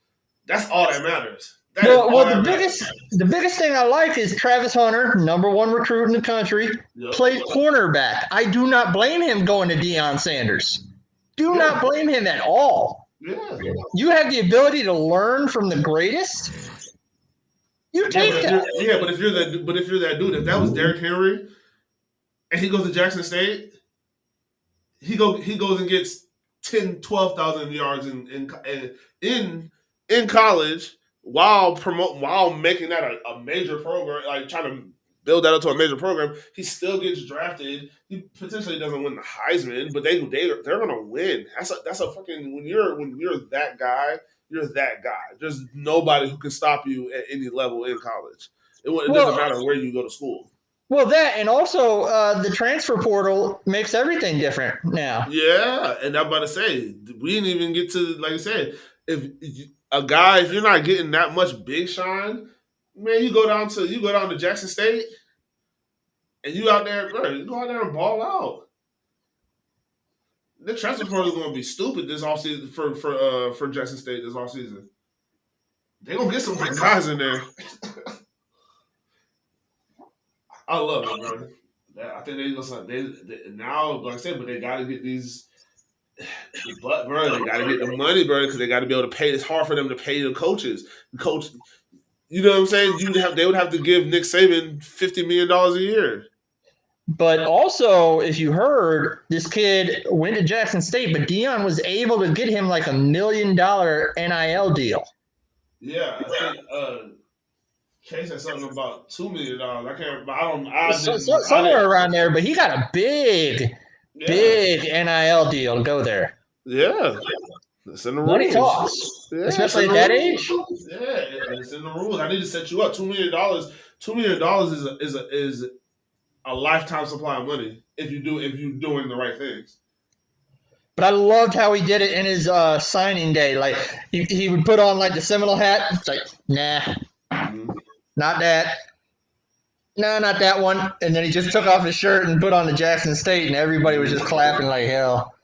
That's all that matters. The biggest thing I like is Travis Hunter, number one recruit in the country, played cornerback. I do not blame him going to Deion Sanders. Do not blame him at all. Yeah. You have the ability to learn from the greatest. You take that. But if you're that dude, if that was Derrick Henry, and he goes to Jackson State, he goes and gets 10, 12,000 yards in college. While making that a major program, like trying to build that up to a major program, he still gets drafted. He potentially doesn't win the Heisman, but they're gonna win. That's a fucking when you're that guy, you're that guy. There's nobody who can stop you at any level in college. It doesn't matter where you go to school. Well, that and also the transfer portal makes everything different now. Yeah, and I'm about to say we didn't even get to, like I said, if you're not getting that much big shine, man, you go down to Jackson State, and you out there, bro, you go out there and ball out. The transfer portal is going to be stupid this offseason for Jackson State this offseason. They're going to get some good guys in there. I love it, bro. I think they now, like I said, but they got to get these. But bro, they got to get the money, bro, because they got to be able to pay. It's hard for them to pay the coaches. You know what I'm saying? They would have to give Nick Saban $50 million a year. But also, if you heard, this kid went to Jackson State, but Deion was able to get him like $1 million NIL deal. Yeah, I think Chase had something about $2 million. I can't. I somewhere around there, but he got a big NIL deal to go there. Yeah, it's in the rules. Money talks, especially at that age. Yeah, it's in the rules. I need to set you up. $2 million. $2 million is a lifetime supply of money if you're doing the right things. But I loved how he did it in his signing day. Like he would put on like the Seminole hat. It's like, not that. No, not that one. And then he just took off his shirt and put on the Jackson State, and everybody was just clapping like hell.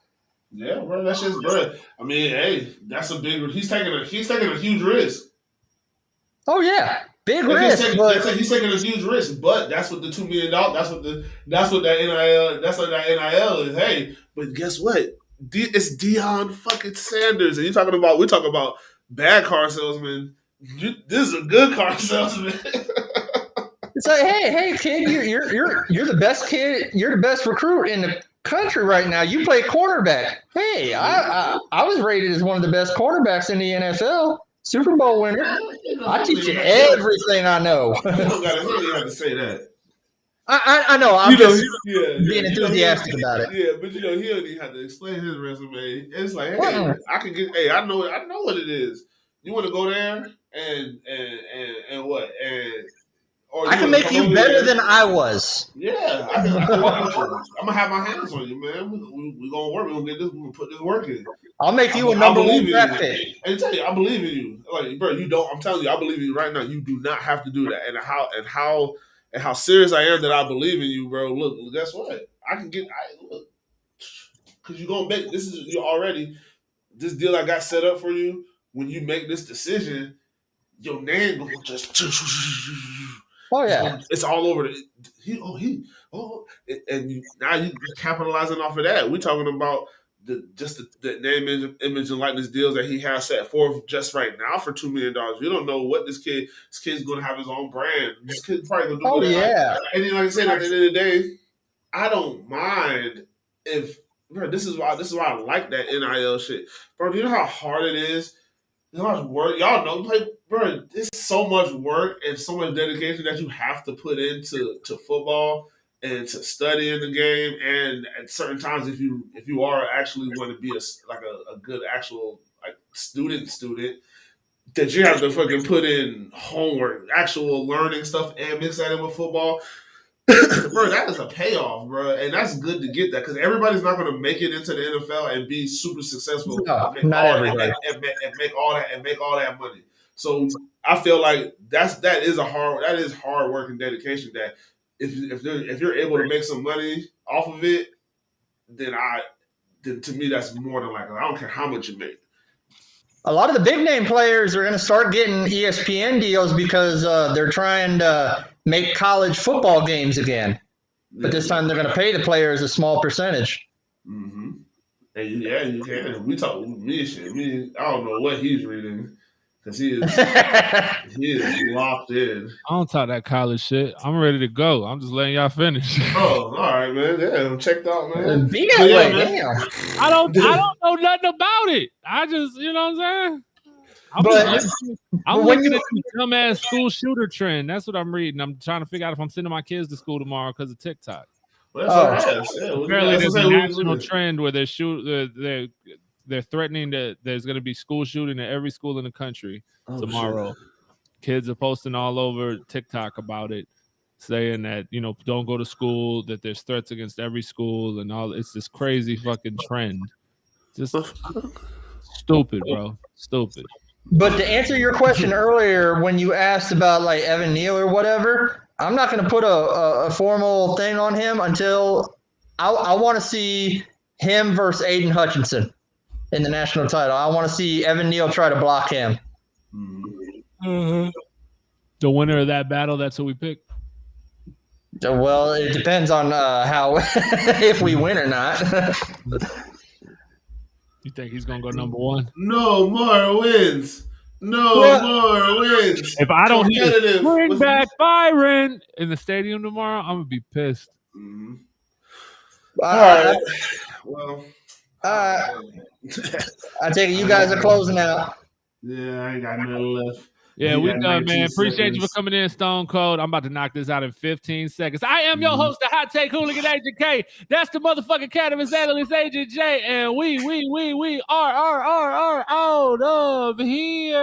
Yeah, bro, that's just bro. I mean, hey, that's a big. He's taking a huge risk. Oh yeah, big risk. He's taking a huge risk, but that's what the $2 million. That's what that NIL. That's what that NIL is. Hey, but guess what? It's Deion fucking Sanders, and we're talking about bad car salesman. This is a good car salesman. It's like, hey, kid, you're the best kid. You're the best recruit in the country right now. You play quarterback. Hey, I was rated as one of the best quarterbacks in the NFL. Super Bowl winner. I teach you everything I know. You don't have to say that. I know. I'm just being enthusiastic about it. Yeah, but he don't even have to explain his resume. It's like, hey, I can get. Hey, I know what it is. You want to go there and what I can make you better than I was. Yeah, I can work with you. I'm gonna have my hands on you, man. We're gonna work. We're gonna get this. We're gonna put this work in. I'll make you a number one draft pick. And tell you, I believe in you. Like, bro, you don't. I'm telling you, I believe in you right now. You do not have to do that. And how serious I am that I believe in you, bro. Look, guess what? I can get. Look, because you're gonna make this this deal I got set up for you. When you make this decision, your name gonna just. Oh yeah, it's all over. And now you capitalizing off of that. We're talking about the name, image, and likeness deals that he has set forth just right now for $2 million. You don't know what this kid's going to have his own brand. This kid's probably going to do. Oh yeah. And then, like I said, at the end of the day, I don't mind if. Bro, this is why I like that NIL shit, bro. Do you know how hard it is? You know how much work, y'all know, like, bro, it's so much work and so much dedication that you have to put into football and to studying the game. And at certain times, if you are actually going to be a good actual like student, that you have to fucking put in homework, actual learning stuff, and mix that in with football. Bro, that is a payoff, bro, and that's good to get that because everybody's not going to make it into the NFL and be super successful. No, not everybody. And make all that money. So I feel like that is hard work and dedication. That if you're able to make some money off of it, then to me that's more than likely. I don't care how much you make. A lot of the big name players are going to start getting ESPN deals because they're trying to make college football games again. But this time they're going to pay the players a small percentage. Mm-hmm. And yeah, you can. We talk me shit. I don't know what he's reading because he is locked in. I don't talk that college shit. I'm ready to go. I'm just letting y'all finish. Oh, all right, man. Yeah, I'm checked out, man. Be that way, damn. I don't know nothing about it. I just, you know what I'm saying? I'm looking at the dumbass school shooter trend. That's what I'm reading. I'm trying to figure out if I'm sending my kids to school tomorrow because of TikTok. Apparently, there's a national trend where they're threatening that there's going to be school shooting at every school in the country tomorrow. Kids are posting all over TikTok about it, saying that, you know, don't go to school, that there's threats against every school and all. It's this crazy fucking trend. Just stupid, bro. Stupid. But to answer your question earlier, when you asked about like Evan Neal or whatever, I'm not going to put a formal thing on him until I want to see him versus Aiden Hutchinson in the national title. I want to see Evan Neal try to block him. The winner of that battle, that's who we pick. Well, it depends on how if we win or not. You think he's gonna go number one? No more wins. More wins. If I don't hear bring back Byron in the stadium tomorrow, I'm gonna be pissed. Mm-hmm. All right. Well, I take it you guys are closing out. Yeah, I ain't got nothing left. Yeah, we done, man. Appreciate you for coming in, Stone Cold. I'm about to knock this out in 15 seconds. I am your host, the Hot Take Hooligan Agent K. That's the motherfucking cannabis analyst Agent J. And we are out of here.